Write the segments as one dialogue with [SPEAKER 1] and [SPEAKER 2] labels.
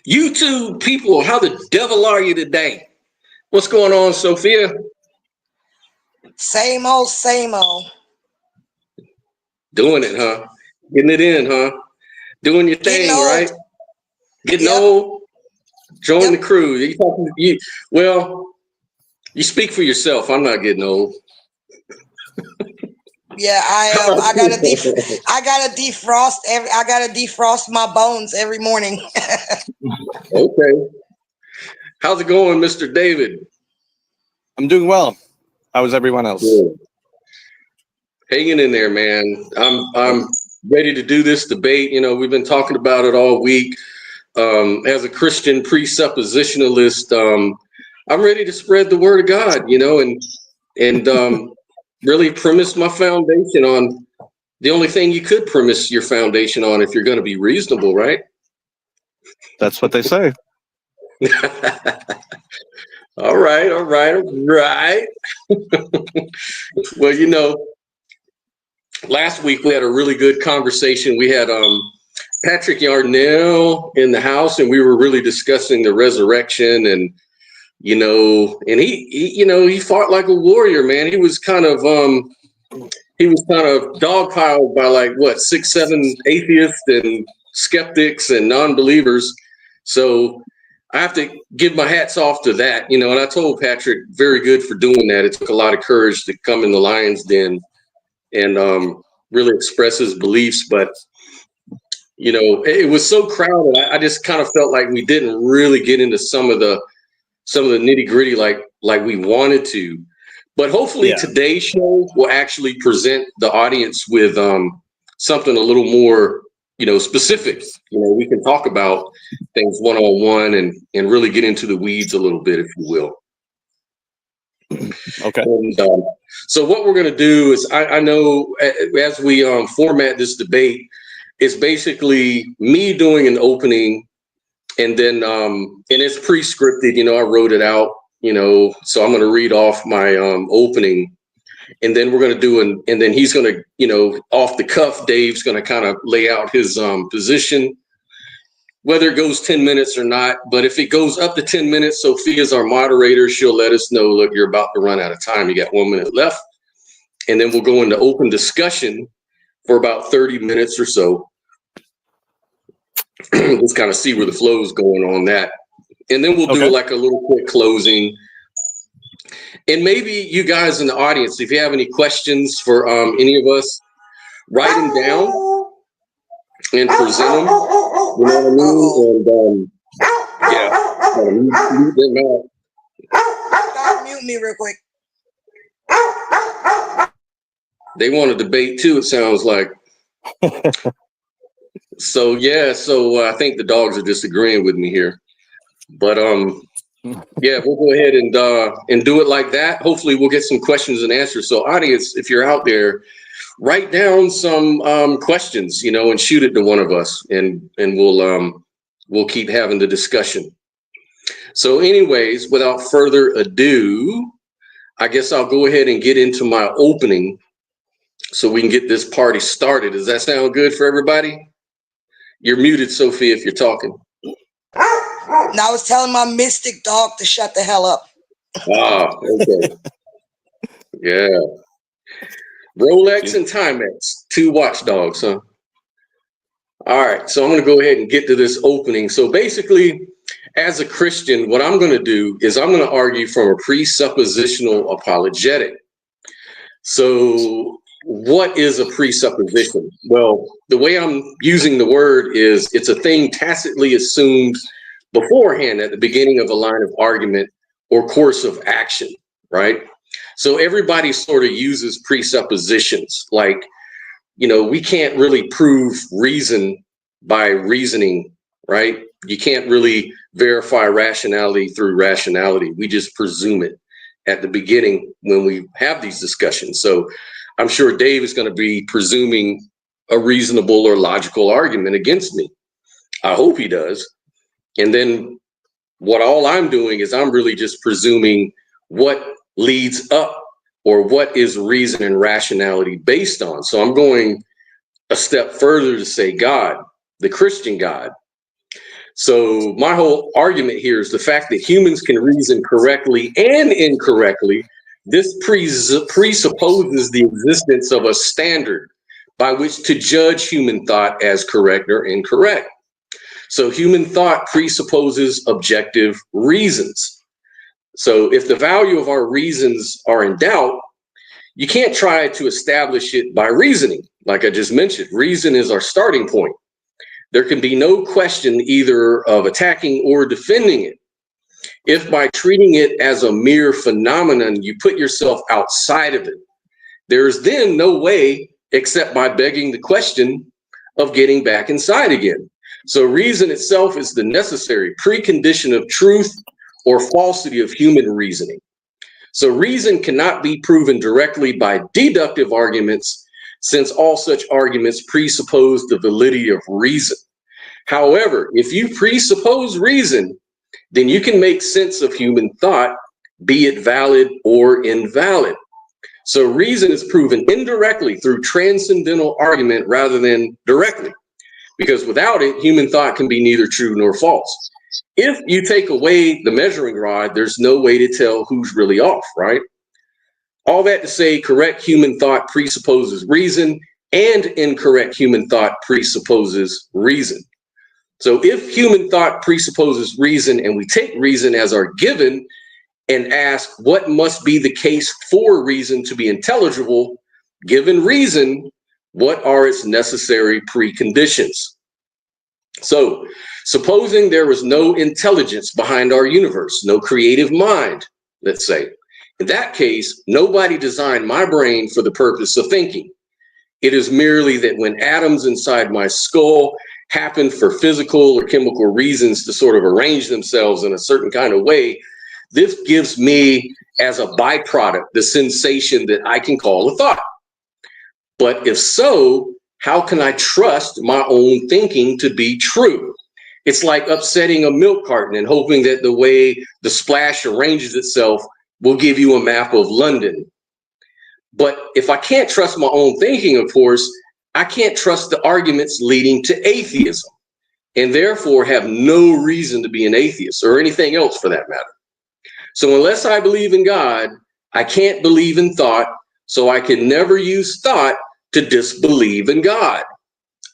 [SPEAKER 1] YouTube people, how the devil are you today? What's going on, Sophia?
[SPEAKER 2] Same old, same old.
[SPEAKER 1] Doing it, huh? Getting it in, huh? Doing your thing, right? Getting old. Join the crew. You talking to you? Well, you speak for yourself. I'm not getting old.
[SPEAKER 2] Yeah, I am. I gotta defrost I gotta defrost my bones every morning.
[SPEAKER 1] Okay. How's it going, Mr. David?
[SPEAKER 3] I'm doing well. How is everyone else?
[SPEAKER 1] Good. Hanging in there, man. I'm ready to do this debate. You know, we've been talking about it all week. As a Christian presuppositionalist, I'm ready to spread the word of God, you know, and really premise my foundation on the only thing you could premise your foundation on if you're going to be reasonable, right?
[SPEAKER 3] That's what they say.
[SPEAKER 1] All right. Well, you know, last week we had a really good conversation. We had Patrick Yarnell in the house, and we were really discussing the resurrection, and you know, and he fought like a warrior, man. He was kind of dogpiled by like 6, 7 atheists and skeptics and non-believers. So I have to give my hats off to that, you know. And I told Patrick, very good for doing that. It took a lot of courage to come in the lion's den and really express his beliefs, but you know, it was so crowded. I just kind of felt like we didn't really get into some of the nitty gritty like we wanted to. But hopefully today's show will actually present the audience with something a little more, you know, specific. You know, we can talk about things one-on-one and really get into the weeds a little bit, if you will.
[SPEAKER 3] Okay.
[SPEAKER 1] And, so what we're going to do is, I know as we format this debate, it's basically me doing an opening, and then and it's pre-scripted. You know, I wrote it out. You know, so I'm going to read off my opening, and then we're going to do and then he's going to, you know, off the cuff, Dave's going to kind of lay out his position, whether it goes 10 minutes or not. But if it goes up to 10 minutes, Sophia's our moderator. She'll let us know, look, you're about to run out of time. You got 1 minute left. And then we'll go into open discussion for about 30 minutes or so. Let's kind of see where the flow is going on that. And then we'll do like a little quick closing. And maybe you guys in the audience, if you have any questions for any of us, write them down and present them. You know what I mean? And mute them out.
[SPEAKER 2] Stop, mute me real quick.
[SPEAKER 1] They want to debate too, it sounds like. So I think the dogs are disagreeing with me here. But yeah, we'll go ahead and do it like that. Hopefully we'll get some questions and answers. So audience, if you're out there, write down some questions, you know, and shoot it to one of us, and we'll keep having the discussion. So anyways, without further ado, I guess I'll go ahead and get into my opening so we can get this party started. Does that sound good for everybody? You're muted, Sophie, if you're talking.
[SPEAKER 2] Now I was telling my mystic dog to shut the hell up.
[SPEAKER 1] Ah, okay. Yeah. Rolex and Timex, 2 watchdogs, huh? All right, so I'm going to go ahead and get to this opening. So basically, as a Christian, what I'm going to do is I'm going to argue from a presuppositional apologetic. So what is a presupposition? Well, the way I'm using the word is it's a thing tacitly assumed beforehand at the beginning of a line of argument or course of action, right? So everybody sort of uses presuppositions. Like, we can't really prove reason by reasoning, right? You can't really verify rationality through rationality. We just presume it at the beginning when we have these discussions. So I'm sure Dave is going to be presuming a reasonable or logical argument against me. I hope he does. And then all I'm doing is I'm really just presuming what leads up or what is reason and rationality based on. So I'm going a step further to say God, the Christian God. So my whole argument here is the fact that humans can reason correctly and incorrectly. This presupposes the existence of a standard by which to judge human thought as correct or incorrect. So human thought presupposes objective reasons. So if the value of our reasons are in doubt, you can't try to establish it by reasoning. Like I just mentioned, reason is our starting point. There can be no question either of attacking or defending it. If by treating it as a mere phenomenon, you put yourself outside of it, there's then no way except by begging the question of getting back inside again. So reason itself is the necessary precondition of truth or falsity of human reasoning. So reason cannot be proven directly by deductive arguments, since all such arguments presuppose the validity of reason. However, if you presuppose reason, then you can make sense of human thought, be it valid or invalid. So reason is proven indirectly through transcendental argument rather than directly, because without it, human thought can be neither true nor false. If you take away the measuring rod, there's no way to tell who's really off, right? All that to say, correct human thought presupposes reason, and incorrect human thought presupposes reason. So if human thought presupposes reason and we take reason as our given and ask what must be the case for reason to be intelligible, given reason, what are its necessary preconditions? So supposing there was no intelligence behind our universe, no creative mind, let's say, in that case, nobody designed my brain for the purpose of thinking. It is merely that when atoms inside my skull happen for physical or chemical reasons to sort of arrange themselves in a certain kind of way, this gives me as a byproduct the sensation that I can call a thought. But if so, how can I trust my own thinking to be true? It's like upsetting a milk carton and hoping that the way the splash arranges itself will give you a map of London. But if I can't trust my own thinking, of course, I can't trust the arguments leading to atheism, and therefore have no reason to be an atheist or anything else for that matter. So unless I believe in God, I can't believe in thought, so I can never use thought to disbelieve in God.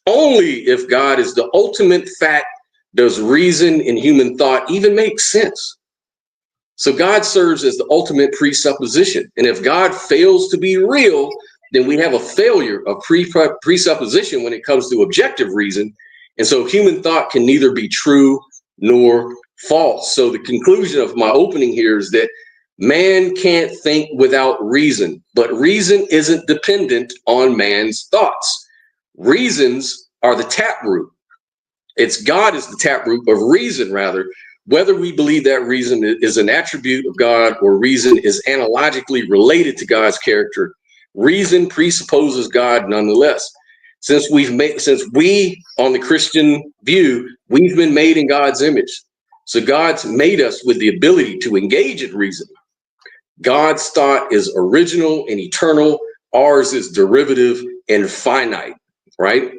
[SPEAKER 1] Only if God is the ultimate fact does reason and human thought even make sense. So God serves as the ultimate presupposition. And if God fails to be real, then we have a failure of presupposition when it comes to objective reason. And so human thought can neither be true nor false. So the conclusion of my opening here is that man can't think without reason, but reason isn't dependent on man's thoughts. Reasons are the taproot. It's God is the taproot of reason, rather. Whether we believe that reason is an attribute of God or reason is analogically related to God's character, reason presupposes God nonetheless. Since we, on the Christian view, we've been made in God's image. So God's made us with the ability to engage in reasoning. God's thought is original and eternal. Ours is derivative and finite, right?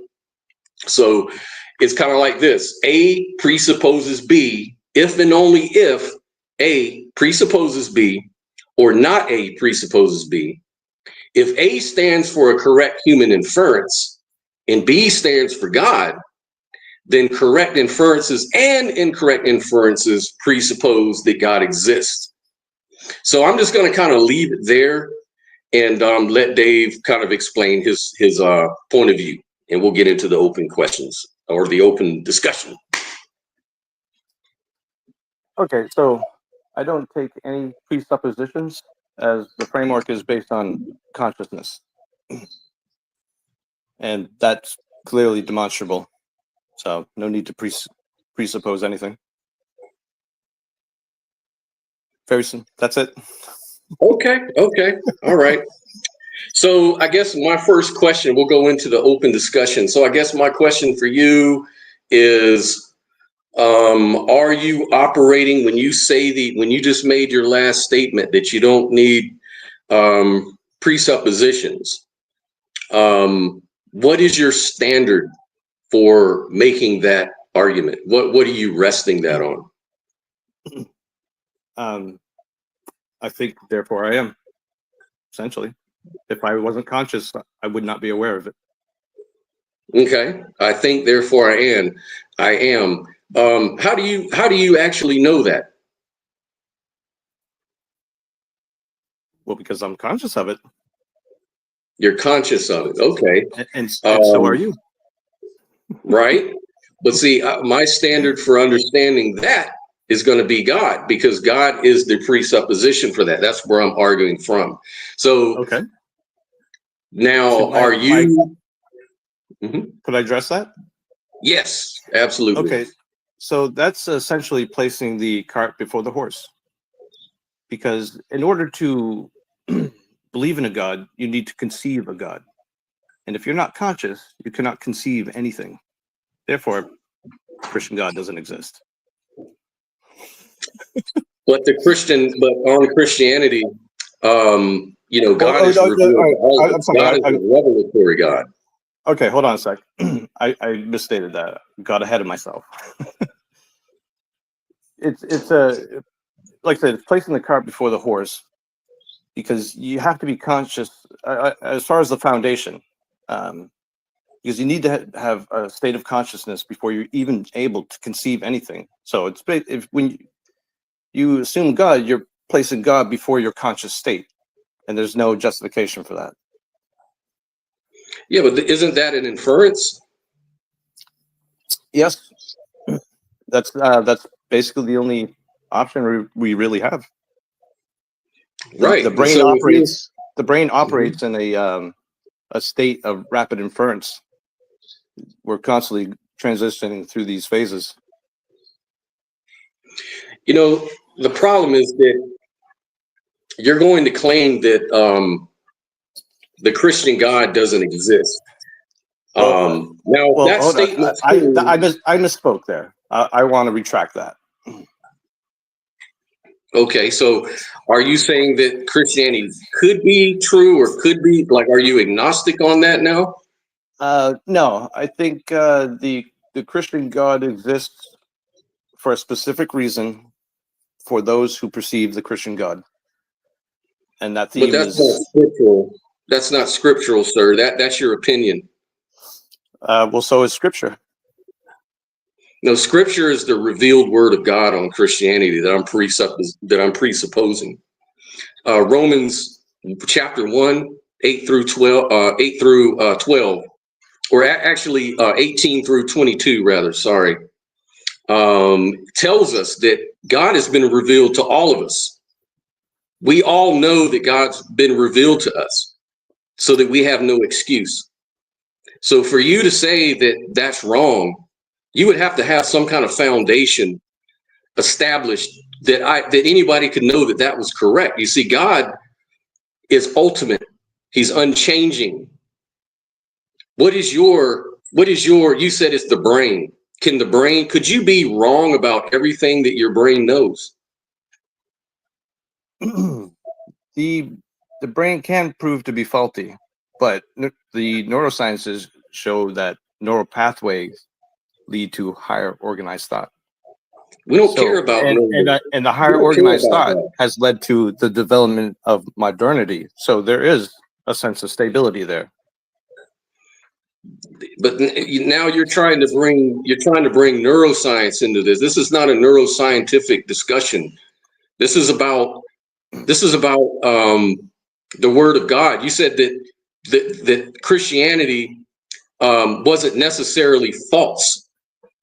[SPEAKER 1] So it's kind of like this. A presupposes B if and only if A presupposes B or not A presupposes B. If A stands for a correct human inference and B stands for God, then correct inferences and incorrect inferences presuppose that God exists. So I'm just going to kind of leave it there and let Dave kind of explain his point of view, and we'll get into the open questions or the open discussion.
[SPEAKER 3] Okay, so I don't take any presuppositions, as the framework is based on consciousness. And that's clearly demonstrable. So no need to presuppose anything. Very soon. That's it.
[SPEAKER 1] Okay. All right. So I guess my first question, we'll go into the open discussion. So I guess my question for you is, are you operating when you just made your last statement that you don't need presuppositions? What is your standard for making that argument? What are you resting that on?
[SPEAKER 3] I think, therefore I am, essentially. If I wasn't conscious, I would not be aware of it.
[SPEAKER 1] Okay. I think, therefore I am. How do you actually know that?
[SPEAKER 3] Well, because I'm conscious of it.
[SPEAKER 1] You're conscious of it. Okay.
[SPEAKER 3] And so are you.
[SPEAKER 1] Right. But see, my standard for understanding that is going to be God, because God is the presupposition for that. That's where I'm arguing from. So
[SPEAKER 3] okay.
[SPEAKER 1] Now, are you?
[SPEAKER 3] Could I address that?
[SPEAKER 1] Yes, absolutely.
[SPEAKER 3] Okay. So that's essentially placing the cart before the horse. Because in order to believe in a God, you need to conceive a God. And if you're not conscious, you cannot conceive anything. Therefore, Christian God doesn't exist.
[SPEAKER 1] But on Christianity, God is revealed. God is a revelatory God.
[SPEAKER 3] Okay, hold on a sec. I misstated that. Got ahead of myself. It's like I said, it's placing the cart before the horse, because you have to be conscious as far as the foundation, because you need to have a state of consciousness before you're even able to conceive anything. So when you assume God, you're placing God before your conscious state, and there's no justification for that.
[SPEAKER 1] Yeah, but isn't that an inference?
[SPEAKER 3] Yes, that's basically the only option we really have.
[SPEAKER 1] Right.
[SPEAKER 3] The brain operates. The brain operates in a state of rapid inference. We're constantly transitioning through these phases.
[SPEAKER 1] The problem is that you're going to claim that the Christian God doesn't exist. I
[SPEAKER 3] misspoke there. I want to retract that.
[SPEAKER 1] Okay, so are you saying that Christianity could be true or could be, are you agnostic on that now?
[SPEAKER 3] No, I think the Christian God exists for a specific reason for those who perceive the Christian God. And that theme
[SPEAKER 1] not scriptural. That's not scriptural, sir. That's your opinion.
[SPEAKER 3] Well, so is Scripture.
[SPEAKER 1] No, Scripture is the revealed word of God on Christianity that I'm presupposing. Romans chapter 1, 8 through 12, or actually 18 through 22, rather, sorry, tells us that God has been revealed to all of us. We all know that God's been revealed to us, so that we have no excuse. So for you to say that that's wrong, you would have to have some kind of foundation established that anybody could know that was correct. You see, God is ultimate. He's unchanging. You said it's the brain. Could you be wrong about everything that your brain knows?
[SPEAKER 3] The brain can prove to be faulty, but the neurosciences show that neural pathways lead to higher organized thought.
[SPEAKER 1] We don't care about
[SPEAKER 3] and the higher organized thought has led to the development of modernity. So there is a sense of stability there.
[SPEAKER 1] But now you're trying to bring neuroscience into this. This is not a neuroscientific discussion. This is about the word of God. You said that Christianity wasn't necessarily false.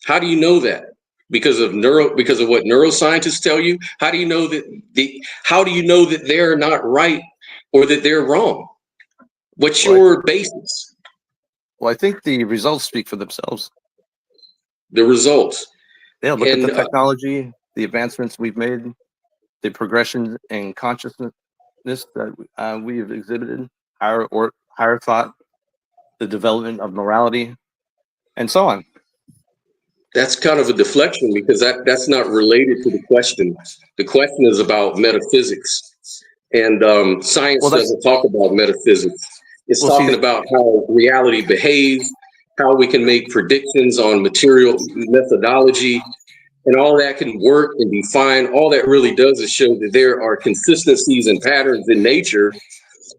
[SPEAKER 1] How do you know that? Because of what neuroscientists tell you? How do you know that they're not right or that they're wrong? What's your basis?
[SPEAKER 3] Well, I think the results speak for themselves.
[SPEAKER 1] The results.
[SPEAKER 3] Yeah, look at the technology, the advancements we've made, the progression in consciousness that we have exhibited, higher thought, the development of morality, and so on.
[SPEAKER 1] That's kind of a deflection because that's not related to the question. The question is about metaphysics, and science doesn't talk about metaphysics. It's talking about how reality behaves, how we can make predictions on material methodology, and all that can work and be fine. All that really does is show that there are consistencies and patterns in nature,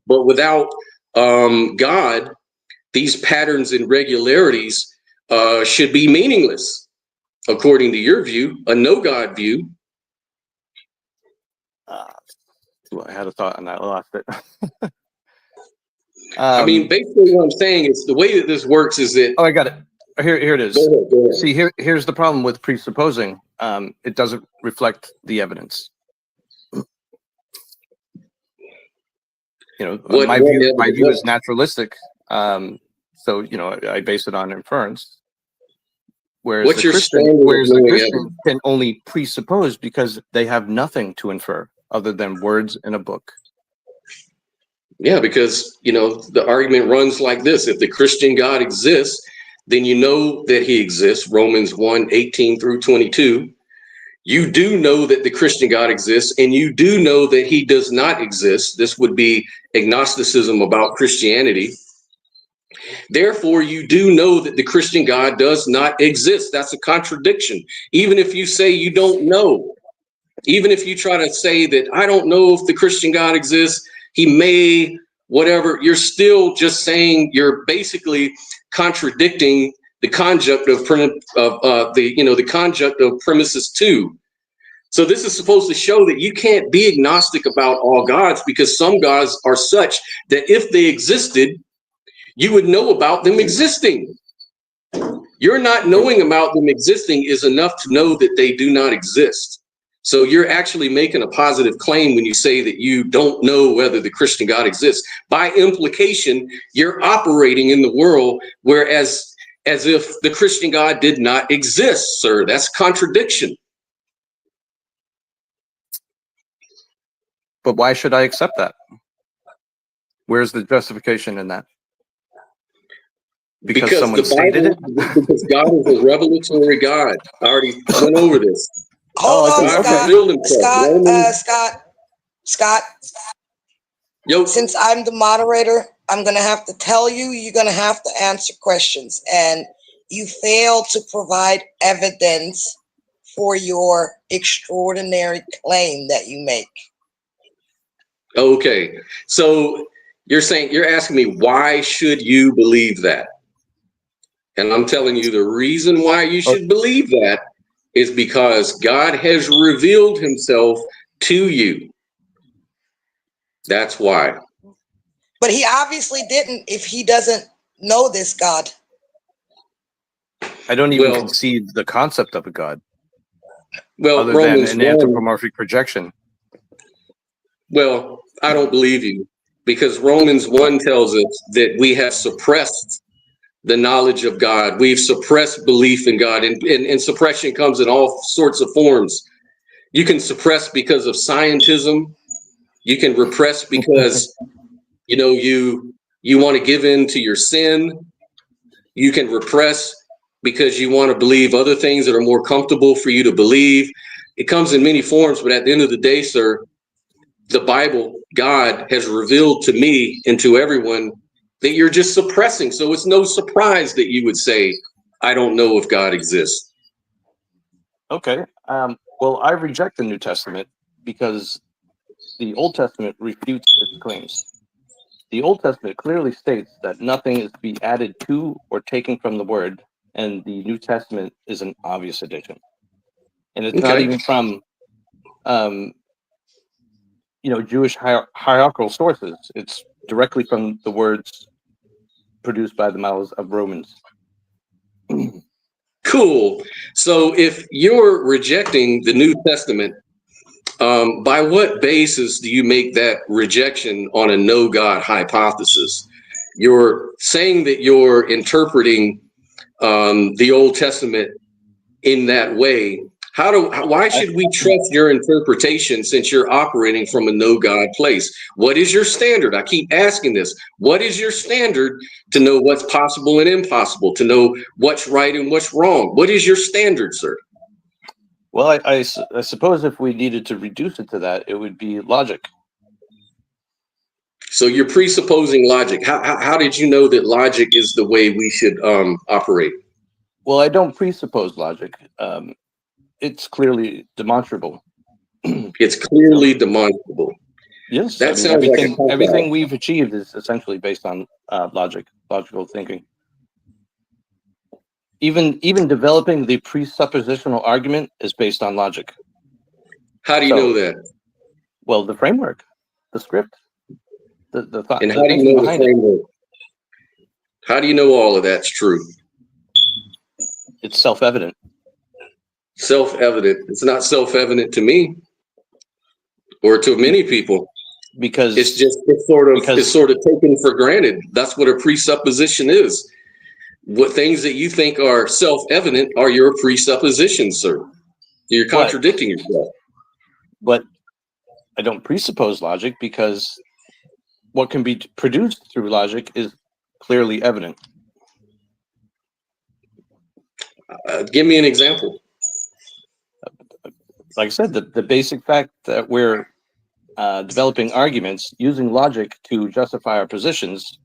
[SPEAKER 1] but without God, these patterns and regularities should be meaningless, according to your view, a no God view.
[SPEAKER 3] I had a thought and I lost it.
[SPEAKER 1] I mean, basically what I'm saying is the way that this works is that...
[SPEAKER 3] Oh, I got it. Here it is.
[SPEAKER 1] Go ahead.
[SPEAKER 3] See, here's the problem with presupposing. It doesn't reflect the evidence. My view is naturalistic. So, I base it on inference. Whereas the Christian can only presuppose because they have nothing to infer other than words in a book.
[SPEAKER 1] Yeah, because, the argument runs like this. If the Christian God exists, then you know that he exists. Romans 1:18-22. You do know that the Christian God exists, and you do know that he does not exist. This would be agnosticism about Christianity. Therefore, you do know that the Christian God does not exist. That's a contradiction. Even if you say you don't know, even if you try to say that I don't know if the Christian God exists, he may, whatever, you're still just saying, you're basically contradicting the conjuct of the conjuct of premises 2. So this is supposed to show that you can't be agnostic about all gods, because some gods are such that if they existed, you would know about them existing. Your not knowing about them existing is enough to know that they do not exist. So you're actually making a positive claim when you say that you don't know whether the Christian God exists. By implication, you're operating in the world whereas as if the Christian God did not exist, sir. That's contradiction.
[SPEAKER 3] But why should I accept that? Where's the justification in that? Because someone stated it?
[SPEAKER 1] Because God is a revelatory God. I already went over this.
[SPEAKER 2] Hold on, Scott.
[SPEAKER 1] Yo.
[SPEAKER 2] Since I'm the moderator, I'm going to have to tell you, you're going to have to answer questions. And you fail to provide evidence for your extraordinary claim that you make.
[SPEAKER 1] Okay. So you're asking me, why should you believe that? And I'm telling you the reason why you should believe that is because God has revealed himself to you. That's why.
[SPEAKER 2] But he obviously didn't if he doesn't know this God.
[SPEAKER 3] I don't even concede the concept of a God.
[SPEAKER 1] Well,
[SPEAKER 3] other than an anthropomorphic projection.
[SPEAKER 1] Well, I don't believe you, because Romans 1 tells us that we have suppressed the knowledge of God. We've suppressed belief in God, and suppression comes in all sorts of forms. You can suppress because of scientism. You can repress because, you want to give in to your sin. You can repress because you want to believe other things that are more comfortable for you to believe. It comes in many forms, but at the end of the day, sir, the Bible, God has revealed to me and to everyone that you're just suppressing. So it's no surprise that you would say, I don't know if God exists.
[SPEAKER 3] Okay. Well, I reject the New Testament because the Old Testament refutes its claims. The Old Testament clearly states that nothing is to be added to or taken from the Word, and the New Testament is an obvious addition. And it's not even from Jewish hierarchical sources. It's directly from the words produced by the mouths of Romans.
[SPEAKER 1] Cool. So if you're rejecting the New Testament, by what basis do you make that rejection on a no God hypothesis? You're saying that you're interpreting the Old Testament in that way. Why should we trust your interpretation since you're operating from a no God place? What is your standard? I keep asking this. What is your standard to know what's possible and impossible, to know what's right and what's wrong? What is your standard, sir?
[SPEAKER 3] Well, I suppose if we needed to reduce it to that, it would be logic.
[SPEAKER 1] So you're presupposing logic. How did you know that logic is the way we should operate?
[SPEAKER 3] Well, I don't presuppose logic. It's clearly demonstrable.
[SPEAKER 1] It's clearly demonstrable.
[SPEAKER 3] Yes,
[SPEAKER 1] That sounds like
[SPEAKER 3] everything we've achieved is essentially based on logical thinking. Even developing the presuppositional argument is based on logic.
[SPEAKER 1] How do you know that?
[SPEAKER 3] Well, the framework, the script, the thought.
[SPEAKER 1] And how do you know the framework? How do you know all of that's true?
[SPEAKER 3] It's self-evident.
[SPEAKER 1] Self-evident. It's not self-evident to me or to many people,
[SPEAKER 3] because
[SPEAKER 1] it's sort of taken for granted. That's what a presupposition is. What things that you think are self-evident are your presuppositions, sir. You're contradicting yourself.
[SPEAKER 3] But I don't presuppose logic, because what can be produced through logic is clearly evident.
[SPEAKER 1] Give me an example.
[SPEAKER 3] Like I said, the basic fact that we're developing arguments using logic to justify our positions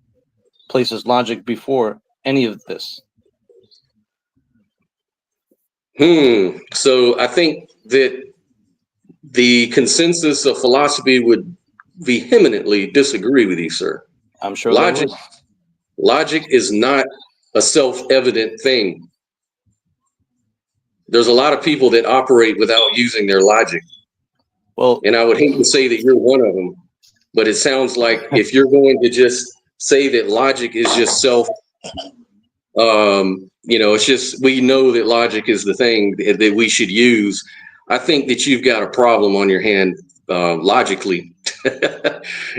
[SPEAKER 3] places logic before any of this.
[SPEAKER 1] So I think that the consensus of philosophy would vehemently disagree with you, sir.
[SPEAKER 3] I'm sure
[SPEAKER 1] logic is not a self-evident thing. There's a lot of people that operate without using their logic.
[SPEAKER 3] Well,
[SPEAKER 1] and I would hate to say that you're one of them, but it sounds like if you're going to just say that logic is just it's just, we know that logic is the thing that we should use. I think that you've got a problem on your hand logically.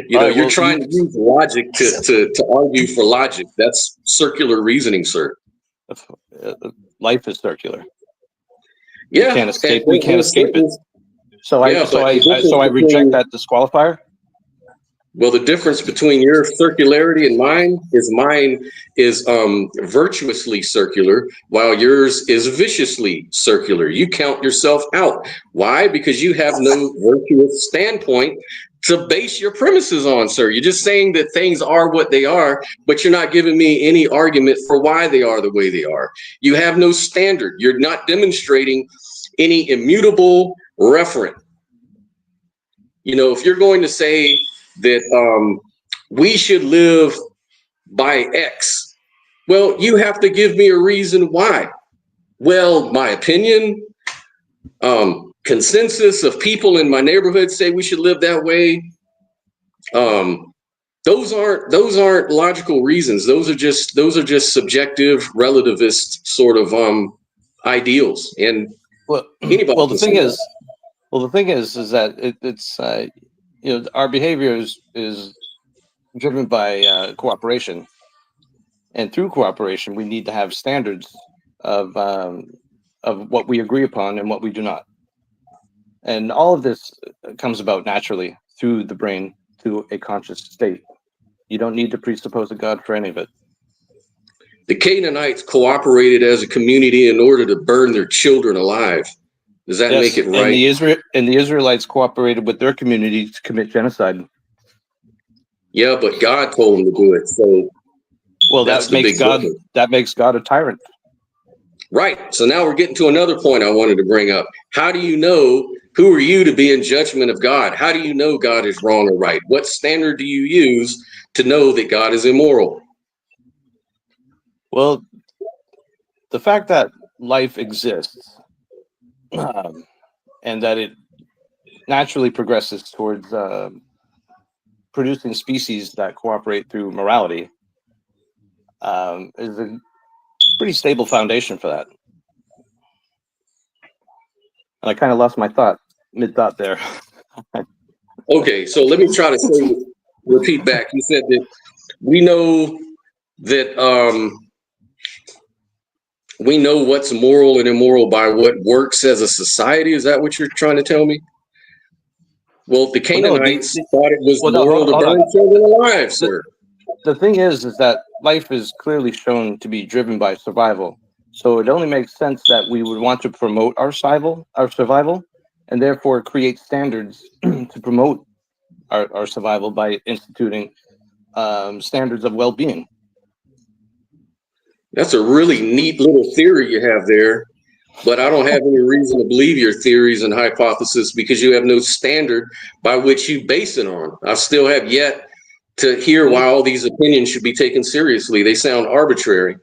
[SPEAKER 1] You're trying to use logic to argue for logic. That's circular reasoning, sir.
[SPEAKER 3] Life is circular.
[SPEAKER 1] Yeah,
[SPEAKER 3] we can't escape it. So I reject that disqualifier.
[SPEAKER 1] Well, the difference between your circularity and mine is virtuously circular, while yours is viciously circular. You count yourself out. Why? Because you have no virtuous standpoint to base your premises on, sir. You're just saying that things are what they are, but you're not giving me any argument for why they are the way they are. You have no standard. You're not demonstrating any immutable referent. If you're going to say that we should live by X, well, you have to give me a reason why. Well, my opinion, consensus of people in my neighborhood say we should live that way. Those aren't logical reasons. Those are just subjective, relativist sort of ideals. And
[SPEAKER 3] the thing is that it's our behavior is driven by cooperation, and through cooperation we need to have standards of what we agree upon and what we do not. And all of this comes about naturally through the brain to a conscious state. You don't need to presuppose a God for any of it.
[SPEAKER 1] The Canaanites cooperated as a community in order to burn their children alive. Does that make it right?
[SPEAKER 3] And the Israelites cooperated with their community to commit genocide.
[SPEAKER 1] Yeah, but God told them to do it. So,
[SPEAKER 3] well, that makes God a tyrant.
[SPEAKER 1] Right. So now we're getting to another point I wanted to bring up. How do you know? Who are you to be in judgment of God? How do you know God is wrong or right? What standard do you use to know that God is immoral?
[SPEAKER 3] Well, the fact that life exists and that it naturally progresses towards producing species that cooperate through morality, is a pretty stable foundation for that. And I kind of lost my thought mid-thought there.
[SPEAKER 1] Okay, so let me try to repeat back. You said that we know that we know what's moral and immoral by what works as a society. Is that what you're trying to tell me? Well, the Canaanites thought it was moral to burn children alive, sir.
[SPEAKER 3] The thing is that life is clearly shown to be driven by survival. So it only makes sense that we would want to promote our survival, and therefore create standards to promote our survival by instituting standards of well-being.
[SPEAKER 1] That's a really neat little theory you have there, but I don't have any reason to believe your theories and hypotheses because you have no standard by which you base it on. I still have yet to hear why all these opinions should be taken seriously. They sound arbitrary.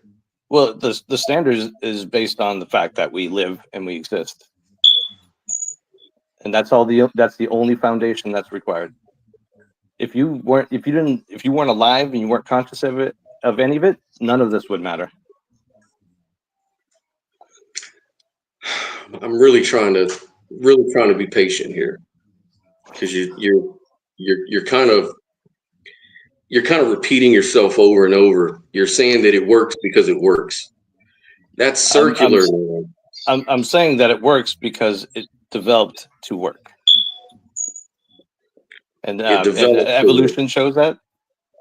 [SPEAKER 3] Well, the standard is based on the fact that we live and we exist, and that's the only foundation that's required. If you weren't alive and you weren't conscious of any of it, none of this would matter.
[SPEAKER 1] I'm really trying to be patient here, because you're kind of repeating yourself over and over. You're saying that it works because it works. That's circular.
[SPEAKER 3] I'm saying that it works because it developed to work, and evolution shows that.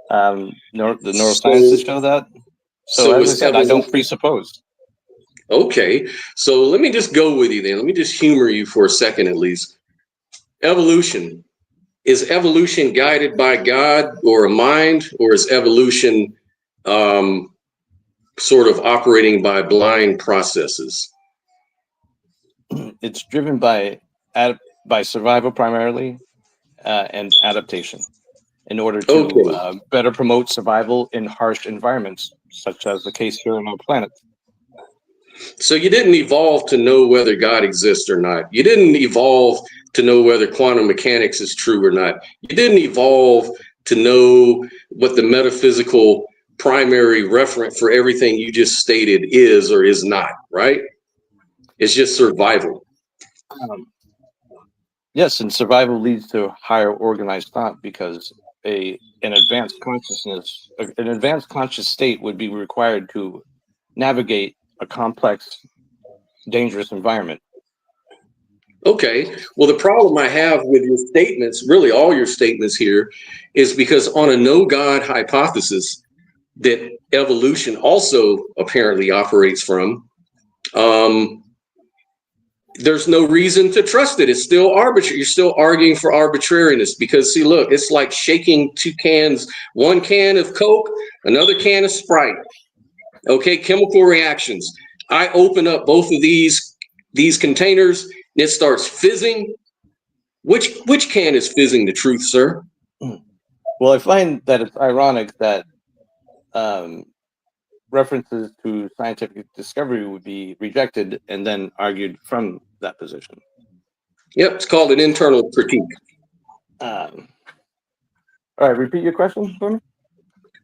[SPEAKER 3] The neurosciences show that. So as I said, I don't presuppose.
[SPEAKER 1] Okay, so let me just go with you then. Let me just humor you for a second at least. Evolution. Is evolution guided by God or a mind, or is evolution sort of operating by blind processes?
[SPEAKER 3] It's driven by survival primarily, and adaptation, in order to better promote survival in harsh environments, such as the case here on our planet.
[SPEAKER 1] So you didn't evolve to know whether God exists or not. You didn't evolve to know whether quantum mechanics is true or not. You didn't evolve to know what the metaphysical primary referent for everything you just stated is or is not, right? It's just survival.
[SPEAKER 3] Yes, and survival leads to higher organized thought, because an advanced conscious state would be required to navigate a complex, dangerous environment.
[SPEAKER 1] Okay, well, the problem I have with your statements, really all your statements here, is because on a no God hypothesis that evolution also apparently operates from, there's no reason to trust it. It's still arbitrary. You're still arguing for arbitrariness, because see, look, it's like shaking two cans, one can of Coke, another can of Sprite. Okay, chemical reactions. I open up both of these containers, and it starts fizzing. Which can is fizzing the truth, sir?
[SPEAKER 3] Well, I find that it's ironic that references to scientific discovery would be rejected and then argued from that position.
[SPEAKER 1] Yep, it's called an internal critique.
[SPEAKER 3] All right, repeat your question for me.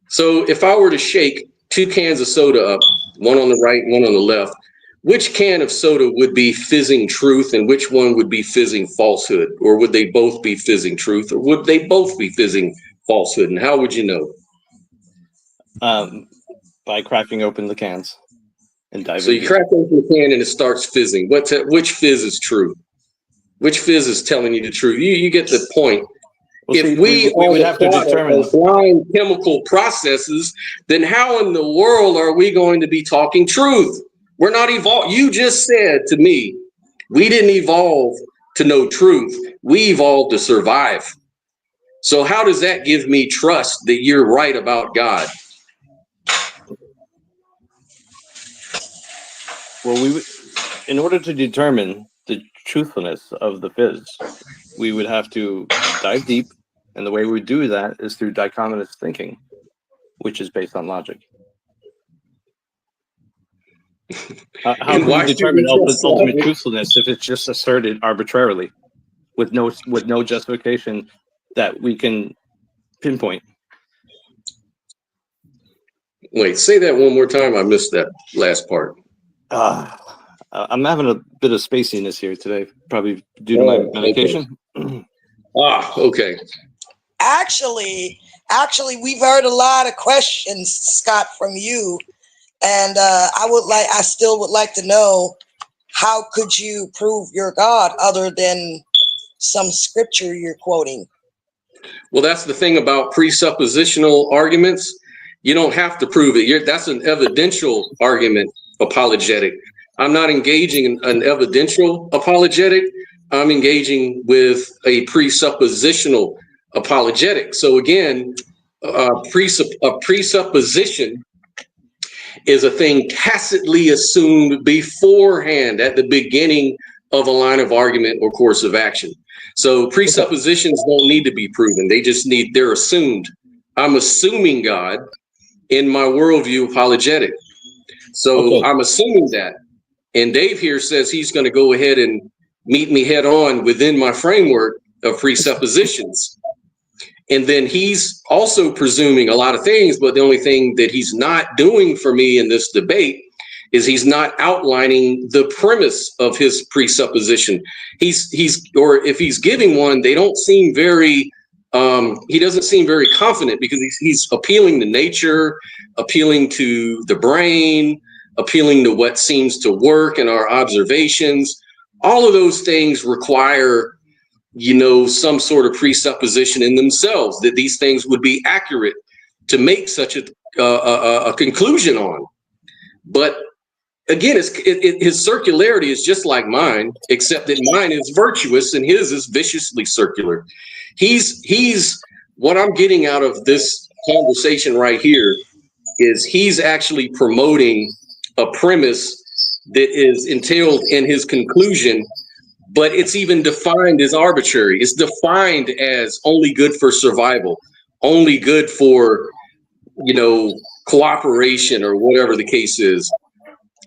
[SPEAKER 1] So if I were to shake two cans of soda up, one on the right, one on the left, which can of soda would be fizzing truth and which one would be fizzing falsehood? Or would they both be fizzing truth, or would they both be fizzing falsehood? And how would you know?
[SPEAKER 3] By cracking open the cans and diving.
[SPEAKER 1] So you crack open the can and it starts fizzing. Which fizz is true? Which fizz is telling you the truth? You get the point. Well, if we would have to determine blind chemical processes, then how in the world are we going to be talking truth? We're not evolved. You just said to me, we didn't evolve to know truth. We evolved to survive. So how does that give me trust that you're right about God?
[SPEAKER 3] Well, in order to determine the truthfulness of the fizz, we would have to dive deep, and the way we do that is through dichotomous thinking, which is based on logic. How can we determine ultimate truthfulness if it's just asserted arbitrarily with no justification that we can pinpoint.
[SPEAKER 1] Wait, say that one more time. I missed that last part.
[SPEAKER 3] I'm having a bit of spaciness here today, probably due to my medication.
[SPEAKER 1] Okay. Okay.
[SPEAKER 2] Actually, we've heard a lot of questions, Scott, from you, and I still would like to know, how could you prove you're God other than some scripture you're quoting?
[SPEAKER 1] Well, that's the thing about presuppositional arguments. You don't have to prove it. That's an evidential argument apologetic. I'm not engaging in an evidential apologetic. I'm engaging with a presuppositional apologetic. So again, a presupposition is a thing tacitly assumed beforehand at the beginning of a line of argument or course of action. So presuppositions don't need to be proven. They're assumed. I'm assuming God in my worldview apologetic. So I'm assuming that. And Dave here says he's going to go ahead and meet me head on within my framework of presuppositions. And then he's also presuming a lot of things, but the only thing that he's not doing for me in this debate is he's not outlining the premise of his presupposition. Or if he's giving one, they don't seem very, he doesn't seem very confident, because he's appealing to nature, appealing to the brain, appealing to what seems to work in our observations. All of those things require, some sort of presupposition in themselves that these things would be accurate to make such a conclusion on. But again, his circularity is just like mine, except that mine is virtuous and his is viciously circular. He's what I'm getting out of this conversation right here is he's actually promoting a premise that is entailed in his conclusion, but it's even defined as arbitrary. It's defined as only good for survival, only good for, cooperation or whatever the case is.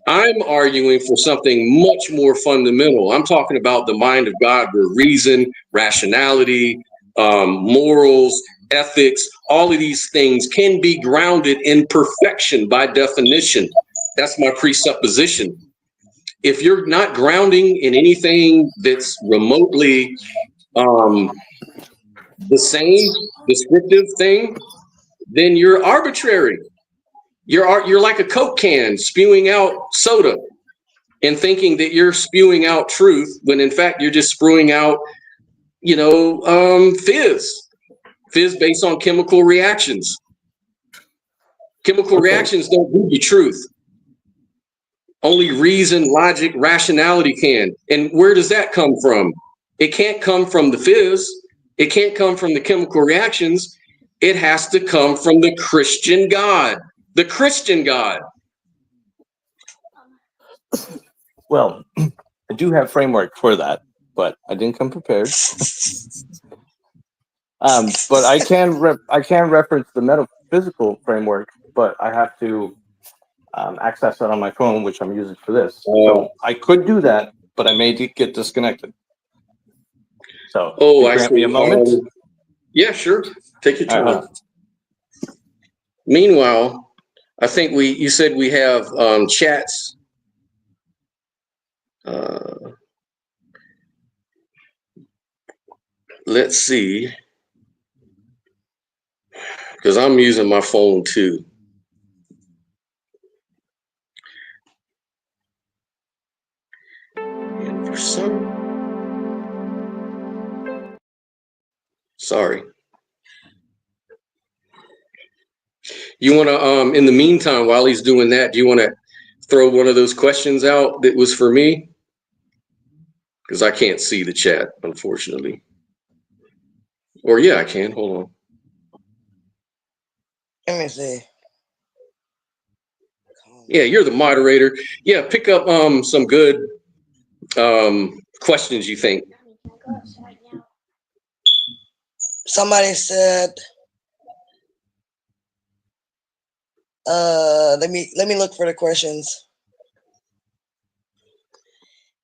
[SPEAKER 1] I'm arguing for something much more fundamental. I'm talking about the mind of God, where reason, rationality, morals, ethics, all of these things can be grounded in perfection by definition. That's my presupposition. If you're not grounding in anything that's remotely the same descriptive thing, then you're arbitrary. You're like a Coke can spewing out soda and thinking that you're spewing out truth, when in fact you're just spewing out, fizz based on chemical reactions. Chemical reactions don't give you truth. Only reason, logic, rationality can. And where does that come from? It can't come from the fizz. It can't come from the chemical reactions. It has to come from the Christian God. The Christian God.
[SPEAKER 3] Well, I do have framework for that, but I didn't come prepared. But I can reference the metaphysical framework, but I have to access that on my phone, which I'm using for this. So I could do that, but I may get disconnected. So grant me a moment.
[SPEAKER 1] Yeah, sure. Take your time. Meanwhile, I think you said we have chats. Let's see, because I'm using my phone too. And for sorry. You want to, in the meantime, while he's doing that, do you want to throw one of those questions out that was for me? Because I can't see the chat, unfortunately. Or yeah, I can. Hold on.
[SPEAKER 2] Let me see.
[SPEAKER 1] Yeah, you're the moderator. Yeah, pick up some good questions you think.
[SPEAKER 2] Somebody said, let me look for the questions.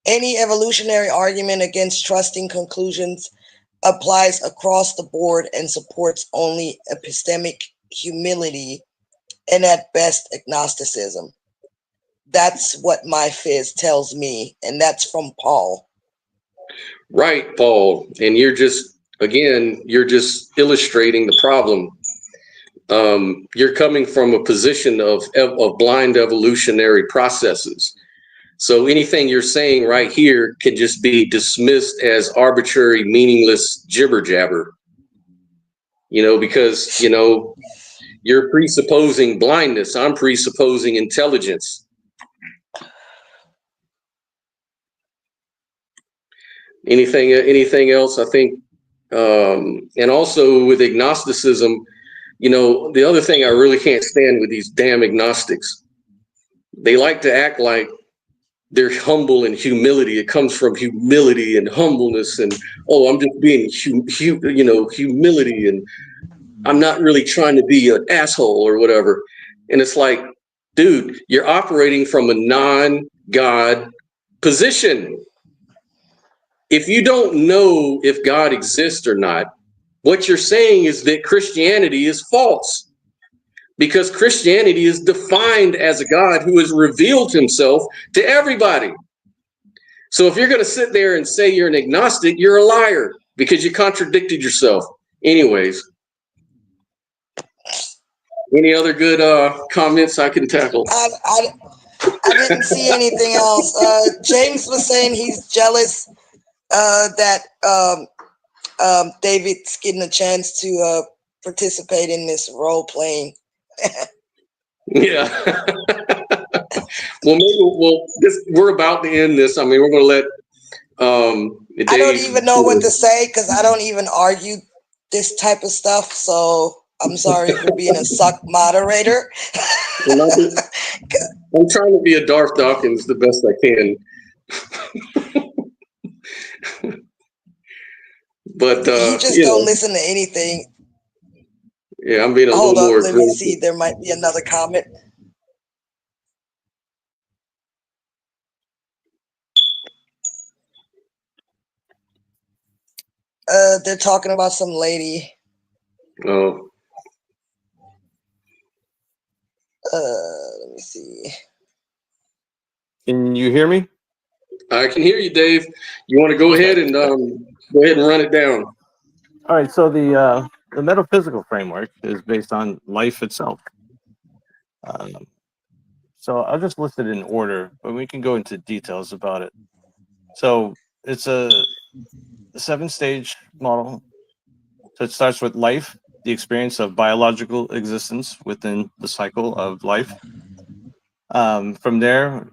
[SPEAKER 2] Any evolutionary argument against trusting conclusions applies across the board and supports only epistemic humility and at best agnosticism. That's what my phys tells me, and that's from Paul.
[SPEAKER 1] Right, Paul. And you're just illustrating the problem. You're coming from a position of blind evolutionary processes. So anything you're saying right here can just be dismissed as arbitrary, meaningless jibber jabber. Because, you're presupposing blindness. I'm presupposing intelligence. Anything else? I think, and also with agnosticism, the other thing I really can't stand with these damn agnostics, they like to act like they're humble and humility. It comes from humility and humbleness, and I'm just being humility, and I'm not really trying to be an asshole or whatever. And it's like, dude, you're operating from a non-God position. If you don't know if God exists or not, what you're saying is that Christianity is false, because Christianity is defined as a God who has revealed himself to everybody. So if you're going to sit there and say you're an agnostic, you're a liar, because you contradicted yourself. Anyways, any other good comments I can tackle?
[SPEAKER 2] I didn't see anything else. James was saying he's jealous that David's getting a chance to participate in this role playing.
[SPEAKER 1] Yeah. We're about to end this. I mean, we're going to let Dave,
[SPEAKER 2] I don't even know what to say because I don't even argue this type of stuff. So I'm sorry for being a suck moderator.
[SPEAKER 1] I'm trying to be a Darth Dawkins the best I can. But
[SPEAKER 2] you just don't listen to anything.
[SPEAKER 1] Yeah, I'm being a
[SPEAKER 2] Hold
[SPEAKER 1] little
[SPEAKER 2] up,
[SPEAKER 1] more.
[SPEAKER 2] let me see. There might be another comment. They're talking about some lady.
[SPEAKER 1] Oh.
[SPEAKER 2] Let me see.
[SPEAKER 3] Can you hear me?
[SPEAKER 1] I can hear you, Dave. You want to go ahead and run it down?
[SPEAKER 3] All right. So the metaphysical framework is based on life itself. So I'll just list it in order, but we can go into details about it. So it's a 7-stage model. So it starts with life, the experience of biological existence within the cycle of life. From there,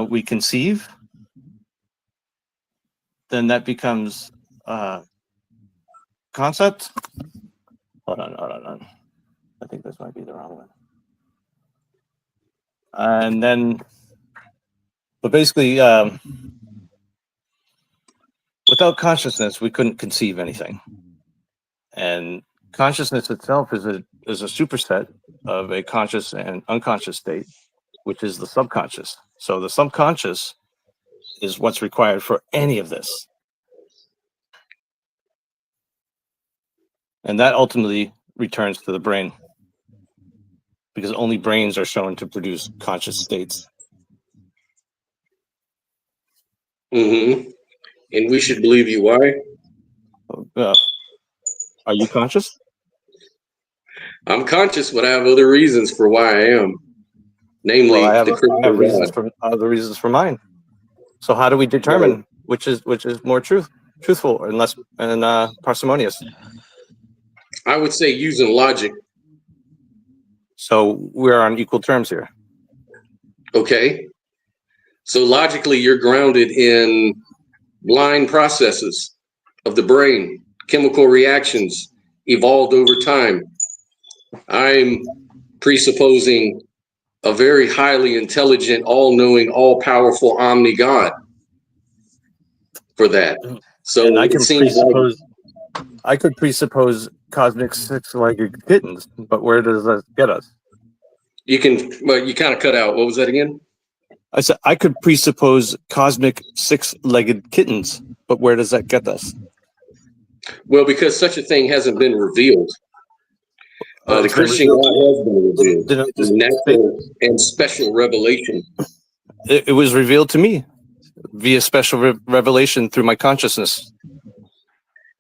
[SPEAKER 3] we conceive. Then that becomes concept. Hold on. I think this might be the wrong one. And then, but basically, without consciousness, we couldn't conceive anything. And consciousness itself is a superset of a conscious and unconscious state, which is the subconscious. So the subconscious is what's required for any of this. And that ultimately returns to the brain, because only brains are shown to produce conscious states.
[SPEAKER 1] Mm-hmm. And we should believe you. Why?
[SPEAKER 3] Are you conscious?
[SPEAKER 1] I'm conscious, but I have other reasons for why I am. Namely,
[SPEAKER 3] I have
[SPEAKER 1] other
[SPEAKER 3] reasons for mine. So how do we determine which is more truthful and less parsimonious?
[SPEAKER 1] I would say using logic.
[SPEAKER 3] So we're on equal terms here.
[SPEAKER 1] Okay. So logically, you're grounded in blind processes of the brain, chemical reactions evolved over time. I'm presupposing a very highly intelligent, all-knowing, all-powerful omni-God for that. So
[SPEAKER 3] and I could presuppose cosmic six-legged kittens, but where does that get us?
[SPEAKER 1] You kind of cut out. What was that again?
[SPEAKER 3] I said I could presuppose cosmic six-legged kittens, but where does that get us?
[SPEAKER 1] Well, because such a thing hasn't been revealed. The
[SPEAKER 3] It's been
[SPEAKER 1] Christian
[SPEAKER 3] revealed.
[SPEAKER 1] God has been revealed.
[SPEAKER 3] Didn't it just
[SPEAKER 1] Natural and special revelation.
[SPEAKER 3] It was revealed to me via special revelation through my consciousness.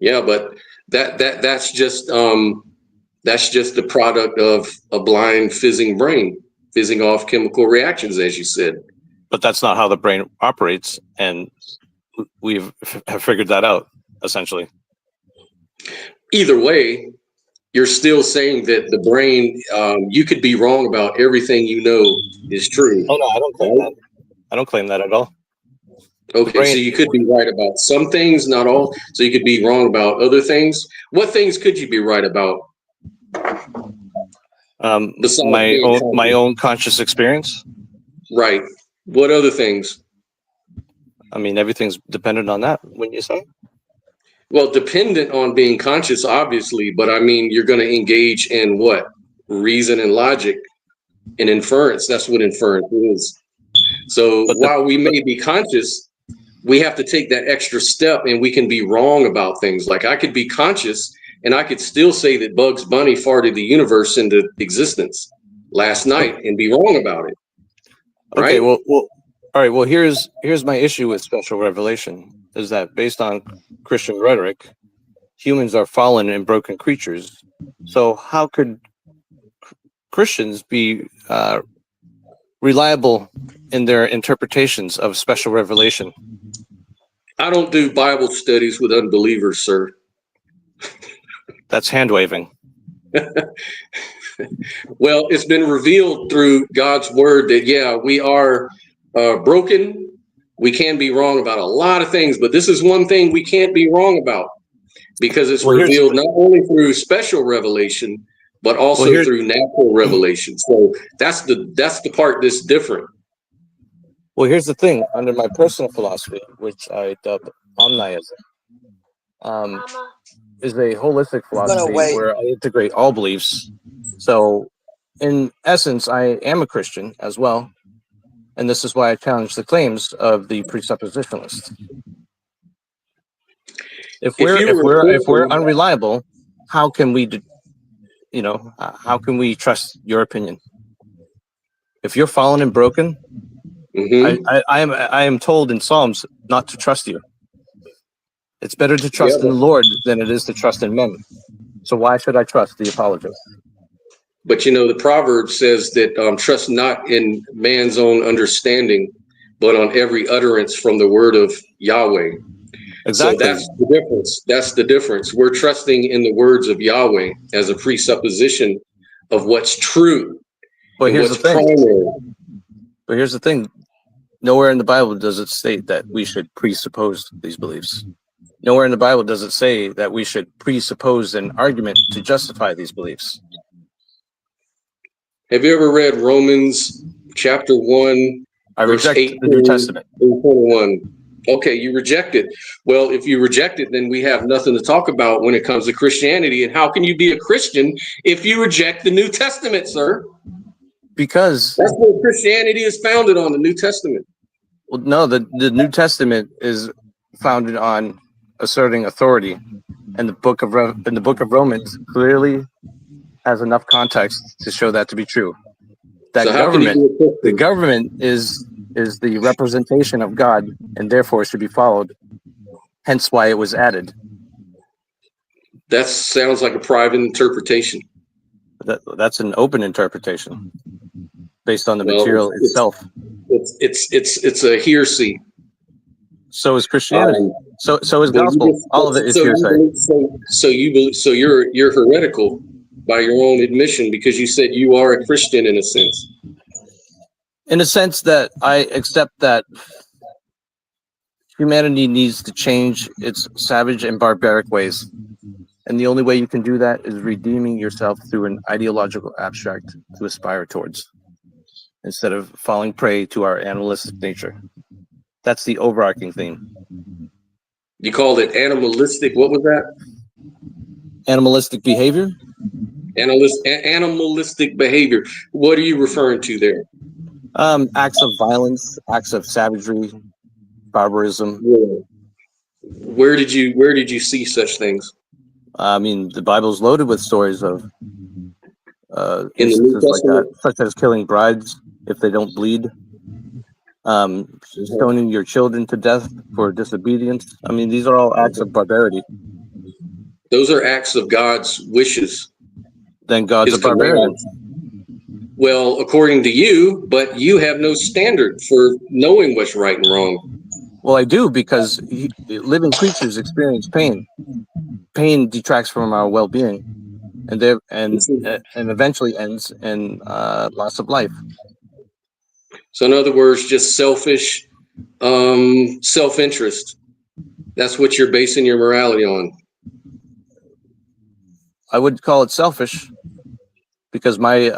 [SPEAKER 1] Yeah, but that's just the product of a blind fizzing brain, fizzing off chemical reactions, as you said.
[SPEAKER 3] But that's not how the brain operates, and have figured that out, essentially.
[SPEAKER 1] Either way, you're still saying that the brain, you could be wrong about everything you know is true.
[SPEAKER 3] Oh, no, I don't claim that. I don't claim that at all.
[SPEAKER 1] Okay, so you could be right about some things, not all. So you could be wrong about other things. What things could you be right about?
[SPEAKER 3] My own conscious experience.
[SPEAKER 1] Right. What other things?
[SPEAKER 3] I mean, everything's dependent on that, wouldn't you say?
[SPEAKER 1] Well, dependent on being conscious, obviously, but I mean, you're going to engage in what? Reason and logic and inference. That's what inference is. So while we may be conscious, we have to take that extra step, and we can be wrong about things. Like I could be conscious and I could still say that Bugs Bunny farted the universe into existence last night and be wrong about it.
[SPEAKER 3] Okay,
[SPEAKER 1] right?
[SPEAKER 3] well, all right. Well, here's my issue with special revelation is that based on Christian rhetoric, humans are fallen and broken creatures. So how could Christians be reliable in their interpretations of special revelation?
[SPEAKER 1] I don't do Bible studies with unbelievers, sir.
[SPEAKER 3] That's hand waving.
[SPEAKER 1] Well, it's been revealed through God's word that, yeah, we are broken. We can be wrong about a lot of things, but this is one thing we can't be wrong about because it's revealed not only through special revelation, but also through natural revelation. So that's the part that's different.
[SPEAKER 3] Well, here's the thing. Under my personal philosophy, which I dub omniism, is a holistic philosophy where I integrate all beliefs. So, in essence, I am a Christian as well, and this is why I challenge the claims of the presuppositionalists. If we're unreliable, how can we, how can we trust your opinion? If you're fallen and broken, I am told in Psalms not to trust you. It's better to trust in the Lord than it is to trust in men. So why should I trust the apologist?
[SPEAKER 1] But the proverb says that trust not in man's own understanding, but on every utterance from the word of Yahweh. Exactly. So that's the difference. That's the difference. We're trusting in the words of Yahweh as a presupposition of what's true.
[SPEAKER 3] But here's the thing. Primary. But here's the thing. Nowhere in the Bible does it state that we should presuppose these beliefs. Nowhere in the Bible does it say that we should presuppose an argument to justify these beliefs.
[SPEAKER 1] Have you ever read Romans chapter 1?
[SPEAKER 3] I reject the New Testament.
[SPEAKER 1] 21. Okay, you reject it. Well, if you reject it, then we have nothing to talk about when it comes to Christianity. And how can you be a Christian if you reject the New Testament, sir?
[SPEAKER 3] Because
[SPEAKER 1] that's what Christianity is founded on, the New Testament.
[SPEAKER 3] Well, no, the New Testament is founded on asserting authority, and the book of Romans clearly has enough context to show that to be true. That the government is the representation of God, and therefore should be followed. Hence, why it was added.
[SPEAKER 1] That sounds like a private interpretation.
[SPEAKER 3] That's an open interpretation, based on the material itself.
[SPEAKER 1] It's a hearsay.
[SPEAKER 3] So is Christianity. So is gospel. All of it is hearsay.
[SPEAKER 1] So you're heretical by your own admission because you said you are a Christian in a sense.
[SPEAKER 3] In a sense that I accept that humanity needs to change its savage and barbaric ways. And the only way you can do that is redeeming yourself through an ideological abstract to aspire towards, instead of falling prey to our animalistic nature. That's the overarching theme.
[SPEAKER 1] You called it animalistic. What was that?
[SPEAKER 3] Animalistic behavior?
[SPEAKER 1] Animalistic behavior. What are you referring to there?
[SPEAKER 3] Acts of violence, acts of savagery, barbarism.
[SPEAKER 1] Where did you see such things?
[SPEAKER 3] I mean, the Bible's loaded with stories of
[SPEAKER 1] In the New
[SPEAKER 3] instances like that,
[SPEAKER 1] Testament?
[SPEAKER 3] such as killing brides if they don't bleed, stoning your children to death for disobedience. I mean, these are all acts of barbarity.
[SPEAKER 1] Those are acts of God's wishes.
[SPEAKER 3] Then God's a
[SPEAKER 1] His
[SPEAKER 3] barbarian.
[SPEAKER 1] command. Well, according to you, but you have no standard for knowing what's right and wrong.
[SPEAKER 3] Well, I do, because living creatures experience pain. Pain detracts from our well-being, and eventually ends in loss of life.
[SPEAKER 1] So, in other words, just selfish self-interest. That's what you're basing your morality on.
[SPEAKER 3] I would call it selfish, because my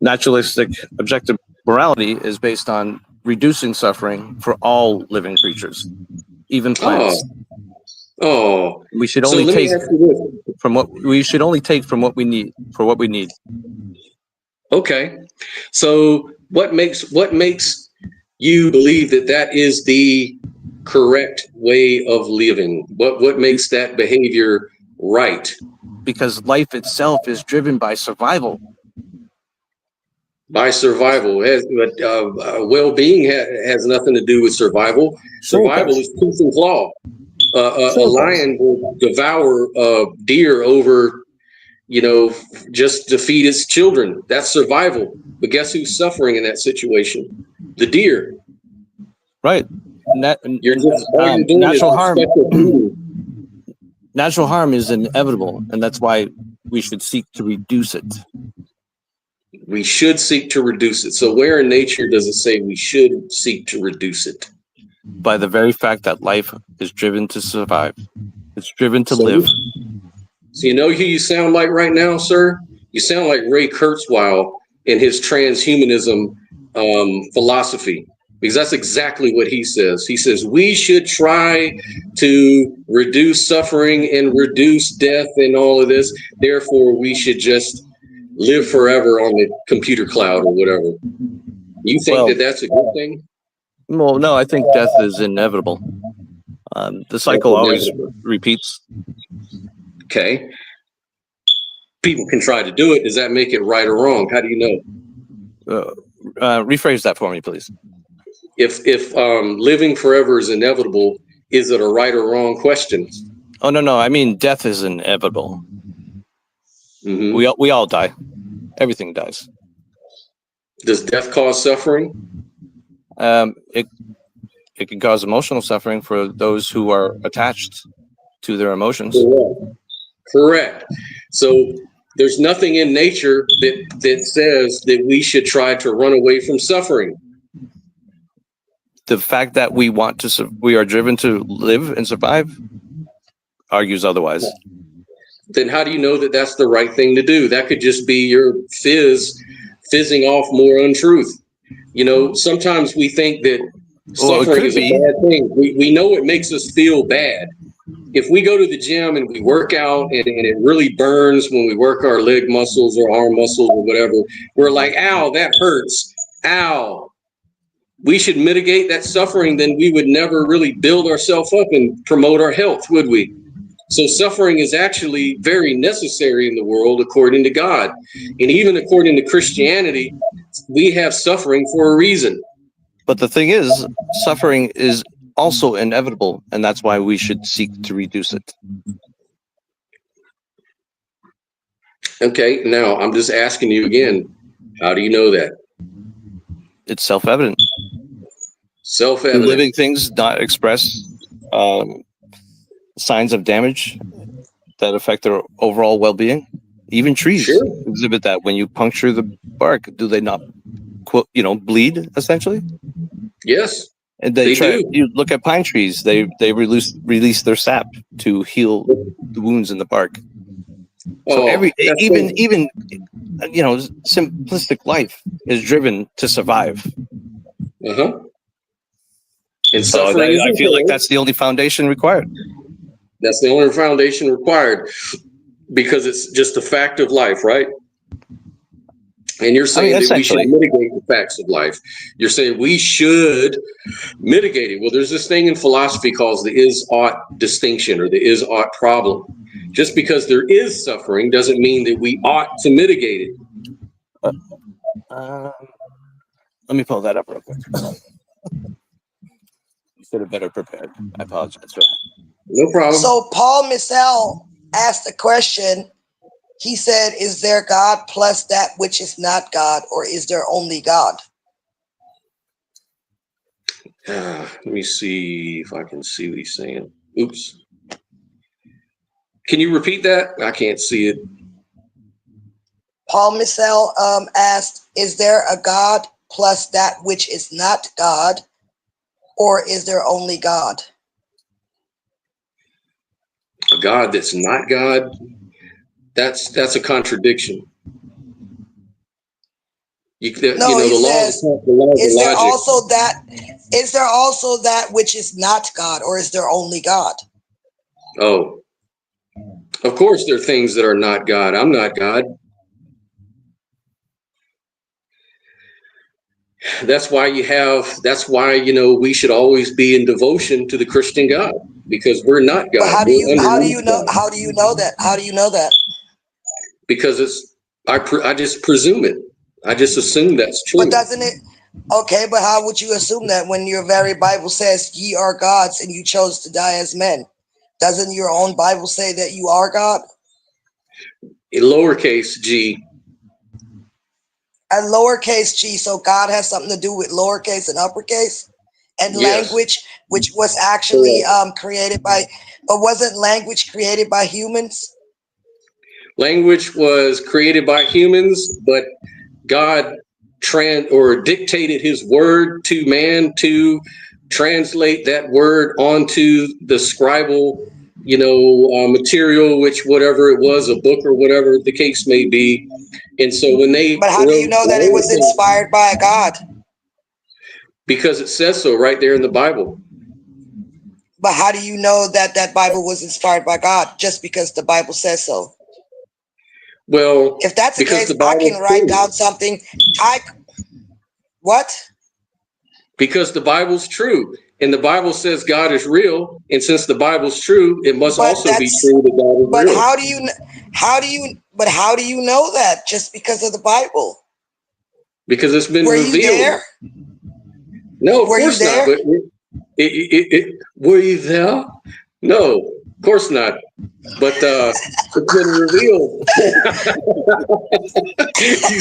[SPEAKER 3] naturalistic objective morality is based on reducing suffering for all living creatures, even plants.
[SPEAKER 1] Oh.
[SPEAKER 3] We should only
[SPEAKER 1] let me
[SPEAKER 3] take
[SPEAKER 1] ask you this.
[SPEAKER 3] from what we need for what we need.
[SPEAKER 1] Okay. So what makes you believe that is the correct way of living? What makes that behavior right?
[SPEAKER 3] Because life itself is driven by survival.
[SPEAKER 1] By survival. Well-being has nothing to do with survival. Survival is tooth and claw. A lion will devour a deer over, just to feed its children. That's survival. But guess who's suffering in that situation? The deer.
[SPEAKER 3] Right.
[SPEAKER 1] You're just all you're doing
[SPEAKER 3] natural
[SPEAKER 1] is
[SPEAKER 3] harm.
[SPEAKER 1] feeding.
[SPEAKER 3] Natural harm is inevitable, and that's why we should seek to reduce it.
[SPEAKER 1] We should seek to reduce it. So where in nature does it say we should seek to reduce it?
[SPEAKER 3] By the very fact that life is driven to survive. It's driven to live.
[SPEAKER 1] So you know who you sound like right now, sir? You sound like Ray Kurzweil in his transhumanism philosophy, because that's exactly what he says. He says we should try to reduce suffering and reduce death and all of this. Therefore, we should just live forever on the computer cloud or whatever. You think that's a good thing?
[SPEAKER 3] Well, no, I think death is inevitable. The cycle always repeats.
[SPEAKER 1] Okay. People can try to do it. Does that make it right or wrong? How do you know?
[SPEAKER 3] Rephrase that for me, please.
[SPEAKER 1] If living forever is inevitable, is it a right or wrong question?
[SPEAKER 3] Oh, no. I mean, death is inevitable. Mm-hmm. We all die. Everything dies.
[SPEAKER 1] Does death cause suffering?
[SPEAKER 3] It can cause emotional suffering for those who are attached to their emotions.
[SPEAKER 1] Correct. So there's nothing in nature that says that we should try to run away from suffering.
[SPEAKER 3] The fact that we are driven to live and survive argues otherwise.
[SPEAKER 1] Then how do you know that that's the right thing to do? That could just be your fizzing off more untruth. Sometimes we think that suffering is a bad thing. We know it makes us feel bad. If we go to the gym and we work out and it really burns when we work our leg muscles or arm muscles or whatever, we're like, ow, that hurts. Ow. We should mitigate that suffering, then we would never really build ourselves up and promote our health, would we? So suffering is actually very necessary in the world according to God. And even according to Christianity, we have suffering for a reason.
[SPEAKER 3] But the thing is, suffering is also inevitable, and that's why we should seek to reduce it.
[SPEAKER 1] Okay, now I'm just asking you again, how do you know that?
[SPEAKER 3] It's self-evident.
[SPEAKER 1] Self-evident.
[SPEAKER 3] Living things not express signs of damage that affect their overall well-being. Even trees exhibit that. When you puncture the bark, do they not, bleed essentially?
[SPEAKER 1] Yes.
[SPEAKER 3] And they do. You look at pine trees; they release their sap to heal the wounds in the bark. So even simplistic life is driven to survive.
[SPEAKER 1] And
[SPEAKER 3] so I feel like that's the only foundation required.
[SPEAKER 1] That's the only foundation required, because it's just a fact of life, right? And you're saying that we should mitigate the facts of life. You're saying we should mitigate it. Well, there's this thing in philosophy called the is-ought distinction, or the is-ought problem. Just because there is suffering doesn't mean that we ought to mitigate it.
[SPEAKER 3] Let me pull that up real quick. Should have better prepared. I apologize for that.
[SPEAKER 1] No problem.
[SPEAKER 2] So Paul Missel asked a question. He said, is there God plus that which is not God, or is there only God?
[SPEAKER 1] Let me see if I can see what he's saying. Oops. Can you repeat that? I can't see it.
[SPEAKER 2] Paul Missel asked, is there a God plus that which is not God, or is there only God?
[SPEAKER 1] A God that's not God? That's a contradiction.
[SPEAKER 2] He says, is there also that which is not God, or is there only God?
[SPEAKER 1] Oh, of course there are things that are not God. I'm not God. That's why we should always be in devotion to the Christian God, because we're not God.
[SPEAKER 2] But how do you know that?
[SPEAKER 1] Because I just presume it. I just assume that's true.
[SPEAKER 2] But doesn't it? Okay, but how would you assume that when your very Bible says ye are gods and you chose to die as men? Doesn't your own Bible say that you are God?
[SPEAKER 1] In lowercase g.
[SPEAKER 2] A lowercase g, so God has something to do with lowercase and uppercase, and
[SPEAKER 1] Yes.
[SPEAKER 2] language, which was actually created by, but wasn't language created by humans?
[SPEAKER 1] Language was created by humans, but God dictated his word to man to translate that word onto the scribal, material, which whatever it was, a book or whatever the case may be. And so when they
[SPEAKER 2] But how do you know that it was inspired by God?
[SPEAKER 1] Because it says so right there in the Bible.
[SPEAKER 2] But how do you know that that Bible was inspired by God? Just because the Bible says so.
[SPEAKER 1] Well,
[SPEAKER 2] if that's the case, I can write down something. What?
[SPEAKER 1] Because the Bible's true, and the Bible says God is real, and since the Bible's true, it must also be true that God is real.
[SPEAKER 2] But how do you know that? Just because of the Bible?
[SPEAKER 1] Because it's been revealed.
[SPEAKER 2] Were you there?
[SPEAKER 1] No, of course not. But were you there? No, of course not. But it's been revealed. You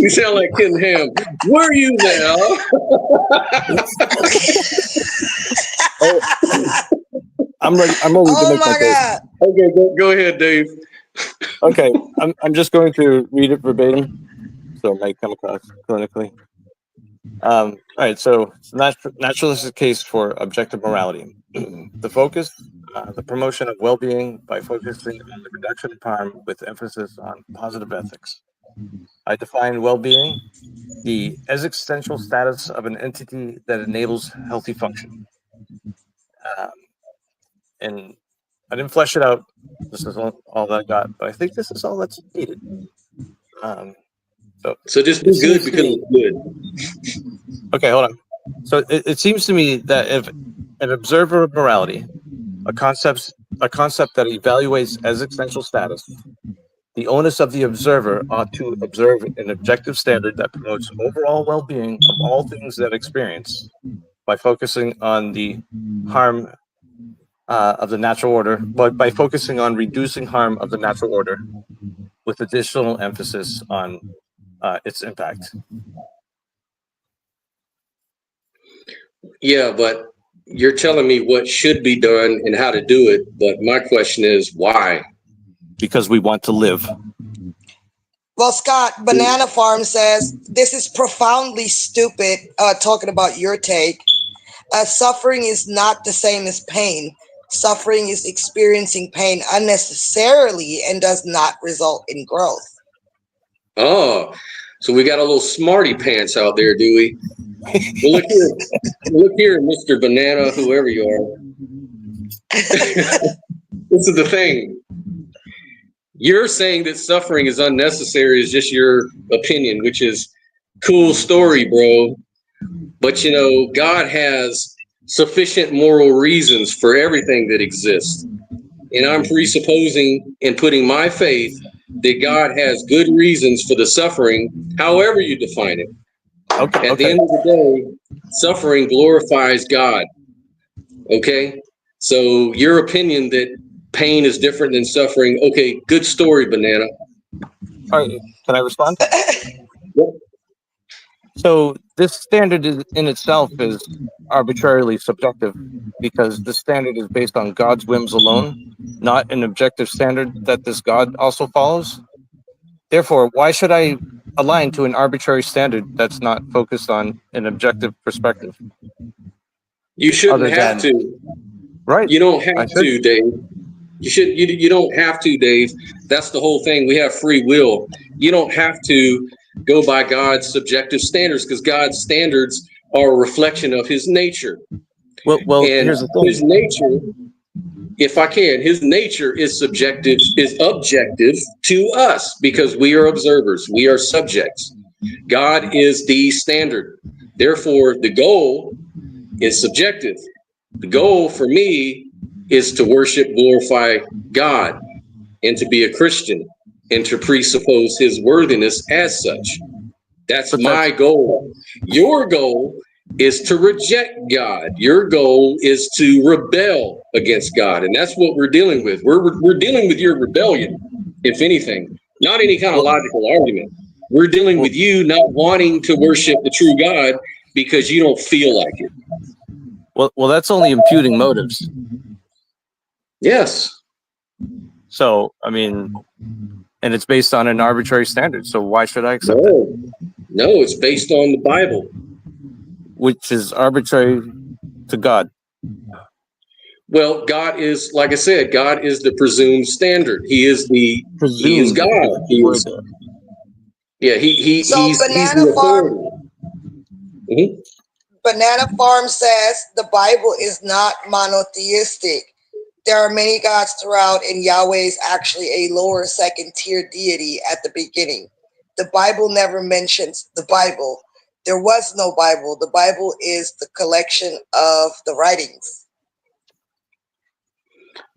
[SPEAKER 1] sound like Ken Ham. Were you there?
[SPEAKER 3] I'm ready to make my case.
[SPEAKER 1] Okay, go ahead, Dave.
[SPEAKER 3] Okay, I'm just going to read it verbatim, so it might come across clinically. All right, so it's a naturalistic case for objective morality. The focus, the promotion of well-being by focusing on the reduction of harm with emphasis on positive ethics. I define well-being, the existential status of an entity that enables healthy function. And I didn't flesh it out. This is all that I got, but I think this is all that's needed.
[SPEAKER 1] So just be good because it's good.
[SPEAKER 3] Okay, hold on. So it seems to me that if an observer of morality, a concept that evaluates existential status, the onus of the observer ought to observe an objective standard that promotes overall well-being of all things that experience by focusing on the harm of the natural order, but by focusing on reducing harm of the natural order with additional emphasis on its impact.
[SPEAKER 1] Yeah, but you're telling me what should be done and how to do it. But my question is why?
[SPEAKER 3] Because we want to live.
[SPEAKER 2] Well, Scott, Banana Farm says, this is profoundly stupid, talking about your take. Suffering is not the same as pain. Suffering is experiencing pain unnecessarily and does not result in growth. Oh,
[SPEAKER 1] so we got a little smarty pants out there, do we? Well, look here, Mr. Banana, whoever you are. This is the thing. You're saying that suffering is unnecessary is just your opinion, which is cool story, bro. But you know, God has sufficient moral reasons for everything that exists. And I'm presupposing and putting my faith that God has good reasons for the suffering, however you define it.
[SPEAKER 3] Okay.
[SPEAKER 1] At the end of the day, suffering glorifies God. Okay? So your opinion that pain is different than suffering, okay, good story, Banana.
[SPEAKER 3] All right. Can I respond?
[SPEAKER 1] Yep.
[SPEAKER 3] So this standard in itself is arbitrarily subjective because the standard is based on God's whims alone, not an objective standard that this God also follows. Therefore, why should I align to an arbitrary standard that's not focused on an objective perspective?
[SPEAKER 1] You shouldn't
[SPEAKER 3] Other
[SPEAKER 1] have
[SPEAKER 3] than-
[SPEAKER 1] to.
[SPEAKER 3] Right.
[SPEAKER 1] You don't
[SPEAKER 3] I
[SPEAKER 1] have
[SPEAKER 3] should.
[SPEAKER 1] to, Dave. You don't have to, Dave. That's the whole thing. We have free will. You don't have to go by God's subjective standards because God's standards are a reflection of his nature.
[SPEAKER 3] Well,
[SPEAKER 1] And
[SPEAKER 3] here's the thing.
[SPEAKER 1] his nature, if I can, his nature is objective to us because we are observers. We are subjects. God is the standard. Therefore, the goal is subjective. The goal for me is to worship, glorify God, and to be a Christian, and to presuppose his worthiness as such. That's my goal. Your goal is to reject God. Your goal is to rebel against God. And that's what we're dealing with. We're dealing with your rebellion, if anything, not any kind of logical argument. We're dealing with you not wanting to worship the true God because you don't feel like it.
[SPEAKER 3] Well, that's only imputing motives.
[SPEAKER 1] Yes.
[SPEAKER 3] So, I mean, and it's based on an arbitrary standard. So why should I accept it?
[SPEAKER 1] No, it's based on the Bible.
[SPEAKER 3] Which is arbitrary to God.
[SPEAKER 1] Well, God is, like I said, God is the presumed standard. He is God. He is, yeah, he's the authority. Mm-hmm.
[SPEAKER 2] Banana Farm says the Bible is not monotheistic. There are many gods throughout, and Yahweh is actually a lower second tier deity at the beginning. The Bible never mentions the Bible. There was no Bible. The Bible is the collection of the writings.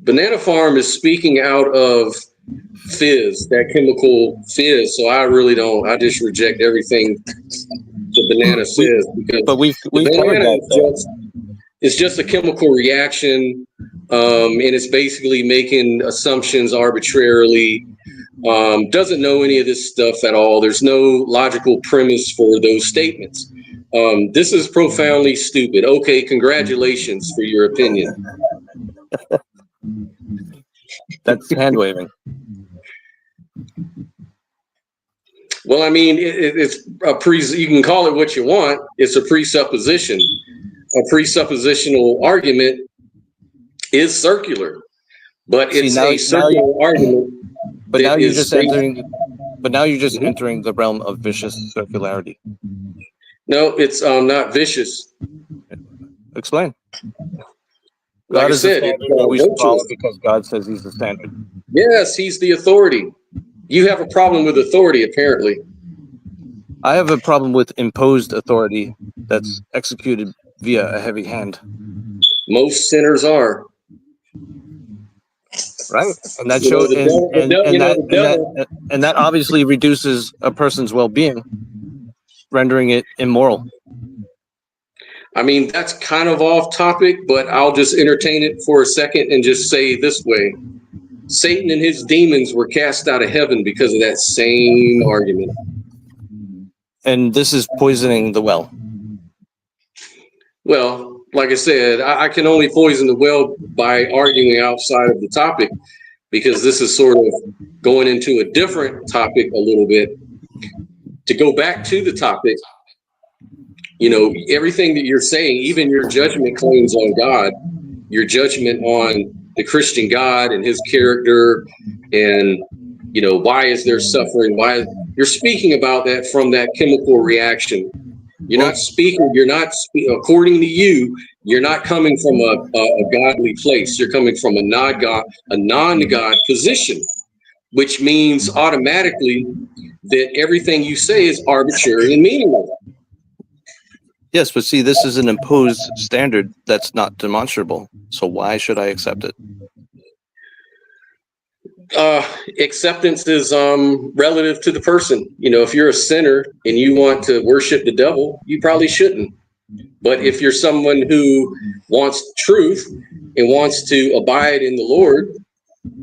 [SPEAKER 1] Banana Farm is speaking out of fizz, that chemical fizz. So I just reject everything the banana says because
[SPEAKER 3] we've covered that.
[SPEAKER 1] It's just a chemical reaction, and it's basically making assumptions arbitrarily. Doesn't know any of this stuff at all. There's no logical premise for those statements. This is profoundly stupid. Okay, congratulations for your opinion.
[SPEAKER 3] That's hand waving.
[SPEAKER 1] Well, I mean, it's you can call it what you want. It's a presupposition. A presuppositional argument is circular, but it's a circular argument.
[SPEAKER 3] But now you're just entering the realm of vicious circularity.
[SPEAKER 1] No, it's not vicious.
[SPEAKER 3] Explain.
[SPEAKER 1] Like I said,
[SPEAKER 3] we should follow because God says he's the standard.
[SPEAKER 1] Yes, he's the authority. You have a problem with authority, apparently.
[SPEAKER 3] I have a problem with imposed authority that's executed via a heavy hand.
[SPEAKER 1] Most sinners are.
[SPEAKER 3] Right, and that shows, and that obviously reduces a person's well-being, rendering it immoral.
[SPEAKER 1] I mean, that's kind of off topic, but I'll just entertain it for a second and just say this way. Satan and his demons were cast out of heaven because of that same argument.
[SPEAKER 3] And this is poisoning the well.
[SPEAKER 1] Well, like I said, I can only poison the well by arguing outside of the topic because this is sort of going into a different topic a little bit. To go back to the topic, you know, everything that you're saying, even your judgment claims on God, your judgment on the Christian God and his character, and, you know, why is there suffering? Why you're speaking about that from that chemical reaction. You're not speaking, according to you, you're not coming from a godly place. You're coming from a non-God position. which means automatically that everything you say is arbitrary and meaningless.
[SPEAKER 3] Yes, but see, this is an imposed standard that's not demonstrable. So why should I accept it?
[SPEAKER 1] Acceptance is relative to the person. You know, if you're a sinner and you want to worship the devil, you probably shouldn't. But if you're someone who wants truth and wants to abide in the Lord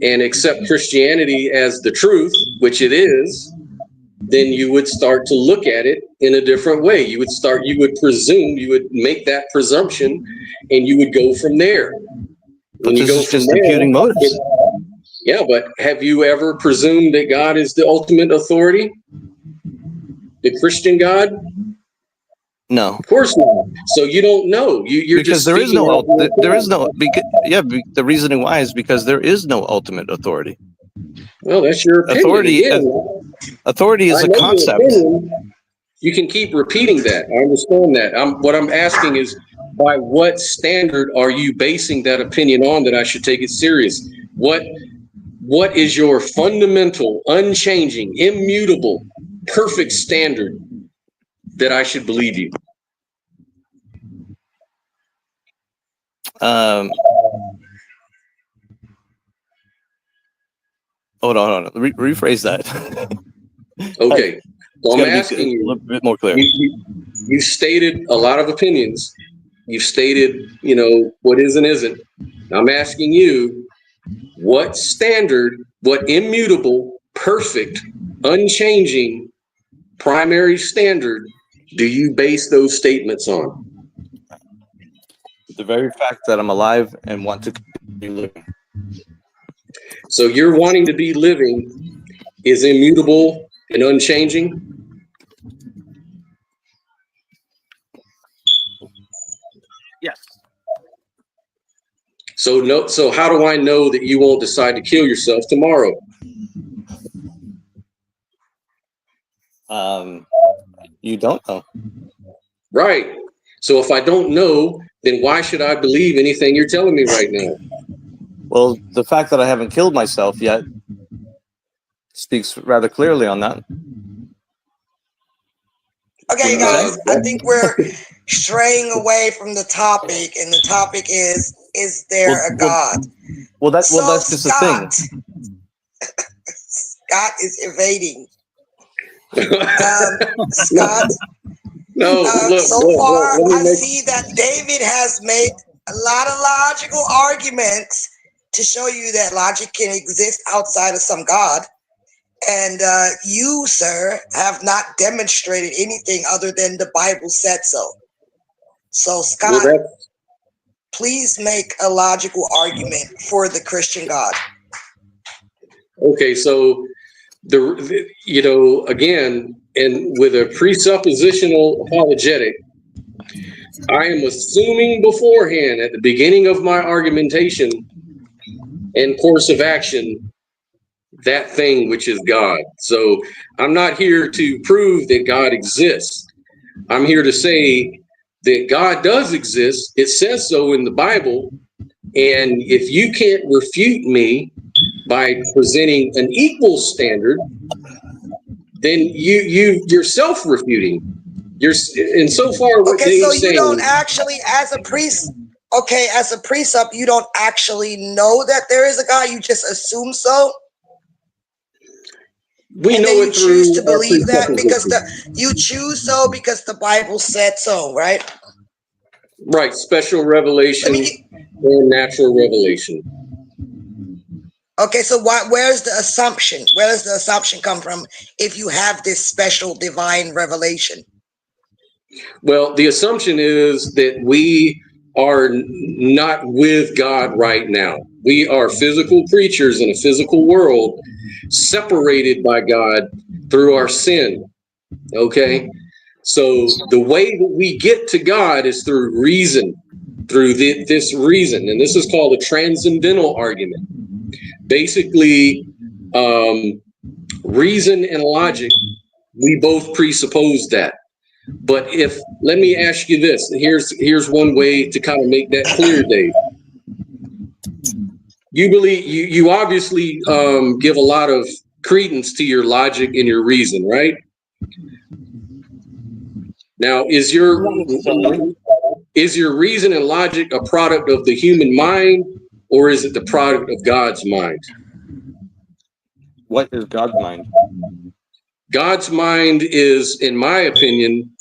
[SPEAKER 1] and accept Christianity as the truth, which it is, then you would start to look at it in a different way. You would presume, you would make that presumption, and you would go from there.
[SPEAKER 3] But this is just imputing motives.
[SPEAKER 1] Yeah, but have you ever presumed that God is the ultimate authority? The Christian God?
[SPEAKER 3] No.
[SPEAKER 1] Of course not. So you don't know. You're
[SPEAKER 3] because
[SPEAKER 1] just
[SPEAKER 3] there is no the reasoning why is because there is no ultimate authority.
[SPEAKER 1] Well, that's your opinion.
[SPEAKER 3] Authority is a concept.
[SPEAKER 1] You can keep repeating that. I understand that. What I'm asking is, by what standard are you basing that opinion on that I should take it serious? What is your fundamental, unchanging, immutable, perfect standard that I should believe you?
[SPEAKER 3] Hold on. Rephrase that.
[SPEAKER 1] Okay. So I'm asking you
[SPEAKER 3] a little bit more clear.
[SPEAKER 1] You stated a lot of opinions. You've stated, what is and isn't. I'm asking you, what standard, what immutable, perfect, unchanging, primary standard do you base those statements on?
[SPEAKER 3] The very fact that I'm alive and want to be living.
[SPEAKER 1] So your wanting to be living is immutable and unchanging?
[SPEAKER 3] Yes.
[SPEAKER 1] So how do I know that you won't decide to kill yourself tomorrow?
[SPEAKER 3] You don't know.
[SPEAKER 1] Right. So if I don't know, then why should I believe anything you're telling me right now?
[SPEAKER 3] Well, the fact that I haven't killed myself yet speaks rather clearly on that.
[SPEAKER 2] Okay, guys, I think we're straying away from the topic, and the topic is there a God?
[SPEAKER 3] Well, that's just the thing.
[SPEAKER 2] Scott is evading. Scott, so far, I see that David has made a lot of logical arguments to show you that logic can exist outside of some God. And you, sir, have not demonstrated anything other than the Bible said so. So, Scott, please make a logical argument for the Christian God.
[SPEAKER 1] Okay, so again, and with a presuppositional apologetic, I am assuming beforehand at the beginning of my argumentation and course of action that thing which is God. So I'm not here to prove that God exists. I'm here to say that God does exist. It says so in the Bible. And if you can't refute me by presenting an equal standard, then you're self-refuting. And so far what Dave's saying,
[SPEAKER 2] you don't actually, as a precept, you don't actually know that there is a God. You just assume so.
[SPEAKER 1] We
[SPEAKER 2] and
[SPEAKER 1] know
[SPEAKER 2] then you
[SPEAKER 1] it
[SPEAKER 2] choose
[SPEAKER 1] through
[SPEAKER 2] to believe that because
[SPEAKER 1] presupposition.
[SPEAKER 2] you choose so because the Bible said so, right?
[SPEAKER 1] Right, special revelation or natural revelation.
[SPEAKER 2] Okay, so where's the assumption? Where does the assumption come from if you have this special divine revelation?
[SPEAKER 1] Well, the assumption is that we are not with God right now. We are physical creatures in a physical world, separated by God through our sin. Okay? So the way that we get to God is through reason, through this reason. And this is called a transcendental argument. Basically, reason and logic, we both presuppose that. But let me ask you this, here's one way to kind of make that clear, Dave. You believe you obviously give a lot of credence to your logic and your reason, right? Now, is your reason and logic a product of the human mind, or is it the product of God's mind?
[SPEAKER 3] What is God's mind?
[SPEAKER 1] God's mind is, in my opinion,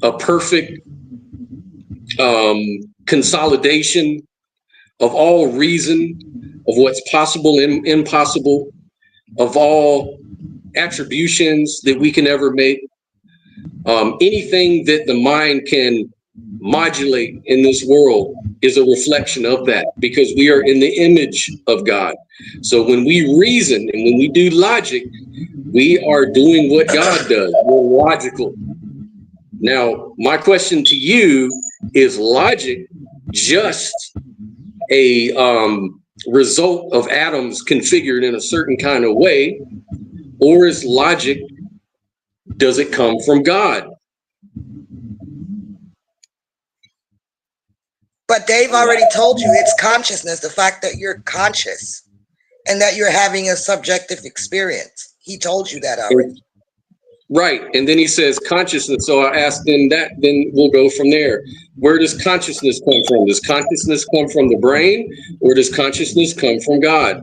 [SPEAKER 1] a perfect consolidation of all reason, of what's possible and impossible, of all attributions that we can ever make. Anything that the mind can modulate in this world is a reflection of that, because we are in the image of God. So when we reason and when we do logic, we are doing what God does. We're logical. Now, my question to you is logic just a result of atoms configured in a certain kind of way, or is logic, does it come from God?
[SPEAKER 2] But Dave already told you it's consciousness, the fact that you're conscious and that you're having a subjective experience. He told you that already.
[SPEAKER 1] Right. And then he says consciousness. So I asked then we'll go from there. Where does consciousness come from? Does consciousness come from the brain, or does consciousness come from God?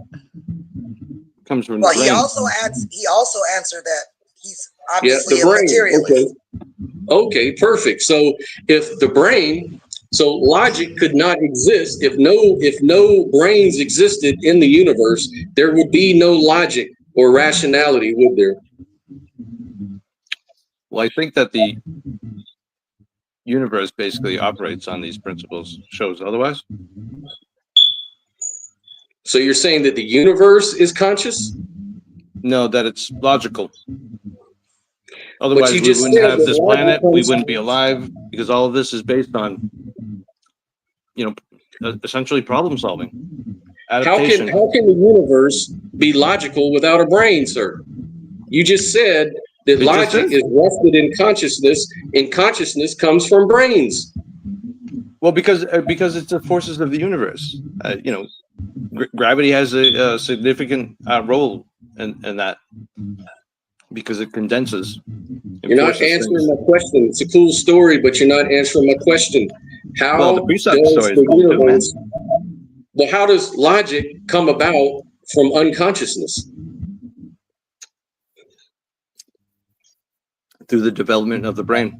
[SPEAKER 3] Comes from
[SPEAKER 2] Well,
[SPEAKER 3] the brain.
[SPEAKER 2] he also answered that he's obviously
[SPEAKER 1] the brain.
[SPEAKER 2] a materialist.
[SPEAKER 1] Okay, perfect. So if the brain, so logic could not exist if no brains existed in the universe, there would be no logic or rationality, would there?
[SPEAKER 3] Well, I think that the universe basically operates on these principles. Shows otherwise.
[SPEAKER 1] So you're saying that the universe is conscious?
[SPEAKER 3] No, that it's logical. Otherwise, we
[SPEAKER 1] just
[SPEAKER 3] wouldn't
[SPEAKER 1] said
[SPEAKER 3] have
[SPEAKER 1] that
[SPEAKER 3] this
[SPEAKER 1] logic
[SPEAKER 3] planet.
[SPEAKER 1] comes-
[SPEAKER 3] We wouldn't be alive, because all of this is based on, essentially problem solving, adaptation.
[SPEAKER 1] How can the universe be logical without a brain, sir? You just said that logic is rested in consciousness, and consciousness comes from brains.
[SPEAKER 3] Well, because it's the forces of the universe. Gravity has a significant role in that, because it condenses.
[SPEAKER 1] You're not answering my question. It's a cool story, but you're not answering my question. How
[SPEAKER 3] the precept
[SPEAKER 1] does
[SPEAKER 3] story is
[SPEAKER 1] the
[SPEAKER 3] cool too,
[SPEAKER 1] universe? Well, how does logic come about from unconsciousness?
[SPEAKER 3] Through the development of the brain.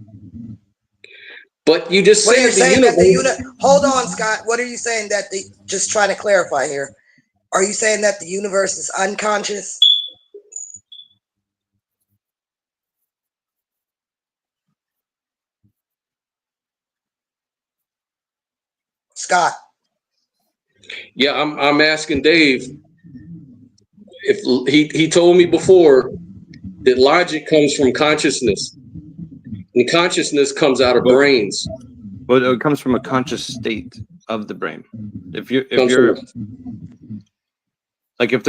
[SPEAKER 1] But you just
[SPEAKER 2] What
[SPEAKER 1] said
[SPEAKER 2] are you saying that
[SPEAKER 1] universe.
[SPEAKER 2] hold on, Scott. What are you saying that just trying to clarify here? Are you saying that the universe is unconscious? Scott.
[SPEAKER 1] Yeah, I'm asking Dave if he told me before that logic comes from consciousnness, and consciousness comes out of brains.
[SPEAKER 3] Well, it comes from a conscious state of the brain. If the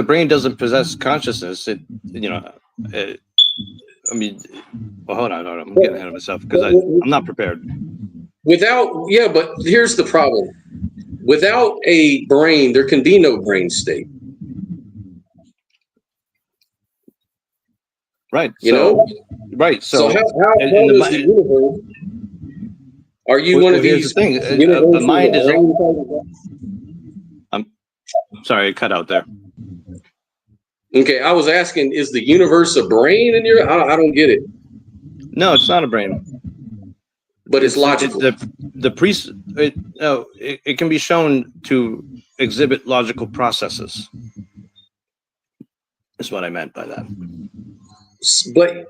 [SPEAKER 3] brain doesn't possess consciousness, hold on, I'm getting ahead of myself because I'm not prepared.
[SPEAKER 1] But here's the problem. Without a brain, there can be no brain state.
[SPEAKER 3] Right.
[SPEAKER 1] Right. So how does the universe? Are you one of these?
[SPEAKER 3] Here's the thing. The mind is. I'm sorry, I cut out there.
[SPEAKER 1] Okay, I was asking, is the universe a brain in your? I don't get it.
[SPEAKER 3] No, it's not a brain.
[SPEAKER 1] But it's logical.
[SPEAKER 3] It can be shown to exhibit logical processes. Is what I meant by that.
[SPEAKER 1] But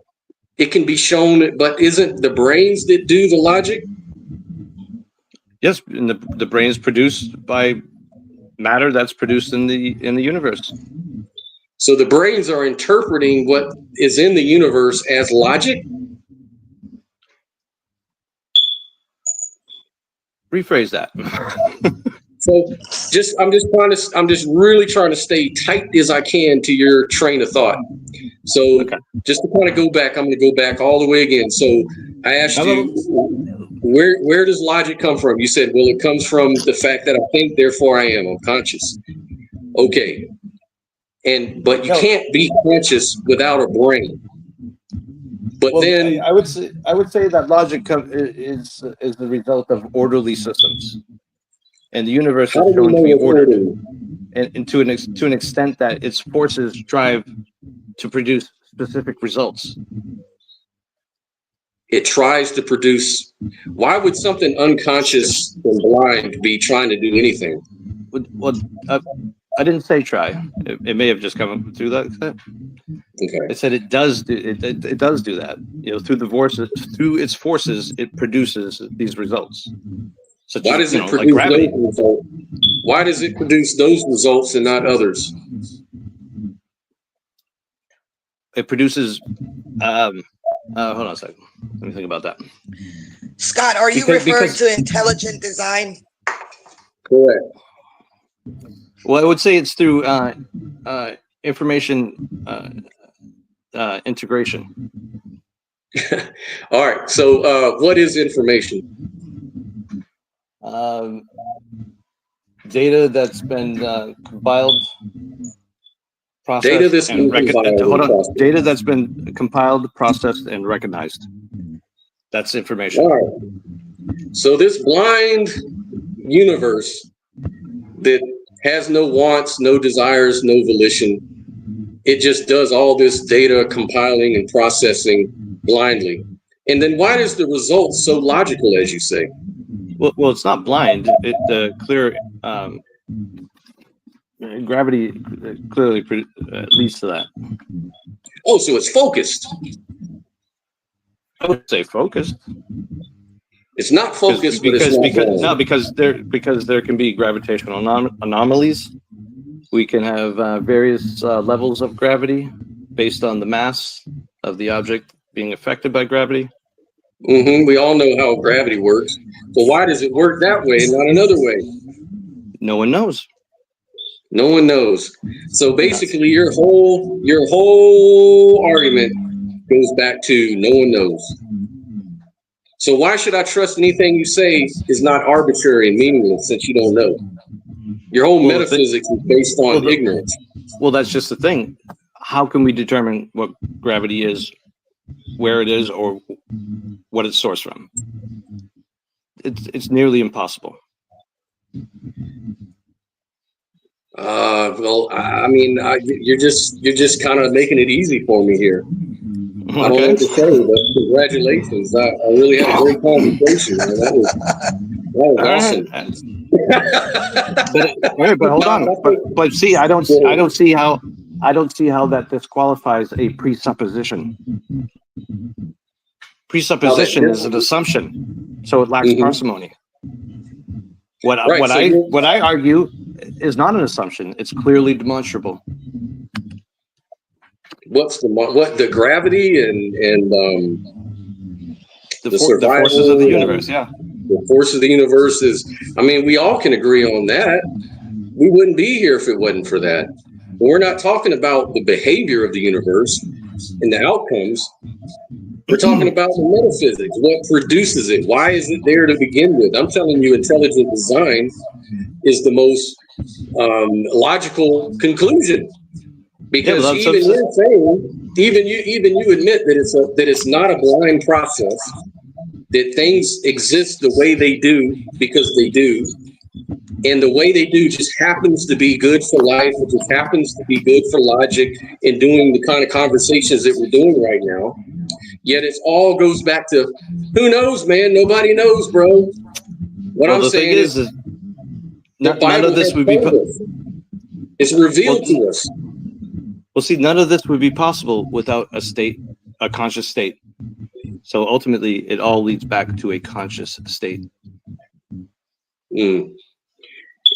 [SPEAKER 1] it can be shown, but isn't the brains that do the logic?
[SPEAKER 3] Yes, and the brain is produced by matter that's produced in the universe.
[SPEAKER 1] So the brains are interpreting what is in the universe as logic?
[SPEAKER 3] Rephrase that.
[SPEAKER 1] So I'm just really trying to stay tight as I can to your train of thought. So just to kind of go back, I'm going to go back all the way again. So I asked you, where does logic come from? You said, well, it comes from the fact that I think, therefore I am. I'm conscious. Okay. But you can't be conscious without a brain. But
[SPEAKER 3] well,
[SPEAKER 1] then
[SPEAKER 3] I would say that logic is the result of orderly systems, and the universe
[SPEAKER 1] how
[SPEAKER 3] is
[SPEAKER 1] do we
[SPEAKER 3] shown
[SPEAKER 1] know
[SPEAKER 3] to be
[SPEAKER 1] what's
[SPEAKER 3] ordered,
[SPEAKER 1] orderly?
[SPEAKER 3] and to an extent that its forces drive to produce specific results.
[SPEAKER 1] It tries to produce. Why would something unconscious and blind be trying to do anything?
[SPEAKER 3] Well, I didn't say try. It may have just come through that.
[SPEAKER 1] Okay.
[SPEAKER 3] I said it does do it does do that. Through its forces, it produces these results.
[SPEAKER 1] Why does it
[SPEAKER 3] like
[SPEAKER 1] produce
[SPEAKER 3] gravity.
[SPEAKER 1] those results? Why does it produce those results and not others?
[SPEAKER 3] It produces. Hold on a second. Let me think about that.
[SPEAKER 2] Scott, are you referring to intelligent design?
[SPEAKER 1] Correct.
[SPEAKER 3] Well, I would say it's through information integration.
[SPEAKER 1] All right. So, what is information?
[SPEAKER 3] Data that's been compiled, processed,
[SPEAKER 1] Data that's been compiled.
[SPEAKER 3] Data that's been compiled, processed, and recognized. That's information.
[SPEAKER 1] All right. So this blind universe that has no wants, no desires, no volition, it just does all this data compiling and processing blindly. And then why is the result so logical, as you say?
[SPEAKER 3] Well, it's not blind. It clear gravity clearly leads to that.
[SPEAKER 1] Oh, so it's focused.
[SPEAKER 3] I would say focused.
[SPEAKER 1] It's not focused, because
[SPEAKER 3] there can be gravitational anomalies. We can have various levels of gravity based on the mass of the object being affected by gravity.
[SPEAKER 1] Mm-hmm. We all know how gravity works. So why does it work that way and not another way?
[SPEAKER 3] No one knows.
[SPEAKER 1] No one knows. So basically, your whole argument goes back to no one knows. So why should I trust anything you say is not arbitrary and meaningless since you don't know? Your whole metaphysics is based on ignorance.
[SPEAKER 3] Well, that's just the thing. How can we determine what gravity is, where it is, or what it's sourced from? It's nearly impossible.
[SPEAKER 1] Well, I mean, you're just kind of making it easy for me here. Okay. I don't know what to say, but congratulations. I really had a great conversation. That was awesome.
[SPEAKER 3] But hold on. But see, I don't see how that disqualifies a presupposition. Presupposition is an assumption, so it lacks parsimony. What I argue is not an assumption; it's clearly demonstrable.
[SPEAKER 1] What's the gravity and
[SPEAKER 3] the forces of the universe? Yeah,
[SPEAKER 1] the force of the universe is. I mean, we all can agree on that. We wouldn't be here if it wasn't for that. But we're not talking about the behavior of the universe and the outcomes. We're talking about the metaphysics. What produces it? Why is it there to begin with? I'm telling you, intelligent design is the most logical conclusion. Because even you're saying, even you admit that it's not a blind process, that things exist the way they do because they do, and the way they do just happens to be good for life. It just happens to be good for logic and doing the kind of conversations that we're doing right now. Yet it all goes back to who knows, man. Nobody knows, bro. What I'm saying is none of this would be. It's revealed to us.
[SPEAKER 3] Well, see, none of this would be possible without a conscious state. So ultimately, it all leads back to a conscious state.
[SPEAKER 1] And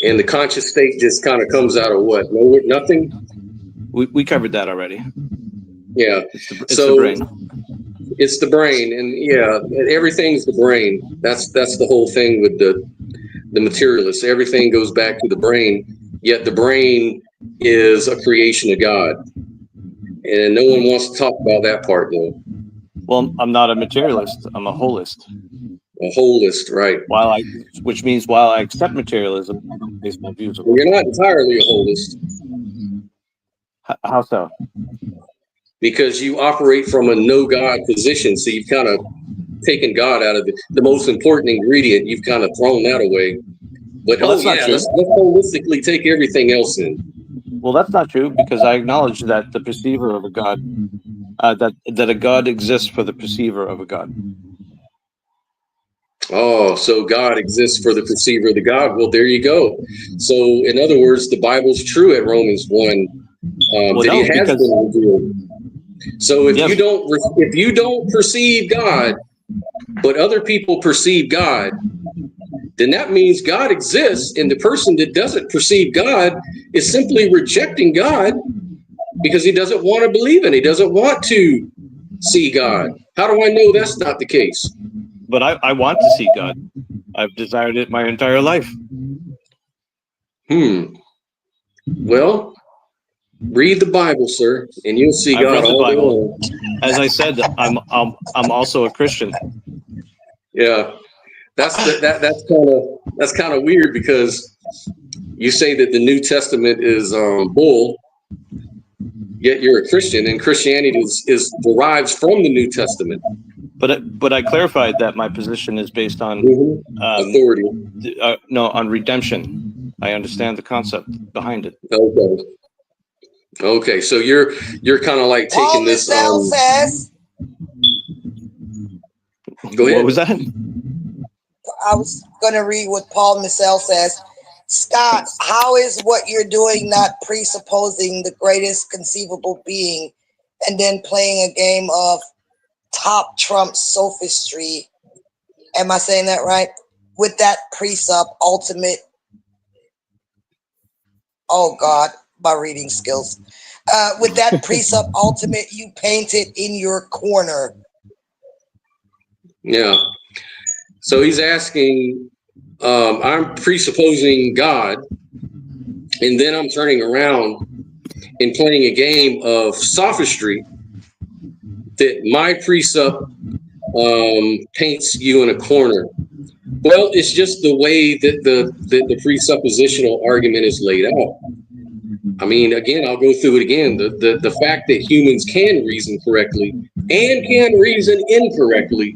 [SPEAKER 1] the conscious state just kind of comes out of what? Nothing?
[SPEAKER 3] We covered that already.
[SPEAKER 1] Yeah.
[SPEAKER 3] It's the brain.
[SPEAKER 1] It's the brain. And yeah, everything's the brain. That's the whole thing with the materialists. Everything goes back to the brain, yet the brain is a creation of God. And no one wants to talk about that part, though.
[SPEAKER 3] Well, I'm not a materialist. I'm a holist.
[SPEAKER 1] A holist, right?
[SPEAKER 3] Which means while I accept materialism, I don't base my views on
[SPEAKER 1] Well, you're not entirely a holist
[SPEAKER 3] How so?
[SPEAKER 1] because you operate from a no God position. So you've kind of taken God out of it. The most important ingredient, you've kind of thrown that away. But
[SPEAKER 3] Well, that's not true.
[SPEAKER 1] let's holistically take everything else in.
[SPEAKER 3] Well, that's not true because I acknowledge that the perceiver of a God, that a God exists for the perceiver of a God.
[SPEAKER 1] Oh, so God exists for the perceiver of the God. Well, there you go. So, in other words, the Bible's true at Romans 1 that He has been revealed. So if you don't perceive God, but other people perceive God, then that means God exists, and the person that doesn't perceive God is simply rejecting God because he doesn't want to believe in it. He doesn't want to see God. How do I know that's not the case?
[SPEAKER 3] But I want to see God. I've desired it my entire life.
[SPEAKER 1] Well, read the Bible, sir, and you'll see God all day long.
[SPEAKER 3] As I said, I'm also a Christian.
[SPEAKER 1] Yeah, that's kind of weird because you say that the New Testament is bull, yet you're a Christian, and Christianity is derives from the New Testament.
[SPEAKER 3] But I clarified that my position is based on
[SPEAKER 1] authority.
[SPEAKER 3] No, on redemption. I understand the concept behind it.
[SPEAKER 1] Okay. So you're kind of like taking
[SPEAKER 2] Paul
[SPEAKER 1] this.
[SPEAKER 2] says.
[SPEAKER 1] Go ahead.
[SPEAKER 3] What was that?
[SPEAKER 2] I was going to read what Paul Missel says. Scott, how is what you're doing not presupposing the greatest conceivable being and then playing a game of top trump sophistry? Am I saying that right? With that presup ultimate. Oh God, my reading skills. With that presup ultimate you painted in your corner.
[SPEAKER 1] Yeah. So he's asking, I'm presupposing God, and then I'm turning around and playing a game of sophistry that my presup paints you in a corner. Well, it's just the way that the presuppositional argument is laid out. I mean, again, I'll go through it again. The fact that humans can reason correctly and can reason incorrectly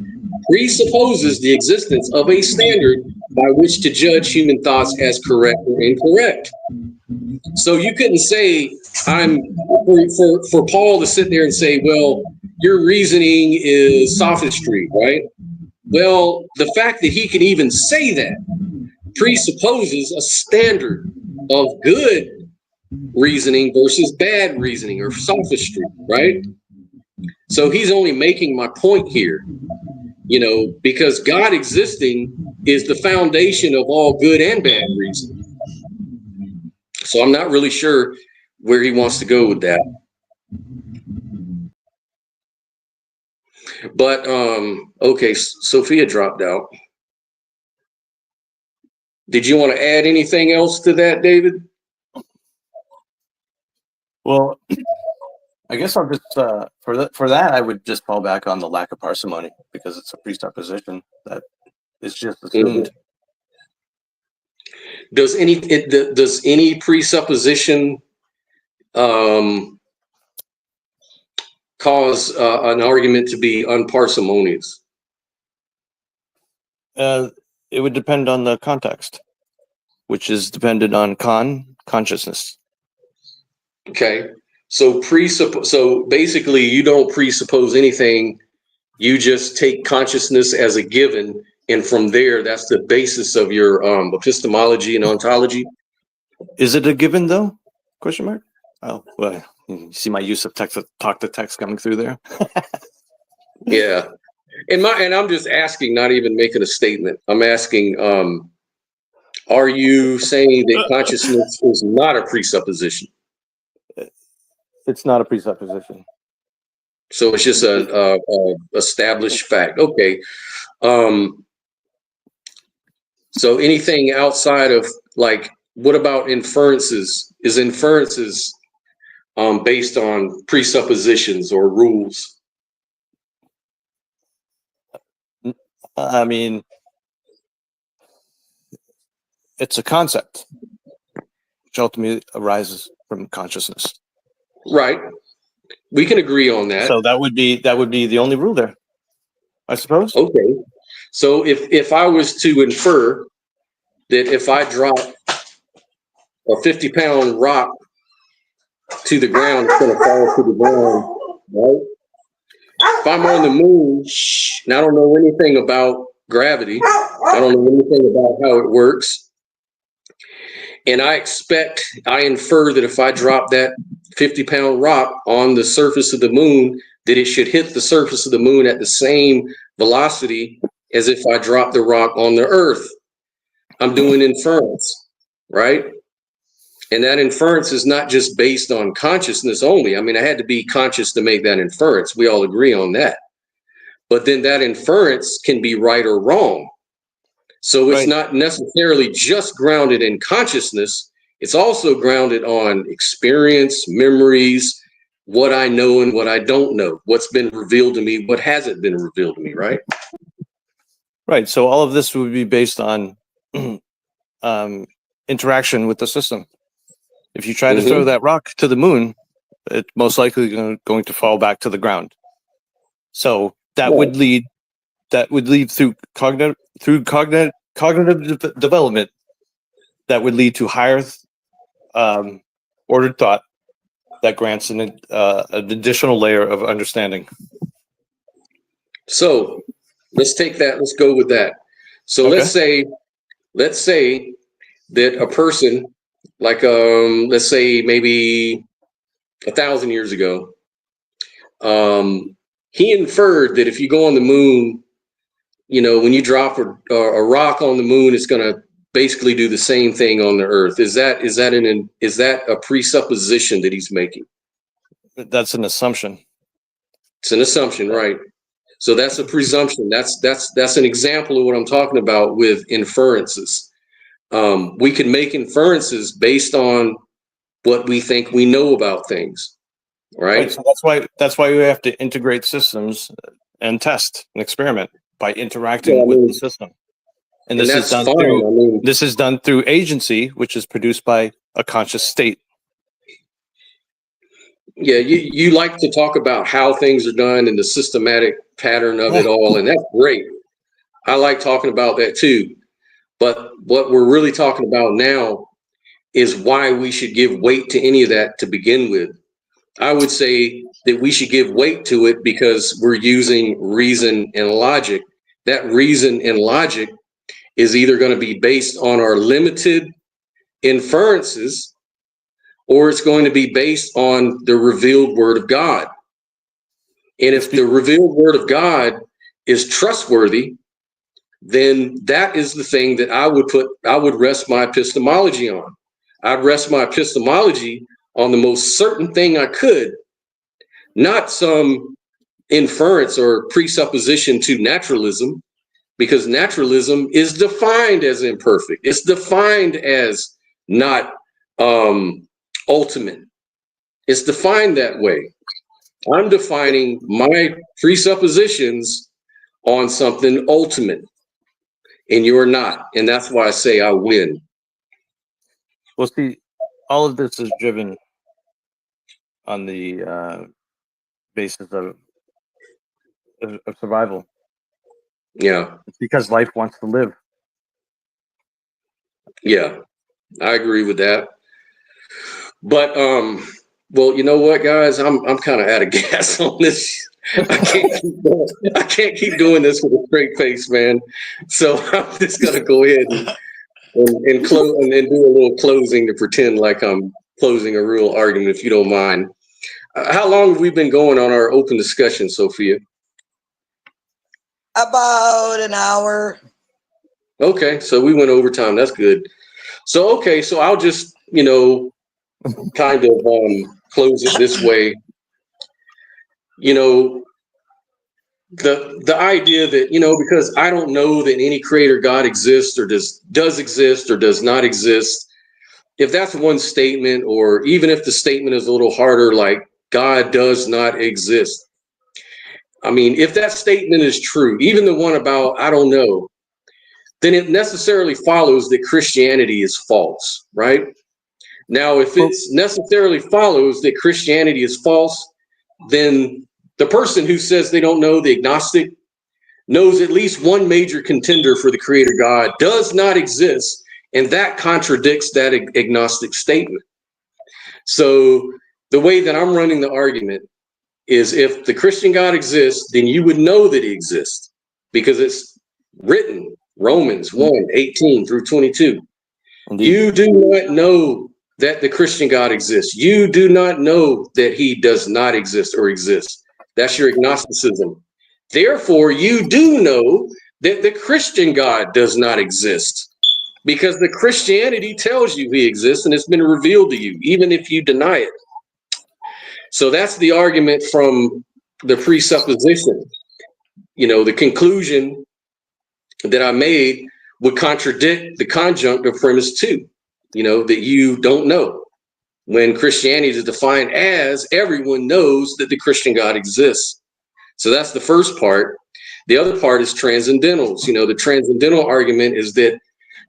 [SPEAKER 1] presupposes the existence of a standard by which to judge human thoughts as correct or incorrect. So you couldn't say for Paul to sit there and say, well, your reasoning is sophistry, right? Well, the fact that he can even say that presupposes a standard of good reasoning versus bad reasoning or sophistry, right? So he's only making my point here, because God existing is the foundation of all good and bad reasoning. So I'm not really sure where he wants to go with that. But okay, Sophia dropped out. Did you want to add anything else to that, David?
[SPEAKER 3] Well, I guess I'll just for that I would just fall back on the lack of parsimony because it's a presupposition that is just assumed.
[SPEAKER 1] Does any presupposition cause an argument to be unparsimonious?
[SPEAKER 3] It would depend on the context, which is dependent on consciousness.
[SPEAKER 1] Okay, so basically, you don't presuppose anything. You just take consciousness as a given, and from there, that's the basis of your epistemology and ontology.
[SPEAKER 3] Is it a given though? Question mark. Oh, well, you see my use of talk to text coming through there.
[SPEAKER 1] Yeah, and I'm just asking, not even making a statement. I'm asking, are you saying that consciousness is not a presupposition?
[SPEAKER 3] It's not a presupposition.
[SPEAKER 1] So it's just a established fact. Okay. So anything outside of, like, what about inferences? Is inferences based on presuppositions or rules?
[SPEAKER 3] I mean, it's a concept which ultimately arises from consciousness.
[SPEAKER 1] Right. We can agree on that.
[SPEAKER 3] So that would be the only rule there, I suppose.
[SPEAKER 1] Okay. So if I was to infer that if I drop a 50-pound rock to the ground, it's going to fall to the ground, right? If I'm on the moon and I don't know anything about gravity, I don't know anything about how it works, and I infer that if I drop that 50-pound rock on the surface of the moon, that it should hit the surface of the moon at the same velocity as if I drop the rock on the earth. I'm doing inference, right? And that inference is not just based on consciousness only. I mean, I had to be conscious to make that inference. We all agree on that. But then that inference can be right or wrong. So it's not necessarily just grounded in consciousness. It's also grounded on experience, memories, what I know and what I don't know, what's been revealed to me, what hasn't been revealed to me, right?
[SPEAKER 3] Right. So all of this would be based on interaction with the system. If you try to throw that rock to the moon, it's most likely going to fall back to the ground. So that would lead through cognitive development. That would lead to higher ordered thought that grants an additional layer of understanding.
[SPEAKER 1] So let's take that. Let's go with that. So let's say that a person, like let's say maybe 1,000 years ago, he inferred that if you go on the moon, you know, when you drop a rock on the moon, it's going to basically do the same thing on the Earth. Is that a presupposition that he's making?
[SPEAKER 3] That's an assumption.
[SPEAKER 1] It's an assumption, right? So that's a presumption. That's an example of what I'm talking about with inferences. We can make inferences based on what we think we know about things, right?
[SPEAKER 3] So that's why we have to integrate systems and test and experiment by interacting with the system. And this is done through this is done through agency, which is produced by a conscious state.
[SPEAKER 1] Yeah, you like to talk about how things are done and the systematic pattern of it all, and that's great. I like talking about that too. But what we're really talking about now is why we should give weight to any of that to begin with. I would say that we should give weight to it because we're using reason and logic. That reason and logic is either going to be based on our limited inferences, or it's going to be based on the revealed word of God. And if the revealed word of God is trustworthy, then that is the thing that I would rest my epistemology on. I'd rest my epistemology on the most certain thing I could, not some inference or presupposition to naturalism, because naturalism is defined as imperfect. It's defined as not ultimate. It's defined that way. I'm defining my presuppositions on something ultimate, and you're not. And that's why I say I win.
[SPEAKER 3] Well, see, all of this is driven on the basis of survival.
[SPEAKER 1] Yeah.
[SPEAKER 3] It's because life wants to live.
[SPEAKER 1] Yeah, I agree with that. But well, you know what, guys? I'm kind of out of gas on this. I can't keep doing this with a straight face, man. So I'm just gonna go ahead and close and then do a little closing to pretend like I'm closing a real argument, if you don't mind. How long have we been going on our open discussion, Sophia?
[SPEAKER 2] About an hour.
[SPEAKER 1] Okay, so we went over time. That's good. So okay, so I'll just kind of close it this way. The idea that because I don't know that any creator God exists or does exist or does not exist. If that's one statement, or even if the statement is a little harder, like God does not exist, I mean, if that statement is true, even the one about I don't know, then it necessarily follows that Christianity is false, right? Now, if it necessarily follows that Christianity is false, then the person who says they don't know, the agnostic, knows at least one major contender for the creator God does not exist, and that contradicts that agnostic statement. So the way that I'm running the argument is if the Christian God exists, then you would know that he exists because it's written, Romans 1:18 through 22.
[SPEAKER 3] Indeed.
[SPEAKER 1] You do not know that the Christian God exists. You do not know that he does not exist or exists. That's your agnosticism. Therefore, you do know that the Christian God does not exist because the Christianity tells you he exists and it's been revealed to you, even if you deny it. So that's the argument from the presupposition. You know, the conclusion that I made would contradict the conjunct of premise 2, you know, that you don't know. When Christianity is defined as everyone knows that the Christian God exists. So that's the first part. The other part is transcendentals. You know, the transcendental argument is that,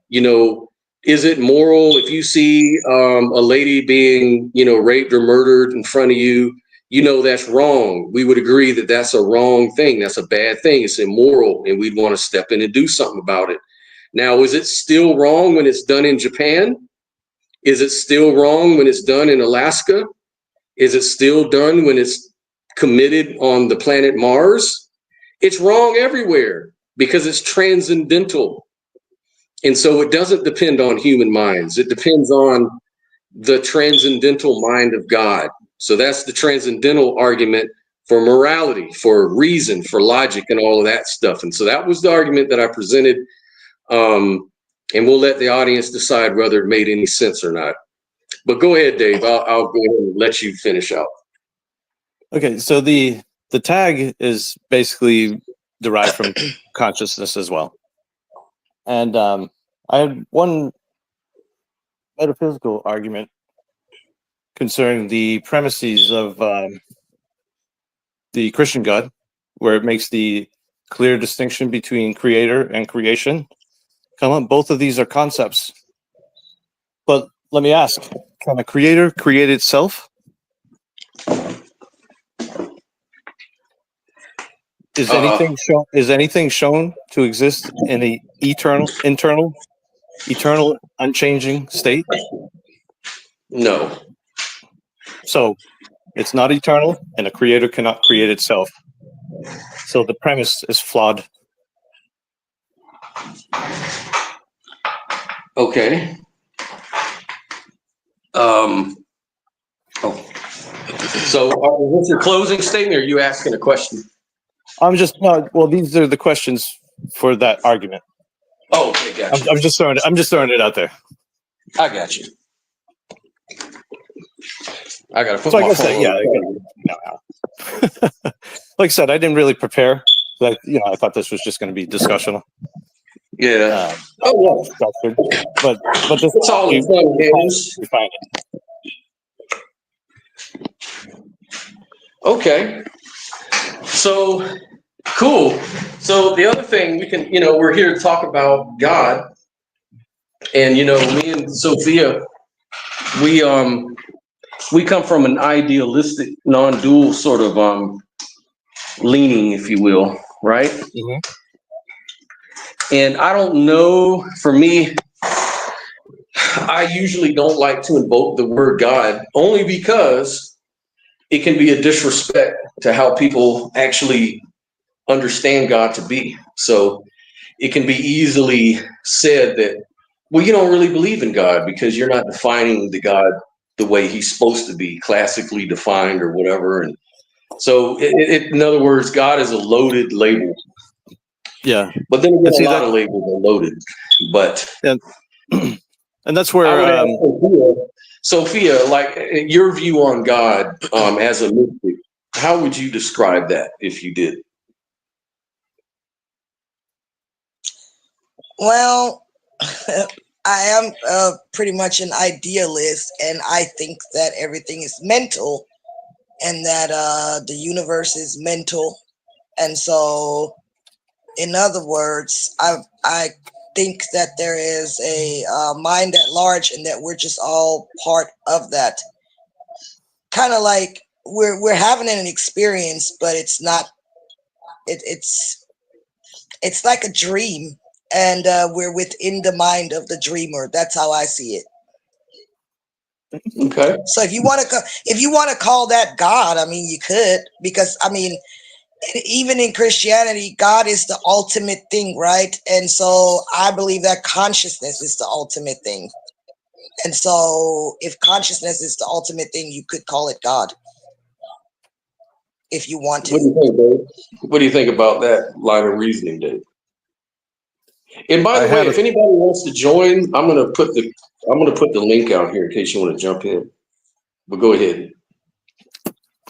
[SPEAKER 1] you know, is it moral if you see a lady being, you know, raped or murdered in front of you? You know, that's wrong. We would agree that that's a wrong thing. That's a bad thing. It's immoral, and we'd want to step in and do something about it. Now, is it still wrong when it's done in Japan? Is it still wrong when it's done in Alaska? Is it still done when it's committed on the planet Mars? It's wrong everywhere because it's transcendental. And so it doesn't depend on human minds. It depends on the transcendental mind of God. So that's the transcendental argument for morality, for reason, for logic, and all of that stuff. And so that was the argument that I presented. And we'll let the audience decide whether it made any sense or not. But go ahead, Dave. I'll go ahead and let you finish out.
[SPEAKER 3] Okay, so the tag is basically derived from consciousness as well. And I had one metaphysical argument concerning the premises of the Christian God, where it makes the clear distinction between creator and creation. Come on, both of these are concepts. But let me ask, can a creator create itself? Is anything shown to exist in the internal, unchanging state?
[SPEAKER 1] No.
[SPEAKER 3] So it's not eternal, and a creator cannot create itself. So the premise is flawed.
[SPEAKER 1] Okay. So what's your closing statement, or are you asking a question?
[SPEAKER 3] I'm just not. Well, these are the questions for that argument.
[SPEAKER 1] Oh, okay, gotcha.
[SPEAKER 3] I'm just throwing it out there.
[SPEAKER 1] I got you. I got to put
[SPEAKER 3] So
[SPEAKER 1] my
[SPEAKER 3] I guess
[SPEAKER 1] phone
[SPEAKER 3] like I said, I didn't really prepare. But I thought this was just going to be discussional.
[SPEAKER 1] Yeah.
[SPEAKER 3] Structured. But this
[SPEAKER 1] it's all in fun games. Okay. So cool. So the other thing we can, we're here to talk about God, and me and Sophia, we come from an idealistic, non-dual sort of leaning, if you will, right?
[SPEAKER 3] Mm-hmm.
[SPEAKER 1] And I don't know, for me, I usually don't like to invoke the word God, only because it can be a disrespect to how people actually understand God to be. So it can be easily said that, well, you don't really believe in God because you're not defining the God the way he's supposed to be, classically defined or whatever. And so, in other words, God is a loaded label.
[SPEAKER 3] Yeah.
[SPEAKER 1] But then again, a lot of labels are loaded. But
[SPEAKER 3] and that's where
[SPEAKER 1] I would ask Sophia, like your view on God as a mystic, how would you describe that if you did?
[SPEAKER 2] Well, I am pretty much an idealist, and I think that everything is mental, and that the universe is mental, And so, in other words, I think that there is a mind at large, and that we're just all part of that. Kind of like we're having an experience, but it's not. It's like a dream, and we're within the mind of the dreamer. That's how I see it.
[SPEAKER 1] Okay.
[SPEAKER 2] So if you want to call that God, I mean, you could, because I mean, even in Christianity, God is the ultimate thing, right? And so I believe that consciousness is the ultimate thing. And so if consciousness is the ultimate thing, you could call it God if you want to.
[SPEAKER 1] What do you think, Dave? What do you think about that line of reasoning, Dave? And by the way, if anybody wants to join, I'm gonna put the link out here in case you want to jump in. But go ahead.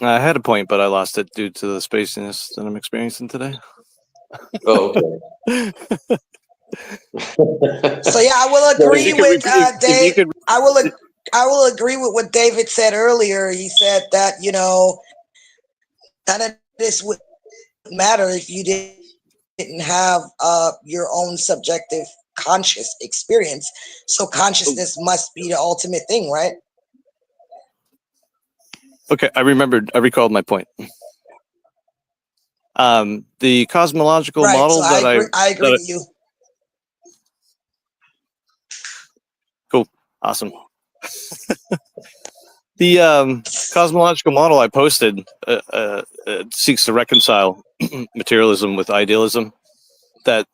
[SPEAKER 3] I had a point, but I lost it due to the spaciness that I'm experiencing today.
[SPEAKER 1] Oh, okay.
[SPEAKER 2] So yeah, I will agree with Dave. I will agree with what David said earlier. He said that, you know, none of this would matter if you didn't have your own subjective conscious experience. So consciousness must be the ultimate thing, right?
[SPEAKER 3] Okay, I recalled my point. The cosmological model
[SPEAKER 2] so I agree with you.
[SPEAKER 3] Cool, awesome. The cosmological model I posted seeks to reconcile materialism with idealism. That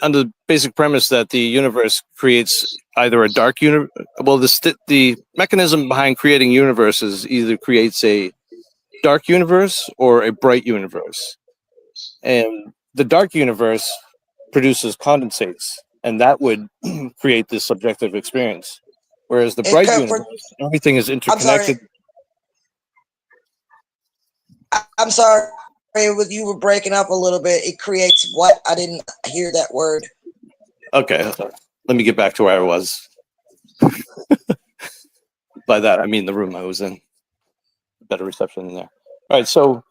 [SPEAKER 3] under the basic premise that the universe creates either a dark universe. Well, the mechanism behind creating universes either creates a dark universe or a bright universe, and the dark universe produces condensates, and that would create this subjective experience. Whereas the bright universe, everything is interconnected.
[SPEAKER 2] I'm sorry. You were breaking up a little bit. It creates what? I didn't hear that word.
[SPEAKER 3] Okay, let me get back to where I was. By that, I mean the room I was in. Better reception in there. All right, so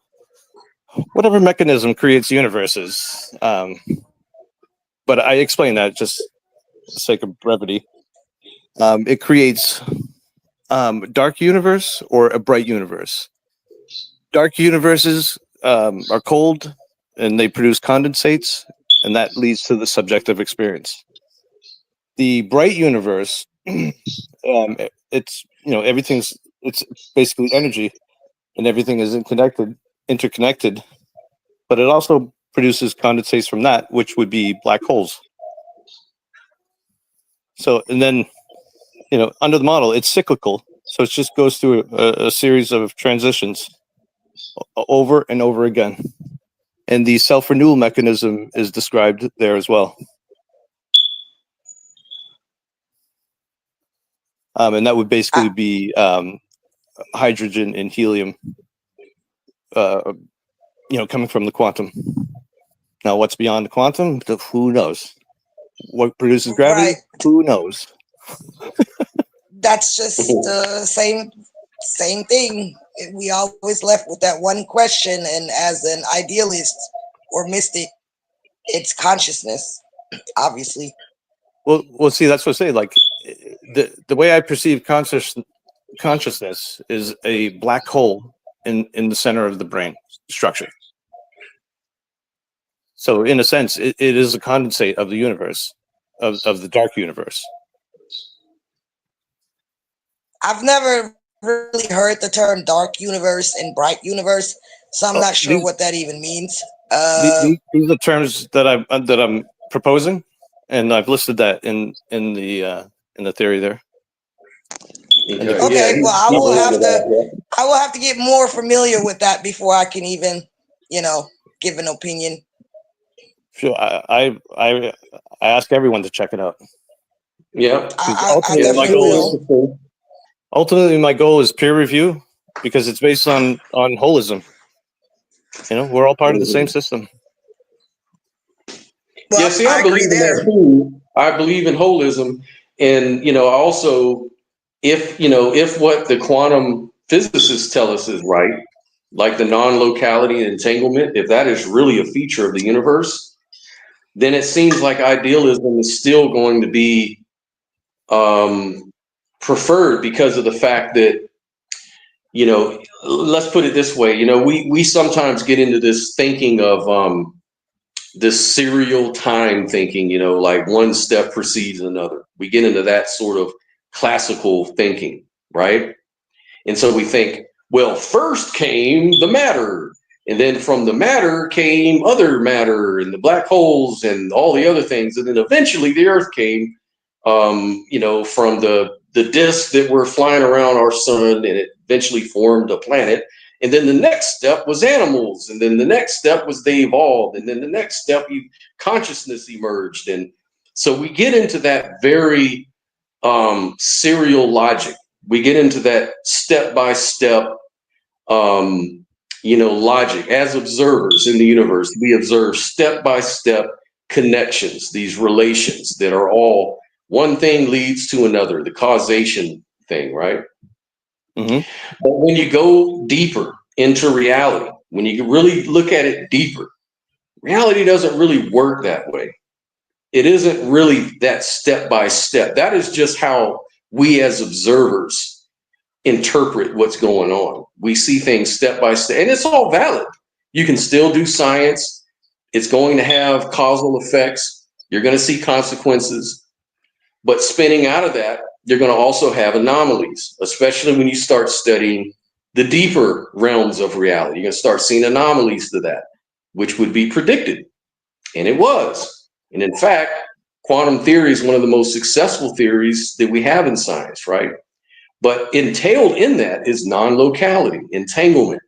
[SPEAKER 3] whatever mechanism creates universes, but I explained that just for the sake of brevity. It creates dark universe or a bright universe. Dark universes are cold and they produce condensates, and that leads to the subjective experience. The bright universe, it's, you know, it's basically energy, and everything is interconnected, but it also produces condensates from that, which would be black holes. So, and then, you know, under the model, it's cyclical, so it just goes through a series of transitions over and over again. And the self-renewal mechanism is described there as well. And that would basically be hydrogen and helium, you know, coming from the quantum. Now, what's beyond the quantum? Who knows? What produces gravity? Right. Who knows?
[SPEAKER 2] That's just the same thing. We always left with that one question, and as an idealist or mystic, it's consciousness, obviously.
[SPEAKER 3] Well, see, that's what I say. Like the way I perceive consciousness is a black hole in the center of the brain structure. So, in a sense, it is a condensate of the universe, of the dark universe.
[SPEAKER 2] I've never really heard the term dark universe and bright universe, so I'm not sure what that even means.
[SPEAKER 3] These are terms that I'm proposing, and I've listed that in the theory there.
[SPEAKER 2] Okay, well, I will have to get more familiar with that before I can even, you know, give an opinion.
[SPEAKER 3] Sure, I ask everyone to check it out.
[SPEAKER 1] Yeah,
[SPEAKER 3] ultimately my goal is peer review, because it's based on holism. You know, we're all part of the same system.
[SPEAKER 2] Well,
[SPEAKER 1] yeah, see, I believe in that too. I believe in holism, and you know, also if what the quantum physicists tell us is right, like the non-locality and entanglement, if that is really a feature of the universe, then it seems like idealism is still going to be preferred because of the fact that, let's put it this way, we sometimes get into this thinking of this serial time thinking, like one step precedes another. We get into that sort of classical thinking, right? And so we think, well, first came the matter, and then from the matter came other matter and the black holes and all the other things. And then eventually the earth came, from the disk that were flying around our sun, and it eventually formed a planet. And then the next step was animals. And then the next step was they evolved. And then the next step, consciousness emerged. And so we get into that very serial logic. We get into that step-by-step, logic. As observers in the universe, we observe step-by-step connections, these relations that are all one thing leads to another, the causation thing, right? Mm-hmm. But when you go deeper into reality, when you really look at it deeper, reality doesn't really work that way. It isn't really that step by step. That is just how we as observers interpret what's going on. We see things step by step, and it's all valid. You can still do science. It's going to have causal effects. You're going to see consequences. But spinning out of that, you're going to also have anomalies, especially when you start studying the deeper realms of reality. You're going to start seeing anomalies to that, which would be predicted. And it was. And in fact, quantum theory is one of the most successful theories that we have in science, right? But entailed in that is non-locality, entanglement.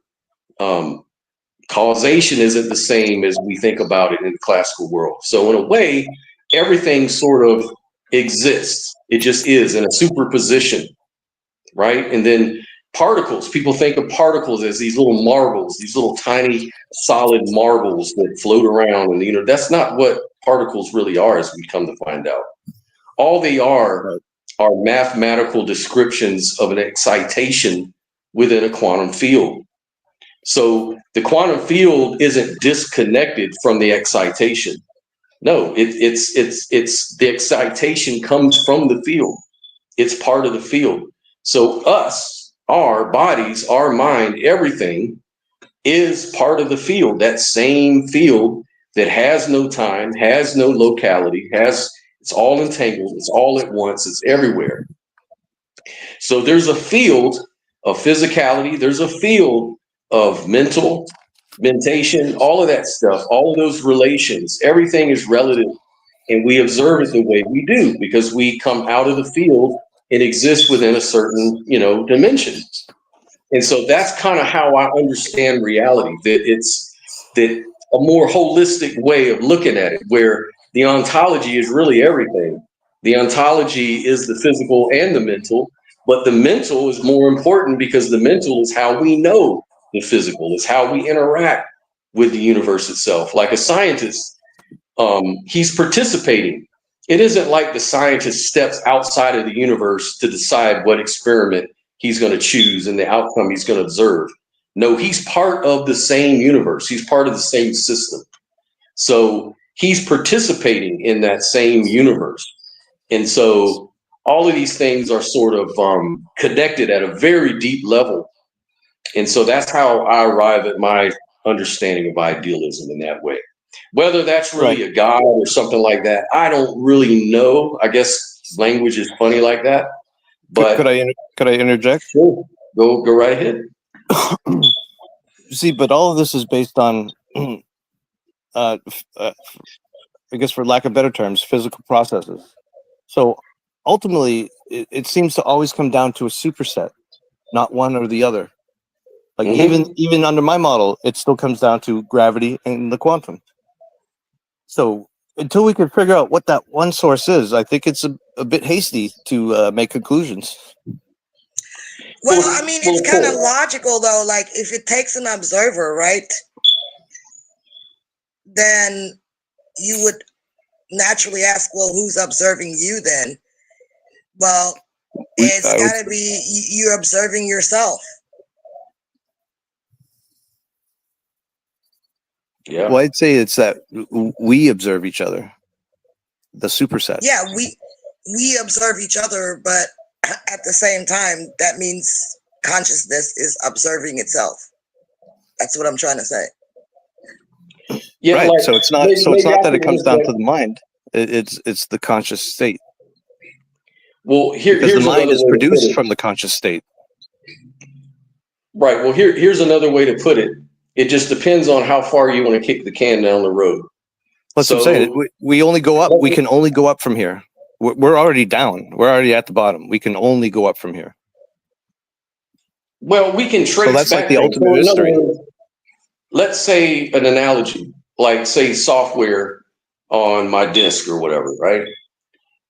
[SPEAKER 1] Causation isn't the same as we think about it in the classical world. So in a way, everything sort of exists. It just is in a superposition, right? And then particles, people think of particles as these little marbles, these little tiny solid marbles that float around. And, that's not what particles really are, as we come to find out. All they are mathematical descriptions of an excitation within a quantum field. So the quantum field isn't disconnected from the excitation. No, it's the excitation comes from the field. It's part of the field. So us, our bodies, our mind, everything is part of the field. That same field that has no time, has no locality, it's all entangled, it's all at once, it's everywhere. So there's a field of physicality, there's a field of mentation, all of that stuff, all of those relations, everything is relative. And we observe it the way we do because we come out of the field and exist within a certain, dimension. And so that's kind of how I understand reality, that a more holistic way of looking at it, where the ontology is really everything. The ontology is the physical and the mental, but the mental is more important because the mental is how we know the physical, is how we interact with the universe itself. Like a scientist, he's participating. It isn't like the scientist steps outside of the universe to decide what experiment he's going to choose and the outcome he's going to observe. No, he's part of the same universe. He's part of the same system. So he's participating in that same universe. And so all of these things are sort of connected at a very deep level. And so that's how I arrive at my understanding of idealism in that way. Whether that's really a god or something like that, I don't really know. I guess language is funny like that. But
[SPEAKER 3] could I interject?
[SPEAKER 1] Sure. Go right ahead.
[SPEAKER 3] See, but all of this is based on, I guess, for lack of better terms, physical processes. So ultimately, it seems to always come down to a superset, not one or the other. Like even under my model, it still comes down to gravity and the quantum. So until we can figure out what that one source is, I think it's a bit hasty to make conclusions.
[SPEAKER 2] Well, I mean, it's kind of logical, though. Like, if it takes an observer, right, then you would naturally ask, well, who's observing you then? Well, it's got to be you're observing yourself.
[SPEAKER 1] Yeah.
[SPEAKER 3] Well, I'd say it's that we observe each other, the superset.
[SPEAKER 2] Yeah, we observe each other, but at the same time, that means consciousness is observing itself. That's what I'm trying to say.
[SPEAKER 1] Yeah,
[SPEAKER 3] Right.
[SPEAKER 1] like,
[SPEAKER 3] So it's not. So it's not that it comes down to the mind. It's the conscious state.
[SPEAKER 1] Well,
[SPEAKER 3] because
[SPEAKER 1] here's
[SPEAKER 3] the mind
[SPEAKER 1] another
[SPEAKER 3] is
[SPEAKER 1] way to put
[SPEAKER 3] produced
[SPEAKER 1] it.
[SPEAKER 3] from the conscious state.
[SPEAKER 1] Right. Well, here's another way to put it. It just depends on how far you want to kick the can down the road.
[SPEAKER 3] That's what I'm saying. We only go up. We can only go up from here. We're already down. We're already at the bottom. We can only go up from here.
[SPEAKER 1] Well, we can trace
[SPEAKER 3] So that's
[SPEAKER 1] back
[SPEAKER 3] like the
[SPEAKER 1] things.
[SPEAKER 3] ultimate
[SPEAKER 1] So in other
[SPEAKER 3] mystery.
[SPEAKER 1] words, let's say an analogy, like say software on my disk or whatever, right?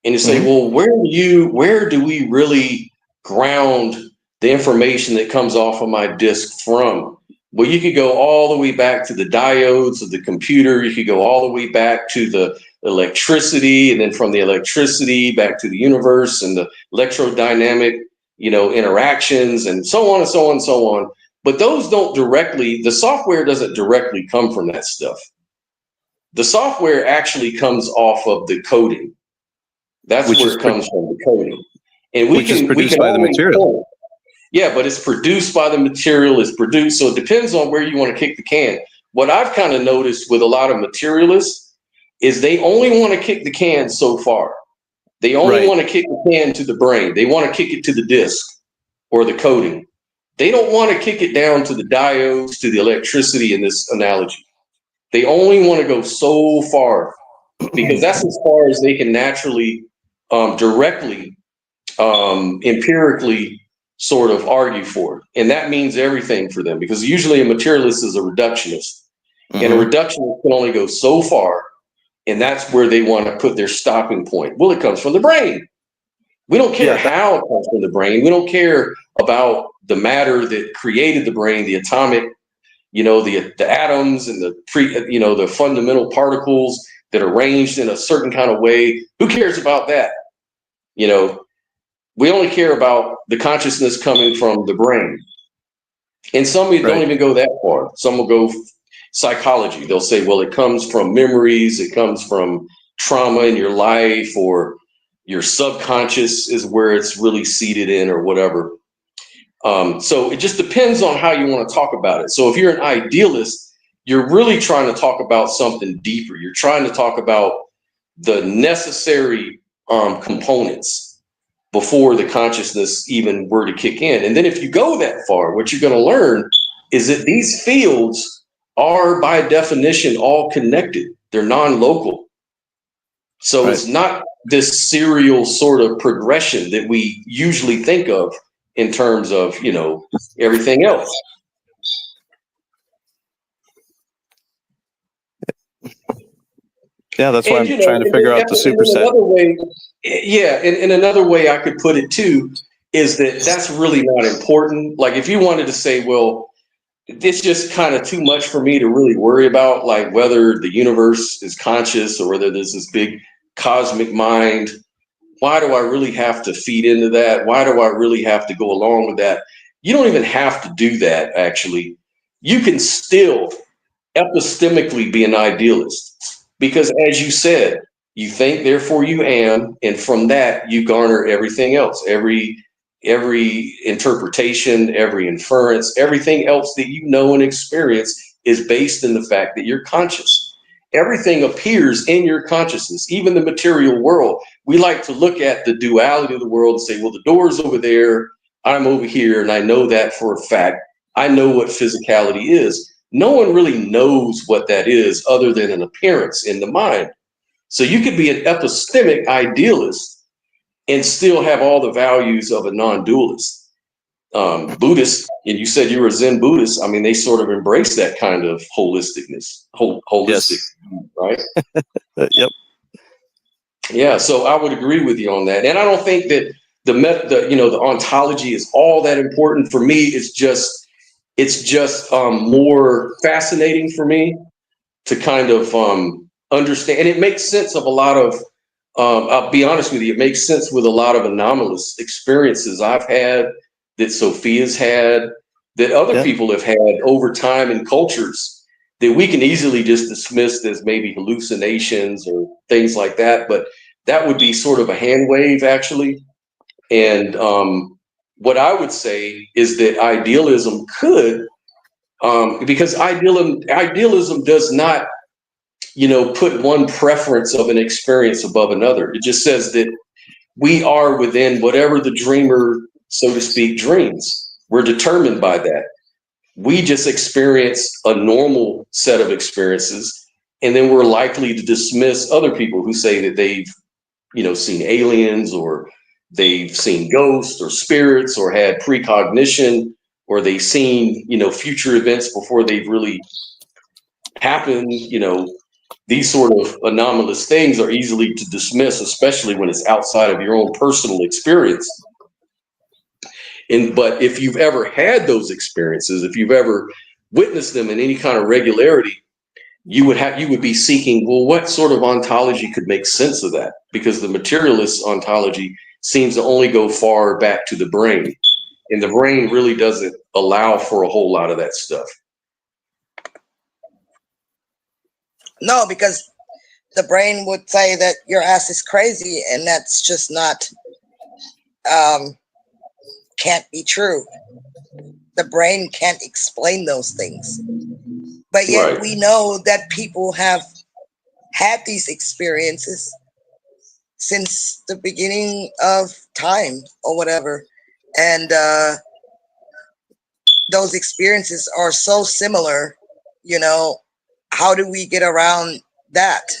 [SPEAKER 1] And you say, well, where do we really ground the information that comes off of my disk from? Well, you could go all the way back to the diodes of the computer. You could go all the way back to the electricity, and then from the electricity back to the universe and the electrodynamic, interactions, and so on and so on and so on. But those don't directly, the software doesn't directly come from that stuff. The software actually comes off of the coding. That's where it comes from, the coding. And we can
[SPEAKER 3] produced by the material.
[SPEAKER 1] Yeah, but it's produced by the material, it's produced. So it depends on where you want to kick the can. What I've kind of noticed with a lot of materialists is they only want to kick the can so far. They only want to kick the can to the brain. They want to kick it to the disk or the coding. They don't want to kick it down to the diodes, to the electricity in this analogy. They only want to go so far because that's as far as they can naturally, directly, empirically sort of argue for. And that means everything for them, because usually a materialist is a reductionist. And a reductionist can only go so far. And that's where they want to put their stopping point. Well, it comes from the brain. We don't care how it comes from the brain. We don't care about the matter that created the brain, the atomic, the atoms and the fundamental particles that are arranged in a certain kind of way. Who cares about that? We only care about the consciousness coming from the brain. And some don't even go that far. Some will go psychology. They'll say, well, it comes from memories. It comes from trauma in your life, or your subconscious is where it's really seated in, or whatever. So it just depends on how you want to talk about it. So if you're an idealist, you're really trying to talk about something deeper. You're trying to talk about the necessary components before the consciousness even were to kick in. And then if you go that far, what you're going to learn is that these fields are by definition all connected. They're non-local. So it's not this serial sort of progression that we usually think of in terms of, everything else.
[SPEAKER 3] Yeah, that's why I'm trying to figure out the superset.
[SPEAKER 1] And another way I could put it too is that that's really not important. Like if you wanted to say, well, it's just kind of too much for me to really worry about, like whether the universe is conscious or whether there's this big cosmic mind. Why do I really have to feed into that? Why do I really have to go along with that? You don't even have to do that, actually. You can still epistemically be an idealist, because as you said, you think, therefore you am, and from that you garner everything else, every interpretation, every inference, everything else that you know and experience is based in the fact that you're conscious. Everything appears in your consciousness, even the material world. We like to look at the duality of the world and say, well, the door's over there, I'm over here, and I know that for a fact. I know what physicality is. No one really knows what that is other than an appearance in the mind. So you could be an epistemic idealist and still have all the values of a non-dualist. Buddhist, and you said you were a Zen Buddhist. I mean, they sort of embrace that kind of holisticness, holistic, right?
[SPEAKER 3] Yep.
[SPEAKER 1] Yeah, so I would agree with you on that. And I don't think that the ontology is all that important. For me, it's just more fascinating for me to kind of understand. And it makes sense of a lot of, I'll be honest with you, it makes sense with a lot of anomalous experiences I've had, that Sophia's had, that other people have had over time in cultures. that we can easily just dismiss as maybe hallucinations or things like that. But that would be sort of a hand wave, actually. And what I would say is that idealism could, because idealism does not, put one preference of an experience above another. It just says that we are within whatever the dreamer, so to speak, dreams. We're determined by that. We just experience a normal set of experiences, and then we're likely to dismiss other people who say that they've, seen aliens, or they've seen ghosts or spirits, or had precognition, or they've seen, future events before they've really happened. These sort of anomalous things are easily to dismiss, especially when it's outside of your own personal experience. But if you've ever had those experiences, if you've ever witnessed them in any kind of regularity, you would be seeking, well, what sort of ontology could make sense of that? Because the materialist ontology seems to only go far back to the brain, and the brain really doesn't allow for a whole lot of that stuff.
[SPEAKER 2] No, because the brain would say that your ass is crazy, and that's just not, can't be true. The brain can't explain those things. But yet
[SPEAKER 1] Right.
[SPEAKER 2] we know that people have had these experiences since the beginning of time or whatever. And those experiences are so similar, how do we get around that?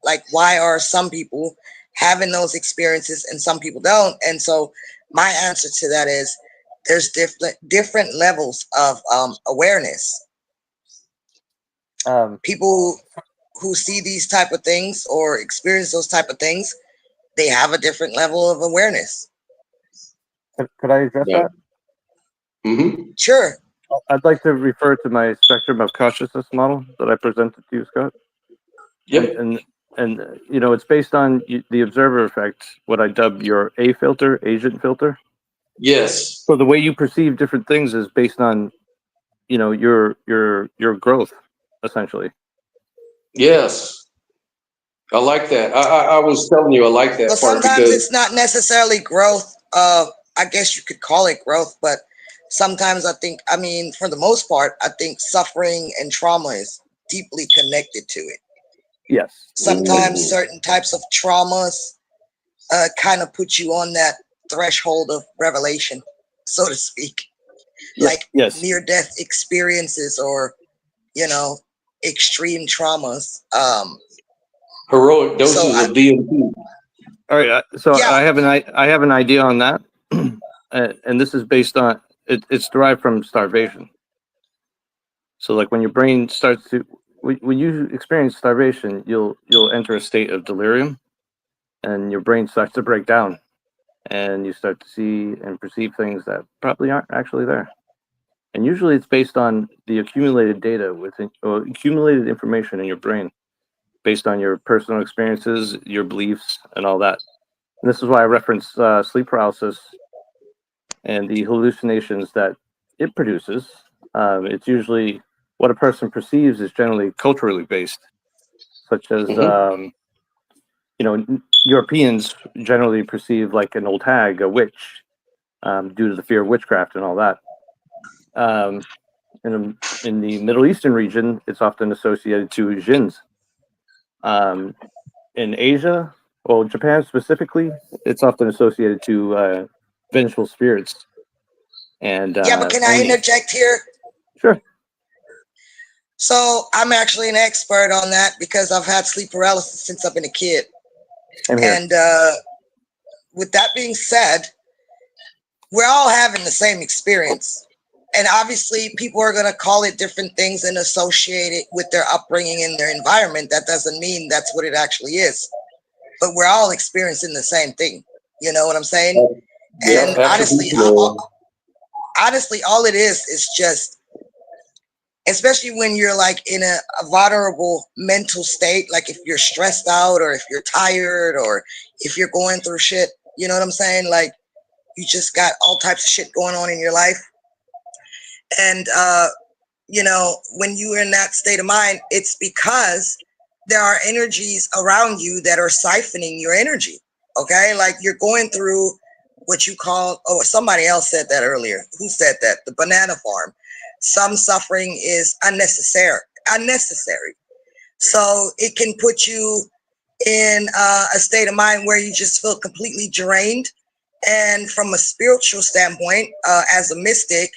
[SPEAKER 2] Like, why are some people having those experiences and some people don't? And so my answer to that is there's different levels of awareness. People who see these type of things or experience those type of things, they have a different level of awareness.
[SPEAKER 3] Could I address that?
[SPEAKER 1] Mm-hmm.
[SPEAKER 2] Sure.
[SPEAKER 3] I'd like to refer to my spectrum of consciousness model that I presented to you, Scott.
[SPEAKER 1] Yep.
[SPEAKER 3] And it's based on the observer effect, what I dub your A filter, agent filter.
[SPEAKER 1] Yes.
[SPEAKER 3] So the way you perceive different things is based on, your growth, essentially.
[SPEAKER 1] Yes. I like that. I was telling you, I like that
[SPEAKER 2] But
[SPEAKER 1] part
[SPEAKER 2] sometimes
[SPEAKER 1] because
[SPEAKER 2] it's not necessarily growth. I guess you could call it growth, but sometimes for the most part, I think suffering and trauma is deeply connected to it.
[SPEAKER 3] Yes.
[SPEAKER 2] Sometimes certain types of traumas kind of put you on that threshold of revelation, so to speak. Like near-death experiences or, extreme traumas.
[SPEAKER 1] Heroic doses of DMT.
[SPEAKER 3] All right. So yeah. I have an idea on that, and this is based on it's derived from starvation. So, like when your brain starts to, when you experience starvation, you'll enter a state of delirium, and your brain starts to break down, and you start to see and perceive things that probably aren't actually there. And usually, it's based on the accumulated data or accumulated information in your brain, based on your personal experiences, your beliefs, and all that. And this is why I reference sleep paralysis and the hallucinations that it produces. It's usually what a person perceives is generally culturally based, such as, Europeans generally perceive like an old hag, a witch, due to the fear of witchcraft and all that. In the Middle Eastern region, it's often associated to jinns. In Asia, well, Japan specifically, it's often associated to vengeful spirits. And
[SPEAKER 2] but can I interject here?
[SPEAKER 3] Sure.
[SPEAKER 2] So I'm actually an expert on that because I've had sleep paralysis since I've been a kid. And with that being said, we're all having the same experience. And obviously people are going to call it different things and associate it with their upbringing and their environment. That doesn't mean that's what it actually is. But we're all experiencing the same thing. You know what I'm saying?
[SPEAKER 1] Yeah,
[SPEAKER 2] and honestly, all it is just, especially when you're like in a vulnerable mental state, like if you're stressed out or if you're tired or if you're going through shit, you know what I'm saying? Like you just got all types of shit going on in your life. And when you are in that state of mind, it's because there are energies around you that are siphoning your energy. Okay. Like you're going through what you call, oh, somebody else said that earlier. Who said that? The banana farm. Some suffering is unnecessary. So it can put you in a state of mind where you just feel completely drained. And from a spiritual standpoint, as a mystic,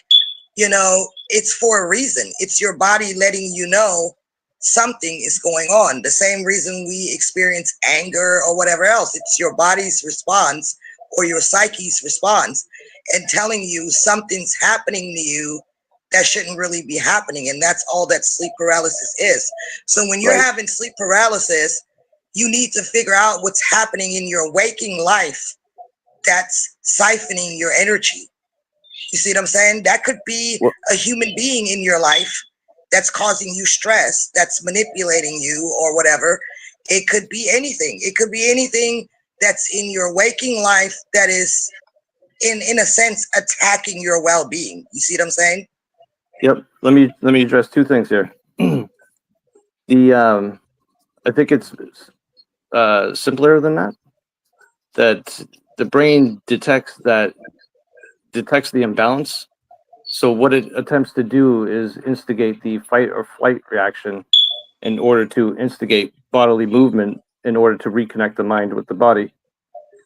[SPEAKER 2] it's for a reason. It's your body letting you know something is going on. The same reason we experience anger or whatever else. It's your body's response or your psyche's response and telling you something's happening to you that shouldn't really be happening. And that's all that sleep paralysis is. So when you're having sleep paralysis, you need to figure out what's happening in your waking life that's siphoning your energy. You see what I'm saying? That could be a human being in your life that's causing you stress, that's manipulating you or whatever. It could be anything. It could be anything that's in your waking life that is, in a sense, attacking your well-being. You see what I'm saying?
[SPEAKER 3] Yep. Let me address two things here. I think it's simpler than that. That the brain detects the imbalance. So what it attempts to do is instigate the fight or flight reaction in order to instigate bodily movement in order to reconnect the mind with the body.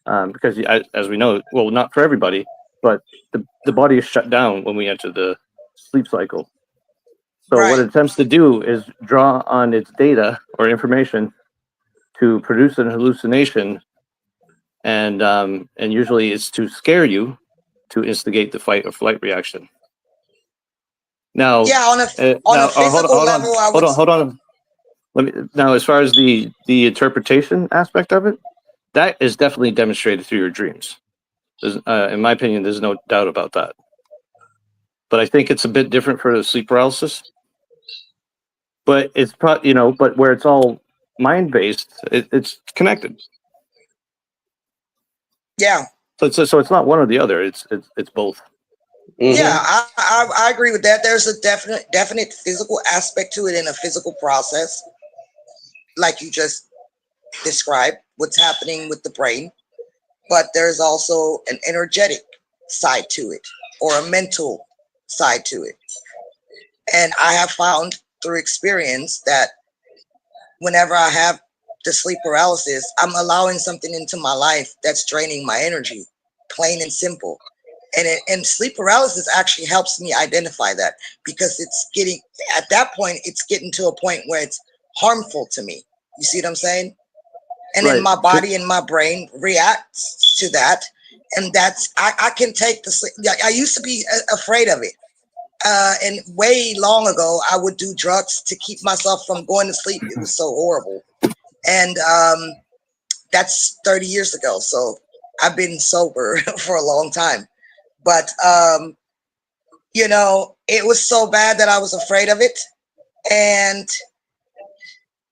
[SPEAKER 3] Because as we know, well, not for everybody, but the body is shut down when we enter the sleep cycle. So what it attempts to do is draw on its data or information to produce an hallucination, and usually it's to scare you to instigate the fight or flight reaction. Now,
[SPEAKER 2] on a physical level,
[SPEAKER 3] hold on. Now, as far as the interpretation aspect of it, that is definitely demonstrated through your dreams. In my opinion, there's no doubt about that. But I think it's a bit different for the sleep paralysis. But it's but where it's all mind based, it's connected.
[SPEAKER 2] Yeah.
[SPEAKER 3] So it's not one or the other. It's both.
[SPEAKER 2] Mm-hmm. Yeah, I agree with that. There's a definite physical aspect to it in a physical process, like you just described, what's happening with the brain. But there's also an energetic side to it, or a mental side to it. And I have found through experience that whenever I have the sleep paralysis, I'm allowing something into my life that's draining my energy, plain and simple. And sleep paralysis actually helps me identify that, because it's getting to a point where it's harmful to me. You see what I'm saying? And then my body and my brain reacts to that. And that's, I can take the sleep. I used to be afraid of it. And way long ago, I would do drugs to keep myself from going to sleep. It was so horrible. And that's 30 years ago. So I've been sober for a long time. But, it was so bad that I was afraid of it. And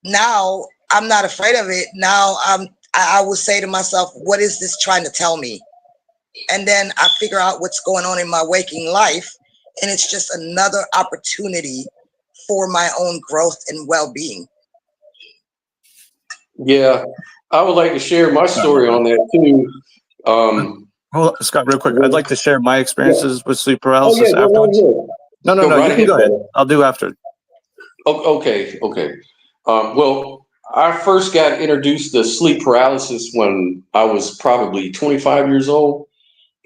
[SPEAKER 2] now I'm not afraid of it. Now I will say to myself, what is this trying to tell me? And then I figure out what's going on in my waking life. And it's just another opportunity for my own growth and well-being.
[SPEAKER 1] Yeah, I would like to share my story on that too.
[SPEAKER 3] Well, Scott, real quick, I'd like to share my experiences with sleep paralysis afterwards. No, you can go ahead. I'll do after.
[SPEAKER 1] Okay. Well, I first got introduced to sleep paralysis when I was probably 25 years old,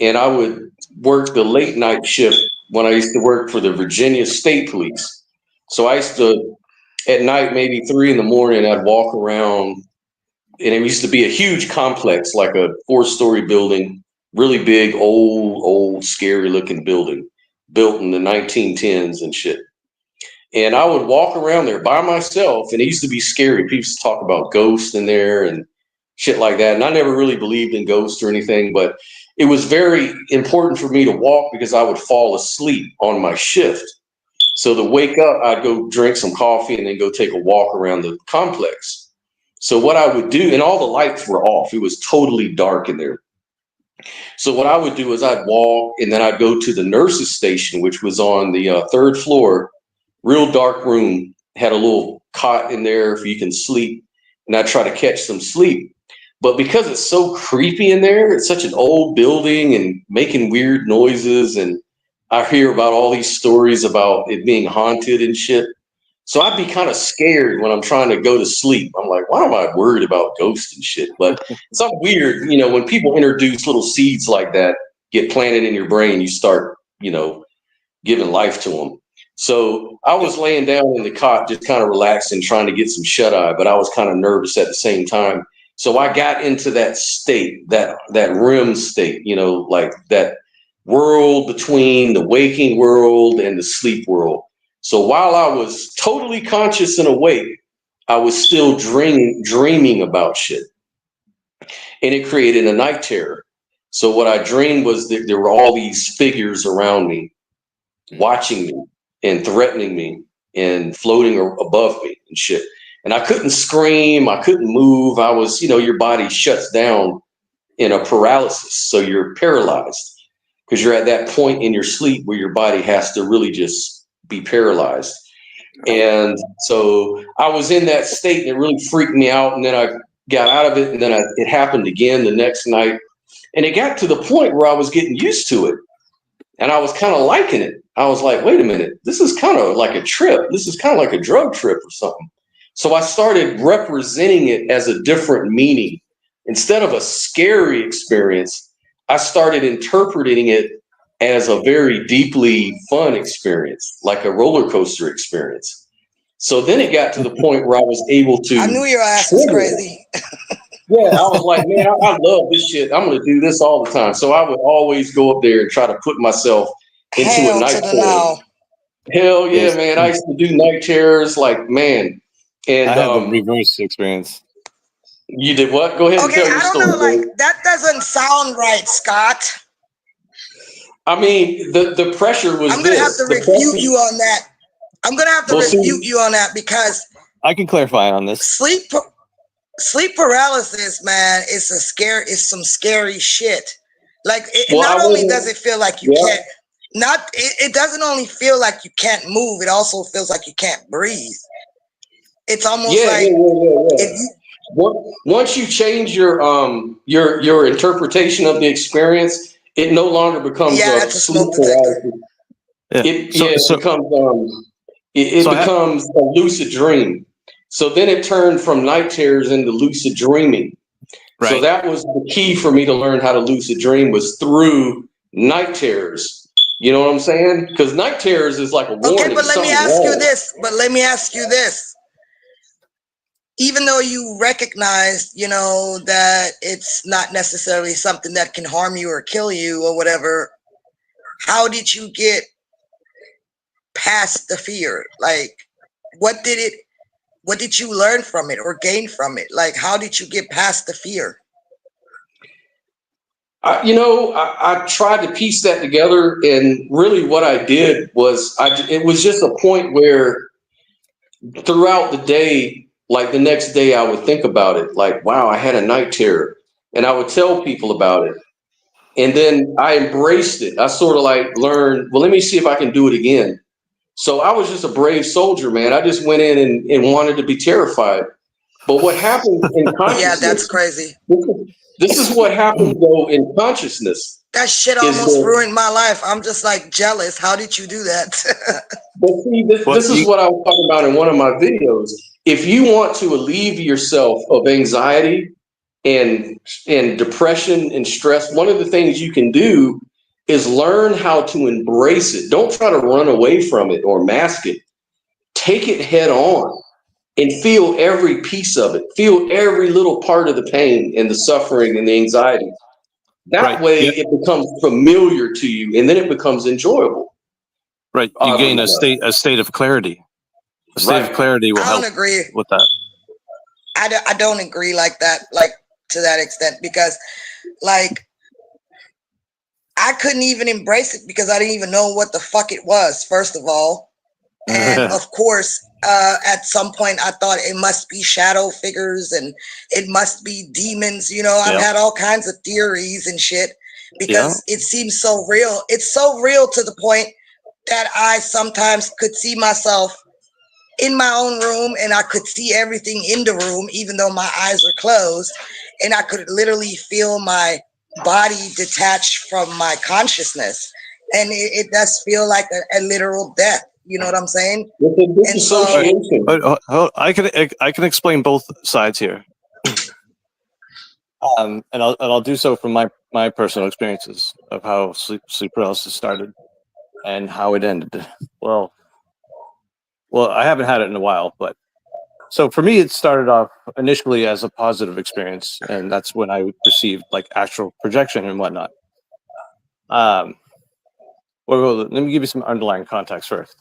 [SPEAKER 1] and I would work the late night shift when I used to work for the Virginia State Police. So I used to, at night, maybe 3 a.m, I'd walk around, and it used to be a huge complex, like a 4-story building, really big, old, scary looking building, built in the 1910s and shit. And I would walk around there by myself, and it used to be scary. People used to talk about ghosts in there and shit like that. And I never really believed in ghosts or anything, but it was very important for me to walk because I would fall asleep on my shift. So to wake up, I'd go drink some coffee and then go take a walk around the complex. So what I would do, and all the lights were off, it was totally dark in there. So what I would do is I'd walk, and then I'd go to the nurses' station, which was on the 3rd floor real dark room, had a little cot in there if you can sleep, and I try to catch some sleep. But because it's so creepy in there, it's such an old building and making weird noises, and I hear about all these stories about it being haunted and shit. So I'd be kind of scared when I'm trying to go to sleep. I'm like, why am I worried about ghosts and shit? But it's not weird, when people introduce little seeds like that, get planted in your brain, you start, giving life to them. So I was laying down in the cot, just kind of relaxing, trying to get some shut eye, but I was kind of nervous at the same time. So I got into that state, that REM state, like that world between the waking world and the sleep world. So while I was totally conscious and awake, I was still dreaming about shit. And it created a night terror. So what I dreamed was that there were all these figures around me, watching me and threatening me and floating above me and shit. And I couldn't scream, I couldn't move. I was, your body shuts down in a paralysis. So you're paralyzed because you're at that point in your sleep where your body has to really just be paralyzed. And so I was in that state and it really freaked me out. And then I got out of it, and then it happened again the next night. And it got to the point where I was getting used to it. And I was kind of liking it. I was like, wait a minute, this is kind of like a trip. This is kind of like a drug trip or something. So I started representing it as a different meaning. Instead of a scary experience, I started interpreting it as a very deeply fun experience, like a roller coaster experience. So then it got to the point where I was able to.
[SPEAKER 2] I knew your ass was crazy.
[SPEAKER 1] Yeah, I was like, man, I love this shit. I'm going to do this all the time. So I would always go up there and try to put myself into a night terror. Hell yeah, man. I used to do night terrors like, man. And
[SPEAKER 3] I have a reverse experience.
[SPEAKER 1] You did what? Go ahead and tell your story.
[SPEAKER 2] I don't know, like, that doesn't sound right, Scott.
[SPEAKER 1] I mean, the pressure was
[SPEAKER 2] I'm going to have to refute you on that. I'm going to have to refute you on that because
[SPEAKER 3] I can clarify on this.
[SPEAKER 2] Sleep paralysis, man, is some scary shit. Like, not only does it feel like you can't, it doesn't only feel like you can't move, it also feels like you can't breathe. It's almost if you,
[SPEAKER 1] once you change your interpretation of the experience, it no longer becomes a sleep paralysis. It becomes a lucid dream. So then it turned from night terrors into lucid dreaming. Right. So that was the key for me to learn how to lucid dream, was through night terrors. You know what I'm saying? Because night terrors is like a warning.
[SPEAKER 2] Okay, but let me ask you this. Even though you recognize, that it's not necessarily something that can harm you or kill you or whatever, how did you get past the fear? Like, what did you learn from it or gain from it? Like, how did you get past the fear?
[SPEAKER 1] I tried to piece that together, and really what I did was it was just a point where throughout the day, like the next day, I would think about it, like, wow, I had a night terror, and I would tell people about it. And then I embraced it. I sort of like learned, well, let me see if I can do it again. So I was just a brave soldier, man. I just went in and wanted to be terrified. But what happened in consciousness?
[SPEAKER 2] Yeah, that's crazy.
[SPEAKER 1] This is what happened, though, in consciousness.
[SPEAKER 2] That shit almost ruined my life. I'm just like jealous. How did you do that?
[SPEAKER 1] But see, this is what I was talking about in one of my videos. If you want to alleviate yourself of anxiety and depression and stress, one of the things you can do is learn how to embrace it. Don't try to run away from it or mask it. Take it head on and feel every piece of it. Feel every little part of the pain and the suffering and the anxiety. That way it becomes familiar to you, and then it becomes enjoyable.
[SPEAKER 3] Right. You gain a state of clarity. A state of clarity will help with that.
[SPEAKER 2] I don't agree like that, like to that extent, because like I couldn't even embrace it because I didn't even know what the fuck it was, first of all. And of course, at some point I thought it must be shadow figures and it must be demons. I've had all kinds of theories and shit because it seems so real. It's so real to the point that I sometimes could see myself in my own room, and I could see everything in the room, even though my eyes were closed, and I could literally feel my body detached from my consciousness. And it does feel like a literal death. You know what I'm saying? And so,
[SPEAKER 3] I can explain both sides here, and I'll do so from my personal experiences of how sleep paralysis started and how it ended. Well, I haven't had it in a while, but so for me, it started off initially as a positive experience, and that's when I perceived like actual projection and whatnot. Well, let me give you some underlying context first.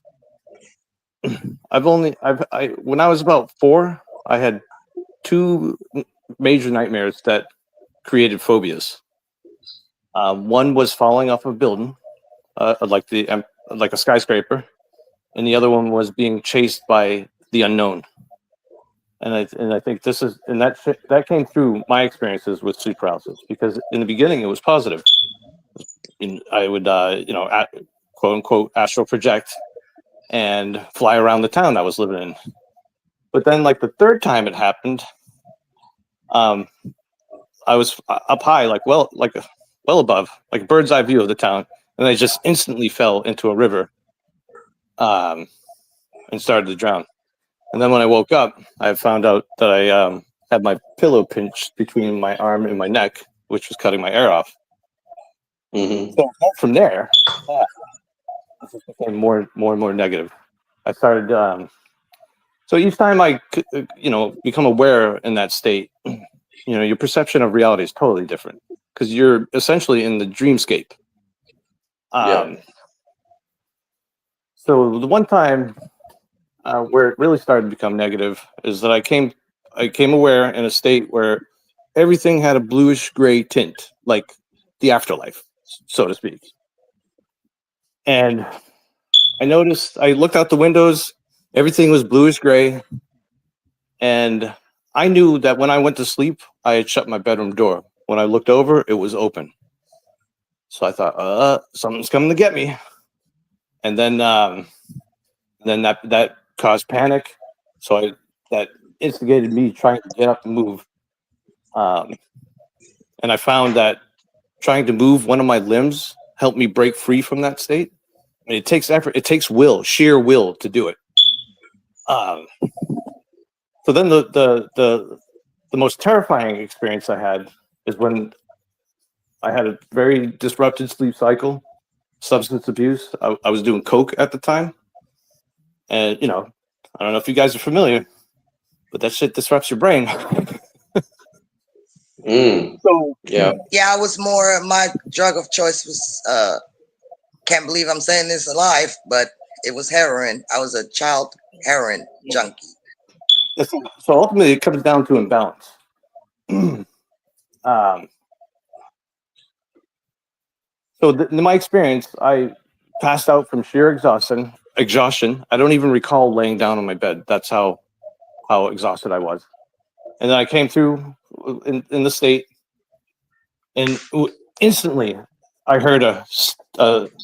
[SPEAKER 3] When I was about 4, I had 2 major nightmares that created phobias. One was falling off a building, like a skyscraper, and the other one was being chased by the unknown. And I think that came through my experiences with sleep paralysis, because in the beginning it was positive. I would quote unquote astral project and fly around the town I was living in. But then, like the third time it happened, I was up high, well above, like a bird's eye view of the town, and I just instantly fell into a river, and started to drown. And then when I woke up, I found out that I had my pillow pinched between my arm and my neck, which was cutting my air off.
[SPEAKER 1] Mm-hmm.
[SPEAKER 3] So from there, it just became more and more negative. I started. So each time I, become aware in that state, your perception of reality is totally different, because you're essentially in the dreamscape. So the one time where it really started to become negative is that I came aware in a state where everything had a bluish gray tint, like the afterlife, so to speak. And I looked out the windows, everything was bluish gray. And I knew that when I went to sleep, I had shut my bedroom door. When I looked over, it was open. So I thought, something's coming to get me. And then that caused panic. So that instigated me trying to get up and move. And I found that trying to move one of my limbs helped me break free from that state. I mean, it takes effort. It takes sheer will to do it. So then the most terrifying experience I had is when I had a very disrupted sleep cycle, substance abuse. I was doing coke at the time. And, I don't know if you guys are familiar, but that shit disrupts your brain.
[SPEAKER 1] So, yeah.
[SPEAKER 2] Yeah, my drug of choice was, can't believe I'm saying this alive, but it was heroin. I was a child heroin junkie.
[SPEAKER 3] So ultimately it comes down to imbalance. So in my experience, I passed out from sheer exhaustion. I don't even recall laying down on my bed. That's how exhausted I was. And then I came through in the state, and instantly I heard I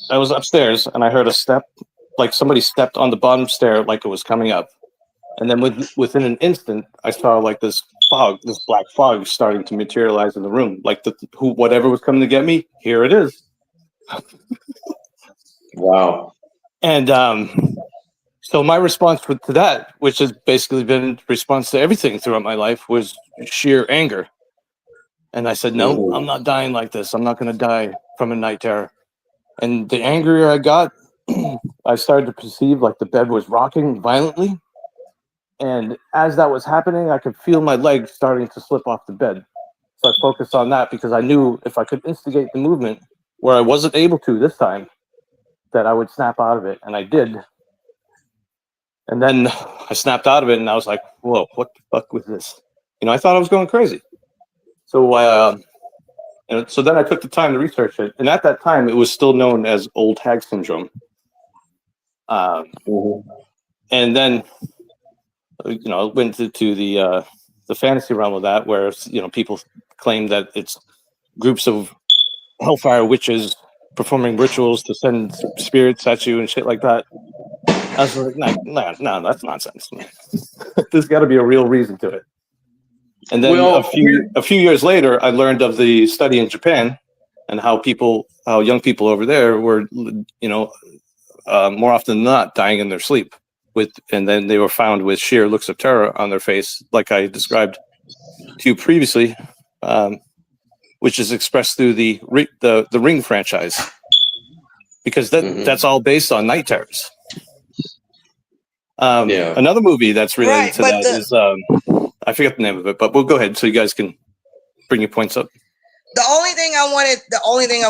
[SPEAKER 3] was upstairs, and I heard a step, like somebody stepped on the bottom stair, like it was coming up. And then within an instant, I saw like this black fog starting to materialize in the room. Like whatever was coming to get me, here it is.
[SPEAKER 1] Wow.
[SPEAKER 3] And so my response to that, which has basically been response to everything throughout my life, was sheer anger. And I said, no, I'm not dying like this. I'm not going to die from a night terror. And the angrier I got, I started to perceive like the bed was rocking violently. And as that was happening, I could feel my legs starting to slip off the bed. So I focused on that, because I knew if I could instigate the movement where I wasn't able to this time, that I would snap out of it. And I did. And then I snapped out of it, and I was like, whoa, what the fuck was this? I thought I was going crazy. So so then I took the time to research it. And at that time, it was still known as old hag syndrome. And then went to the fantasy realm of that, where people claim that it's groups of hellfire witches performing rituals to send spirits at you and shit like that. I was like, no, that's nonsense. There's got to be a real reason to it. And then a few years later, I learned of the study in Japan and how young people over there were, more often than not dying in their sleep and then they were found with sheer looks of terror on their face, like I described to you previously, which is expressed through the Ring franchise, because that's all based on night terrors. Another movie that's related to that is I forget the name of it, but we'll go ahead so you guys can bring your points up.
[SPEAKER 2] The only thing I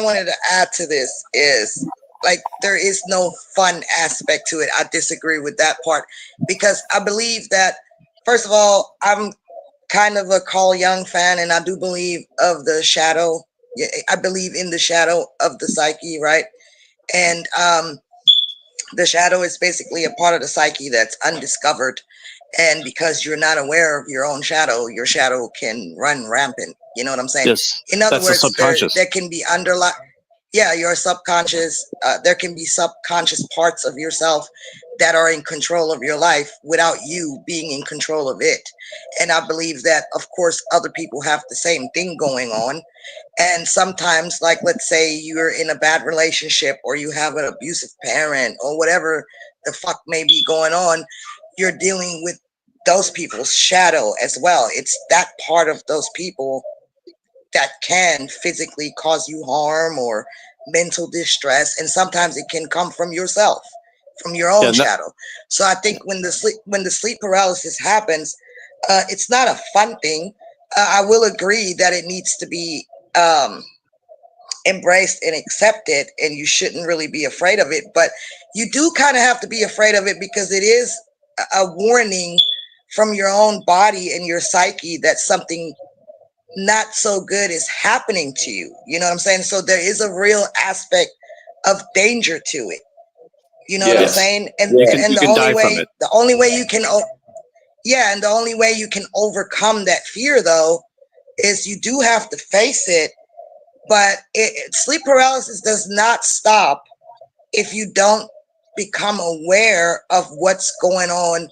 [SPEAKER 2] wanted to add to this is, like, there is no fun aspect to it. I disagree with that part, because I believe that, first of all, I'm kind of a Carl Jung fan, and I do believe of the shadow. I believe in the shadow of the psyche, right? And the shadow is basically a part of the psyche that's undiscovered. And because you're not aware of your own shadow, your shadow can run rampant. You know what I'm saying?
[SPEAKER 3] Yes.
[SPEAKER 2] In other
[SPEAKER 3] That's
[SPEAKER 2] words, there can be your subconscious. There can be subconscious parts of yourself that are in control of your life without you being in control of it. And I believe that, of course, other people have the same thing going on. And sometimes, like, let's say you're in a bad relationship or you have an abusive parent or whatever the fuck may be going on, you're dealing with those people's shadow as well. It's that part of those people that can physically cause you harm or mental distress. And sometimes it can come from yourself, from your own shadow. So I think when the sleep paralysis happens, it's not a fun thing. I will agree that it needs to be embraced and accepted, and you shouldn't really be afraid of it. But you do kind of have to be afraid of it, because it is a warning from your own body and your psyche that something not so good is happening to you. You know what I'm saying? So there is a real aspect of danger to it. You know what I'm saying? And the only way you can overcome that fear, though, is you do have to face it. But sleep paralysis does not stop if you don't become aware of what's going on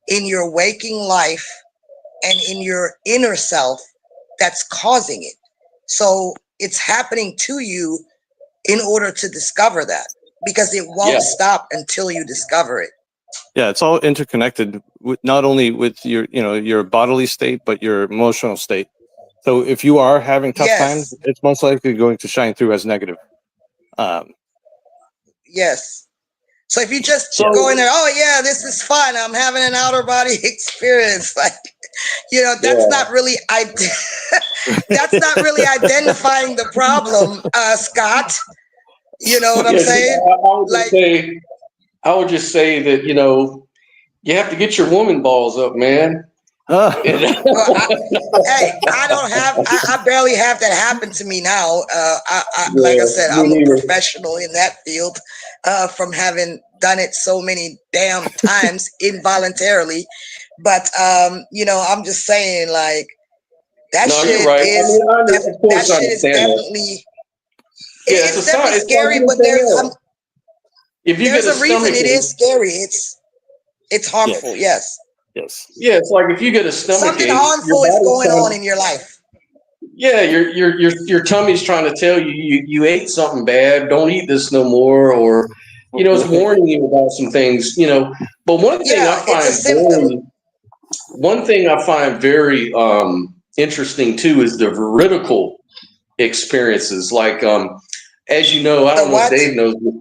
[SPEAKER 2] in your waking life and in your inner self that's causing it. So it's happening to you in order to discover that, because it won't stop until you discover it.
[SPEAKER 3] Yeah, it's all interconnected, not only with your bodily state, but your emotional state. So if you are having tough times, it's most likely going to shine through as negative.
[SPEAKER 2] Yes. So if you just go in there, oh yeah, this is fun, I'm having an outer body experience, like, that's not really that's not really identifying the problem, Scott. You know what I'm saying?
[SPEAKER 1] I would just say that, you have to get your woman balls up, man.
[SPEAKER 2] Well, I barely have that happen to me now. Like I said, I'm a professional in that field, from having done it so many damn times involuntarily. But I'm just saying, like, that shit is definitely it's definitely scary. But there's a reason it is scary. It's harmful. Yes.
[SPEAKER 3] Yes.
[SPEAKER 1] Yeah, it's like if you get a stomach
[SPEAKER 2] something
[SPEAKER 1] ache,
[SPEAKER 2] harmful is going on in your life.
[SPEAKER 1] Yeah, your tummy's trying to tell you ate something bad. Don't eat this no more, or it's warning you about some things. But one thing I find very interesting too is the veridical experiences. Like as you know, I don't know if Dave knows this,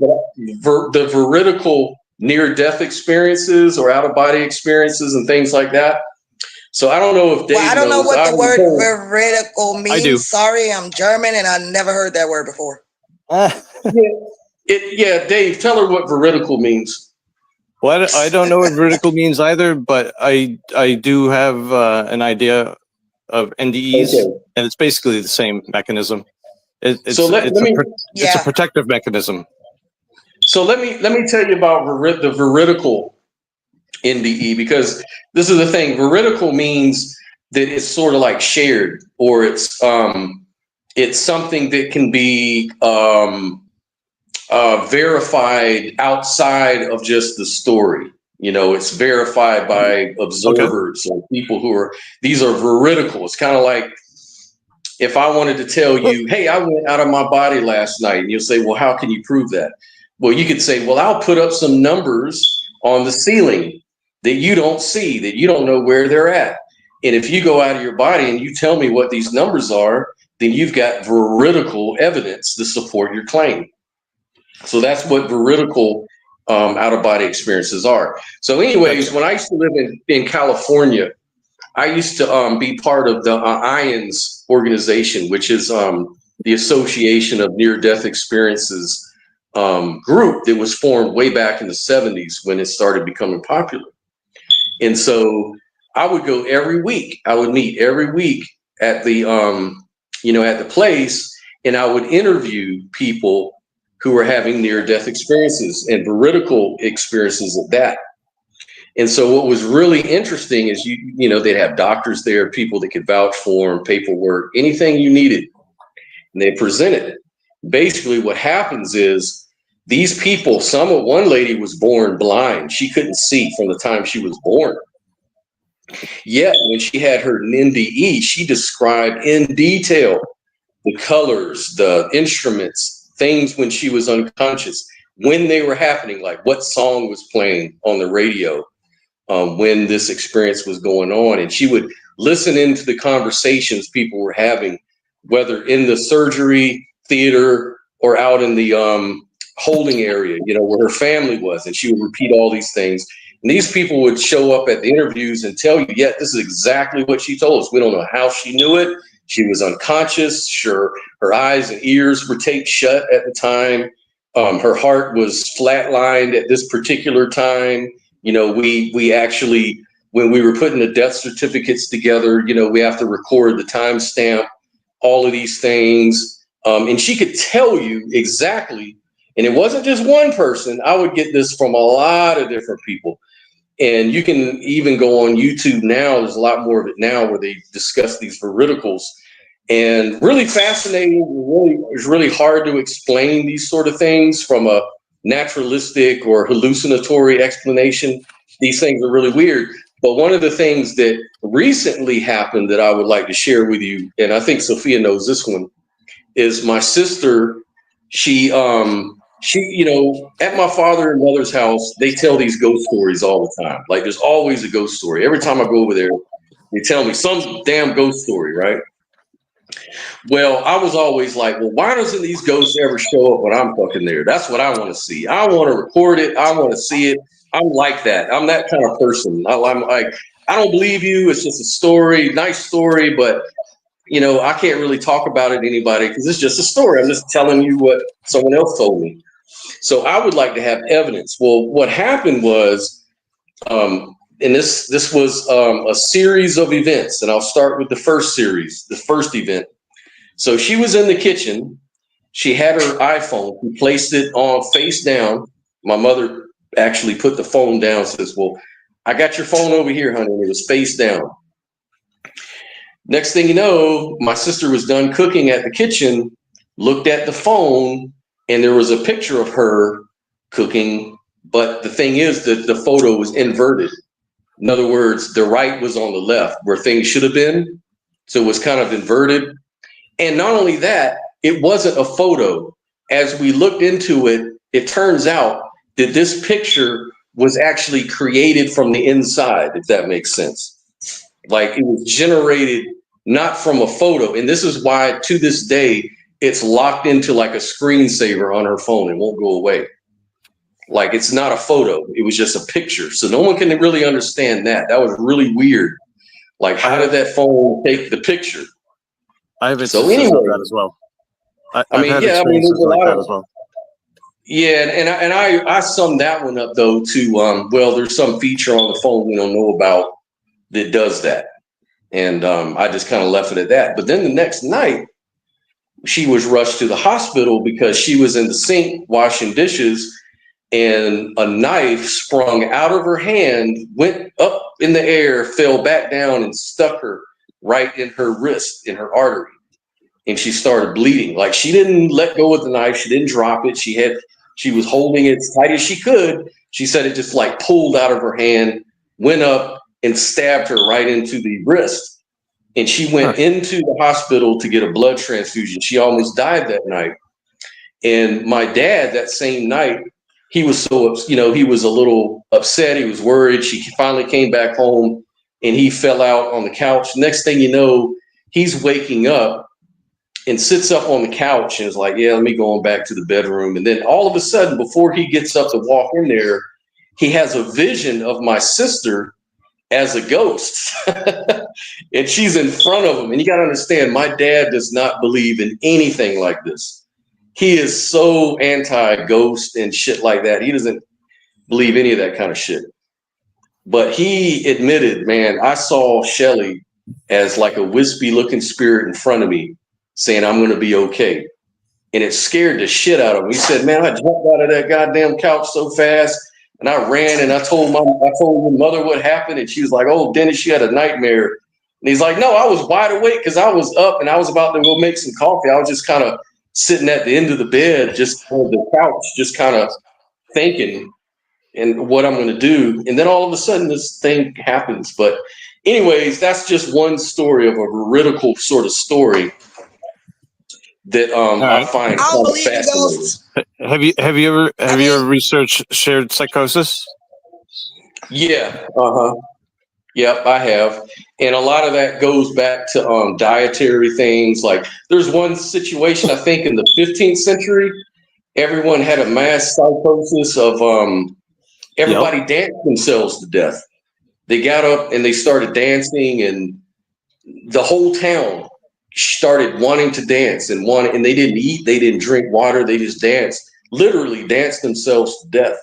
[SPEAKER 1] but the veridical near-death experiences or out-of-body experiences and things like that. So I don't know if Dave knows.
[SPEAKER 2] I don't know what the word veridical means. I do. Sorry, I'm German and I never heard that word before.
[SPEAKER 1] Dave, tell her what veridical means.
[SPEAKER 3] Well, I don't know what veridical means either, but I do have an idea of NDEs, and it's basically the same mechanism. It's a protective mechanism.
[SPEAKER 1] So let me tell you about the veridical NDE, because this is the thing. Veridical means that it's sort of like shared, or it's something that can be verified outside of just the story. You know, it's verified by observers or people who are, these are veridical. It's kind of like if I wanted to tell you, hey, I went out of my body last night, and you'll say, well, how can you prove that? Well, you could say, well, I'll put up some numbers on the ceiling that you don't see, that you don't know where they're at. And if you go out of your body and you tell me what these numbers are, then you've got veridical evidence to support your claim. So that's what veridical out-of-body experiences are. So anyways, when I used to live in California, I used to be part of the IANS organization, which is the Association of Near-Death Experiences group that was formed way back in the 70s when it started becoming popular. And so I would go every week. I would meet every week at the, at the place, and I would interview people who were having near-death experiences and veridical experiences at that. And so what was really interesting is, they'd have doctors there, people that could vouch for them, paperwork, anything you needed, and they presented it. Basically what happens is these people, one lady was born blind. She couldn't see from the time she was born. Yet when she had her NDE, she described in detail the colors, the instruments, things when she was unconscious, when they were happening, like what song was playing on the radio when this experience was going on. And she would listen into the conversations people were having, whether in the surgery theater or out in the holding area, where her family was. And she would repeat all these things. And these people would show up at the interviews and tell you, yeah, this is exactly what she told us. We don't know how she knew it. She was unconscious. Sure, her eyes and ears were taped shut at the time. Her heart was flatlined at this particular time. We actually, when we were putting the death certificates together, we have to record the timestamp, all of these things. And she could tell you exactly, and it wasn't just one person. I would get this from a lot of different people. And you can even go on YouTube now. There's a lot more of it now where they discuss these veridicals, and really fascinating. It's really hard to explain these sort of things from a naturalistic or hallucinatory explanation. These things are really weird. But one of the things that recently happened that I would like to share with you, and I think Sophia knows this one, is my sister. She, at my father and mother's house, they tell these ghost stories all the time. Like there's always a ghost story. Every time I go over there, they tell me some damn ghost story, right? Well, I was always like, well, why doesn't these ghosts ever show up when I'm fucking there? That's what I want to see. I want to record it. I want to see it. I'm like that. I'm that kind of person. I'm like, I don't believe you. It's just a story, nice story, but I can't really talk about it to anybody because it's just a story. I'm just telling you what someone else told me. So I would like to have evidence. Well, what happened was, and this was a series of events, and I'll start with the first event. So she was in the kitchen. She had her iPhone. She placed it on face down. My mother actually put the phone down, says, well, I got your phone over here, honey. And it was face down. Next thing you know, my sister was done cooking at the kitchen, looked at the phone, and there was a picture of her cooking. But the thing is that the photo was inverted. In other words, the right was on the left where things should have been. So it was kind of inverted. And not only that, it wasn't a photo. As we looked into it, it turns out that this picture was actually created from the inside, if that makes sense. Like it was generated not from a photo. And this is why to this day, it's locked into like a screensaver on her phone. It won't go away. Like it's not a photo. It was just a picture. So no one can really understand that. That was really weird. Like how did that phone take the picture?
[SPEAKER 3] I have experiences like that as well. There's a lot of,
[SPEAKER 1] yeah, and I summed that one up though to there's some feature on the phone we don't know about that does that, and I just kind of left it at that. But then the next night, she was rushed to the hospital because she was in the sink washing dishes, and a knife sprung out of her hand, went up in the air, fell back down, and stuck her right in her wrist, in her artery. And she started bleeding. Like she didn't let go of the knife. She didn't drop it. She had She was holding it as tight as she could. She said it just like pulled out of her hand, went up and stabbed her right into the wrist. And she went into the hospital to get a blood transfusion. She almost died that night. And my dad, that same night, he was so, he was a little upset. He was worried. She finally came back home and he fell out on the couch. Next thing you know, he's waking up and sits up on the couch and is like, yeah, let me go on back to the bedroom. And then all of a sudden, before he gets up to walk in there, he has a vision of my sister as a ghost. And she's in front of him. And you got to understand, my dad does not believe in anything like this. He is so anti-ghost and shit like that. He doesn't believe any of that kind of shit. But he admitted, man, I saw Shelly as like a wispy looking spirit in front of me saying, I'm going to be okay. And it scared the shit out of him. He said, man, I jumped out of that goddamn couch so fast. And I ran and I told my mother what happened. And she was like, oh, Dennis, she had a nightmare. And he's like, no, I was wide awake because I was up and I was about to go make some coffee. I was just kind of sitting at the end of the bed, just on the couch, just kind of thinking and what I'm going to do. And then all of a sudden this thing happens. But anyways, that's just one story of a veridical sort of story that I find kind of fascinating.
[SPEAKER 3] Have you ever researched shared psychosis?
[SPEAKER 1] Yeah. Yep, I have. And a lot of that goes back to dietary things. Like there's one situation, I think in the 15th century, everyone had a mass psychosis of everybody danced themselves to death. They got up and they started dancing, and the whole town started wanting to dance and they didn't eat, they didn't drink water, they just literally danced themselves to death.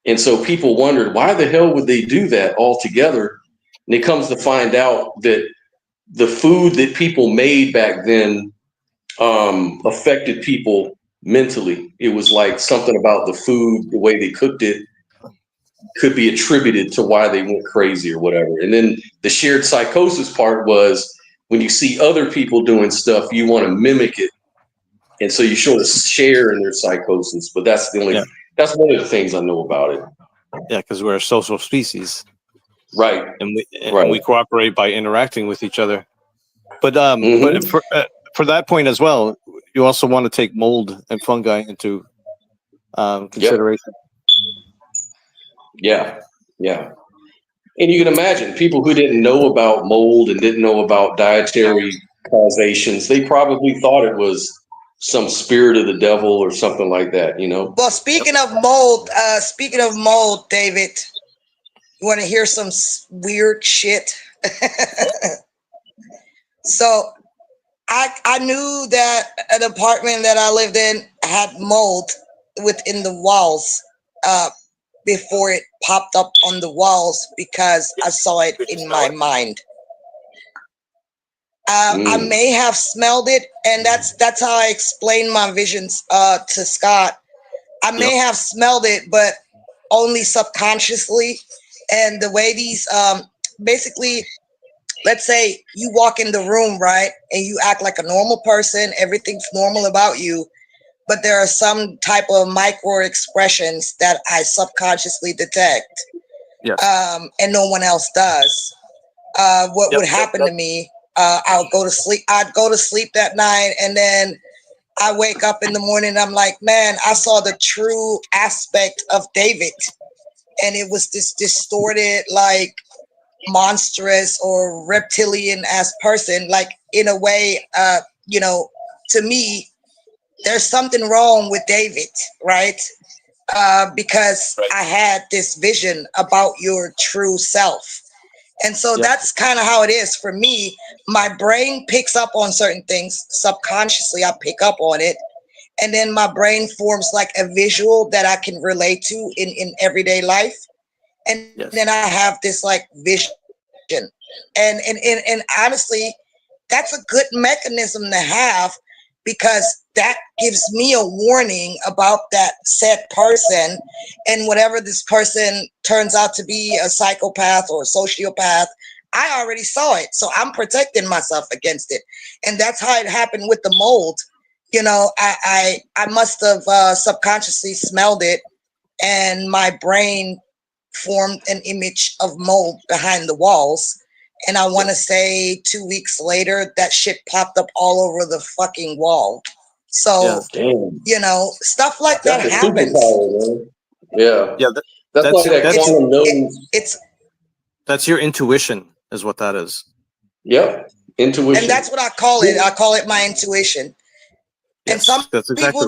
[SPEAKER 1] And so people wondered, why the hell would they do that all together? And it comes to find out that the food that people made back then affected people mentally. It was like something about the food, the way they cooked it, could be attributed to why they went crazy or whatever. And then the shared psychosis part was when you see other people doing stuff, you want to mimic it. And so you sort of share in their psychosis. But that's that's one of the things I know about it.
[SPEAKER 3] Yeah, because we're a social species.
[SPEAKER 1] Right.
[SPEAKER 3] And we cooperate by interacting with each other. But but for that point as well, you also want to take mold and fungi into consideration.
[SPEAKER 1] Yeah. And you can imagine people who didn't know about mold and didn't know about dietary causations, they probably thought it was some spirit of the devil or something like that,
[SPEAKER 2] Well, speaking of mold, David, you want to hear some weird shit? So I knew that an apartment that I lived in had mold within the walls before it popped up on the walls because I saw it in my mind. I may have smelled it, and that's how I explain my visions to Scott. I may have smelled it, but only subconsciously. And the way these basically, let's say you walk in the room, right, and you act like a normal person, everything's normal about you, but there are some type of micro expressions that I subconsciously detect, and no one else does. What would happen to me? I'll go to sleep. I'd go to sleep that night, and then I wake up in the morning. And I'm like, man, I saw the true aspect of David, and it was this distorted, like monstrous or reptilian ass person. Like in a way, to me, there's something wrong with David, right? Because I had this vision about your true self. And so that's kind of how it is for me. My brain picks up on certain things. Subconsciously, I pick up on it. And then my brain forms like a visual that I can relate to in everyday life. And then I have this like vision. And honestly, that's a good mechanism to have, because that gives me a warning about that said person, and whatever this person turns out to be, a psychopath or a sociopath, I already saw it. So I'm protecting myself against it. And that's how it happened with the mold. you know, I must have subconsciously smelled it, and my brain formed an image of mold behind the walls. And I want to say 2 weeks later, that shit popped up all over the fucking wall. So, you know, stuff like that
[SPEAKER 1] That's a
[SPEAKER 2] happens.
[SPEAKER 1] superpower, man. Yeah.
[SPEAKER 3] Yeah,
[SPEAKER 1] That's like that quantum nose.
[SPEAKER 3] That's your intuition, is what that is.
[SPEAKER 1] Yep. Intuition.
[SPEAKER 2] And that's what I call it. I call it my intuition.
[SPEAKER 3] Yes,
[SPEAKER 2] and some people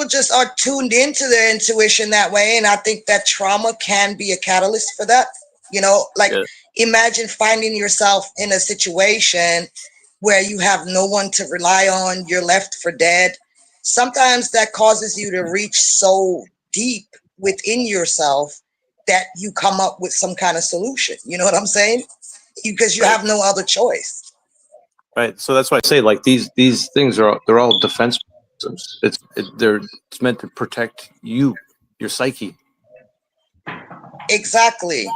[SPEAKER 2] just are tuned into their intuition that way. And I think that trauma can be a catalyst for that. You know, like imagine finding yourself in a situation where you have no one to rely on, you're left for dead. Sometimes that causes you to reach so deep within yourself that you come up with some kind of solution. You know what I'm saying? Because you have no other choice.
[SPEAKER 3] Right. So that's why I say, like, these things they're all defense systems. It's meant to protect you, your psyche.
[SPEAKER 2] Exactly.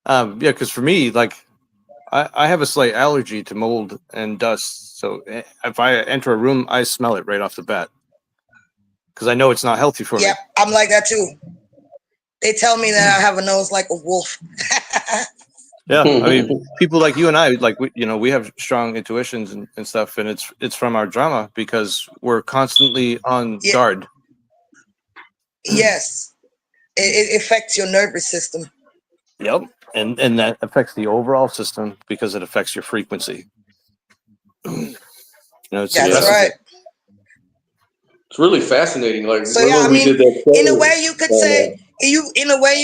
[SPEAKER 3] Yeah, because for me, like, I have a slight allergy to mold and dust. So if I enter a room, I smell it right off the bat because I know it's not healthy for me.
[SPEAKER 2] Yeah, I'm like that too. They tell me that I have a nose like a wolf.
[SPEAKER 3] Yeah, I mean, people like you and I, like, we have strong intuitions and stuff, and it's from our drama because we're constantly on guard.
[SPEAKER 2] Yes, it affects your nervous system.
[SPEAKER 3] Yep, and that affects the overall system because it affects your frequency.
[SPEAKER 2] That's right.
[SPEAKER 1] It's really fascinating. Like,
[SPEAKER 2] so yeah, I mean, in a way you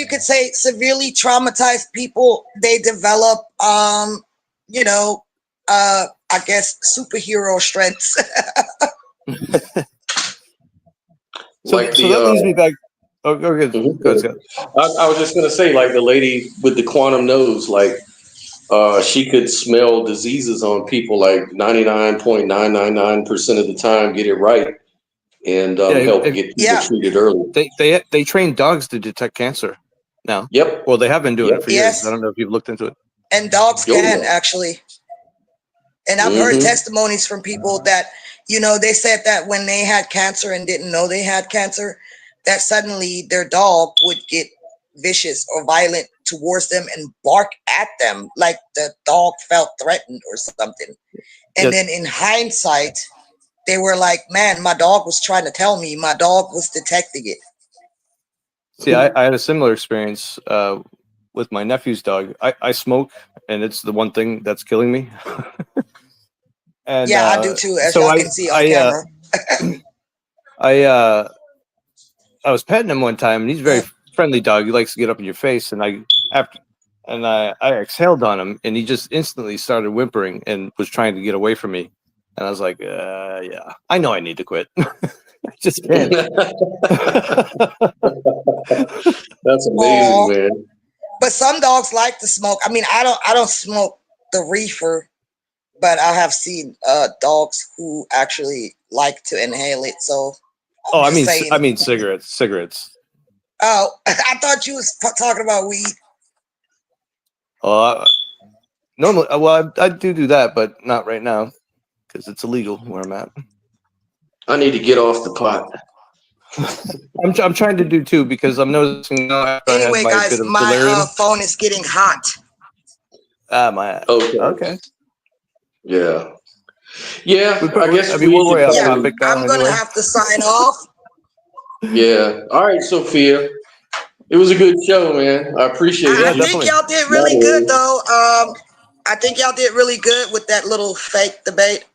[SPEAKER 2] could say severely traumatized people, they develop I guess superhero strengths.
[SPEAKER 3] So that leads me back. Oh, go ahead.
[SPEAKER 1] I was just gonna say, like, the lady with the quantum nose, like, she could smell diseases on people like 99.999% of the time, get it right, and help get people treated early.
[SPEAKER 3] They train dogs to detect cancer now.
[SPEAKER 1] Yep.
[SPEAKER 3] Well, they have been doing it for years. I don't know if you've looked into it.
[SPEAKER 2] And dogs can actually. And I've heard testimonies from people that, they said that when they had cancer and didn't know they had cancer, that suddenly their dog would get vicious or violent towards them and bark at them like the dog felt threatened or something. And then in hindsight, they were like, man, my dog was trying to tell me, my dog was detecting it.
[SPEAKER 3] See, I had a similar experience with my nephew's dog. I smoke, and it's the one thing that's killing me. And,
[SPEAKER 2] I do too, as y'all can see on camera.
[SPEAKER 3] I was petting him one time, and he's a very friendly dog. He likes to get up in your face, and I exhaled on him, and he just instantly started whimpering and was trying to get away from me. And I was like, yeah, I know I need to quit. I just can't.
[SPEAKER 1] That's amazing, man.
[SPEAKER 2] But some dogs like to smoke. I mean, I don't smoke the reefer, but I have seen dogs who actually like to inhale it. So
[SPEAKER 3] I mean cigarettes.
[SPEAKER 2] Oh, I thought you was talking about weed.
[SPEAKER 3] Normally, I do that, but not right now because it's illegal where I'm at.
[SPEAKER 1] I need to get off the pot.
[SPEAKER 3] I'm trying to do too because I'm noticing now.
[SPEAKER 2] Anyway, guys, my phone is getting hot.
[SPEAKER 3] Okay.
[SPEAKER 1] Yeah. I guess
[SPEAKER 2] I'm gonna have to sign off.
[SPEAKER 1] Yeah. All right, Sophia. It was a good show, man. I appreciate it.
[SPEAKER 2] I think y'all did really good, though. I think y'all did really good with that little fake debate,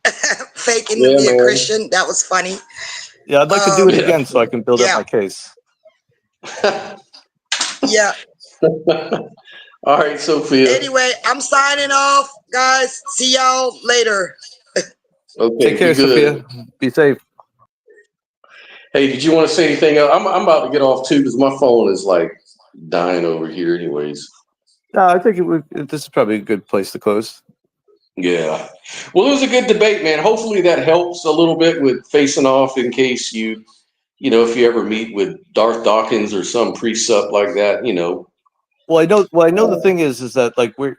[SPEAKER 2] faking to be a Christian. That was funny.
[SPEAKER 3] Yeah, I'd like to do it again so I can build up my case.
[SPEAKER 2] Yeah.
[SPEAKER 1] All right, Sophia.
[SPEAKER 2] Anyway, I'm signing off, guys. See y'all later.
[SPEAKER 1] Okay.
[SPEAKER 3] Take care, Sophia. Be safe.
[SPEAKER 1] Hey, did you want to say anything else? I'm about to get off too because my phone is like dying over here, anyways.
[SPEAKER 3] No, I think this is probably a good place to close.
[SPEAKER 1] Yeah. Well, it was a good debate, man. Hopefully that helps a little bit with facing off in case if you ever meet with Darth Dawkins or some precept like that,
[SPEAKER 3] Well, I know the thing is that, like, where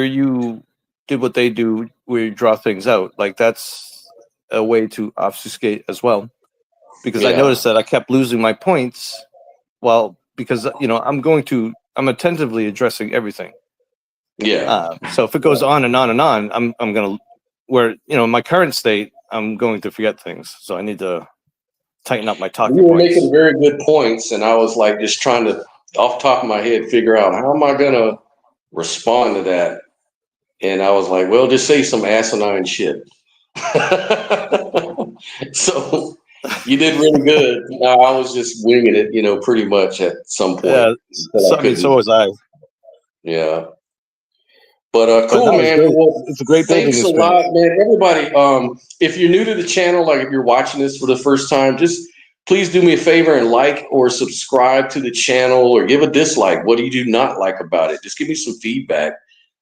[SPEAKER 3] you did what they do, where you draw things out. Like that's a way to obfuscate as well, because I
[SPEAKER 1] Yeah.
[SPEAKER 3] noticed that I kept losing my points. Well, because I'm attentively addressing everything.
[SPEAKER 1] Yeah.
[SPEAKER 3] So if it goes on and on and on, I'm gonna in my current state, I'm going to forget things. So I need to tighten up my talking
[SPEAKER 1] You were
[SPEAKER 3] points.
[SPEAKER 1] making very good points, and I was like just trying to, off the top of my head, figure out how am I gonna respond to that. And I was like, well, just say some asinine shit. So you did really good. I was just winging it, pretty much at some point.
[SPEAKER 3] Yeah,
[SPEAKER 1] Until
[SPEAKER 3] so, I mean, so was I.
[SPEAKER 1] Yeah. But
[SPEAKER 3] But
[SPEAKER 1] cool,
[SPEAKER 3] no, it's
[SPEAKER 1] man.
[SPEAKER 3] great.
[SPEAKER 1] Well,
[SPEAKER 3] It's a great building
[SPEAKER 1] thanks a
[SPEAKER 3] experience.
[SPEAKER 1] lot, man. Everybody, if you're new to the channel, like if you're watching this for the first time, just please do me a favor and like or subscribe to the channel or give a dislike. What do you do not like about it? Just give me some feedback.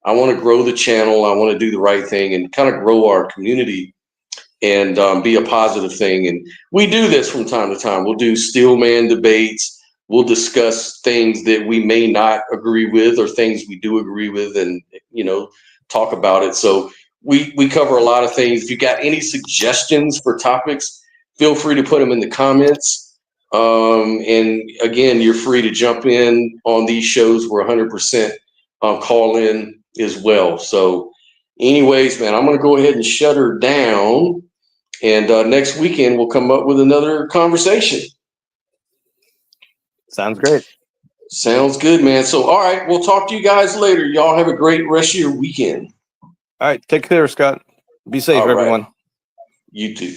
[SPEAKER 1] I want to grow the channel. I want to do the right thing and kind of grow our community and be a positive thing. And we do this from time to time. We'll do Steelman debates. We'll discuss things that we may not agree with or things we do agree with and, talk about it. So we cover a lot of things. If you got any suggestions for topics, feel free to put them in the comments. And again, you're free to jump in on these shows. We're 100% call in as well. So anyways, man, I'm going to go ahead and shut her down. And next weekend, we'll come up with another conversation.
[SPEAKER 3] Sounds great.
[SPEAKER 1] Sounds good, man. So, all right, we'll talk to you guys later. Y'all have a great rest of your weekend.
[SPEAKER 3] All right, take care, Scott. Be safe,
[SPEAKER 1] All right.
[SPEAKER 3] everyone.
[SPEAKER 1] You too.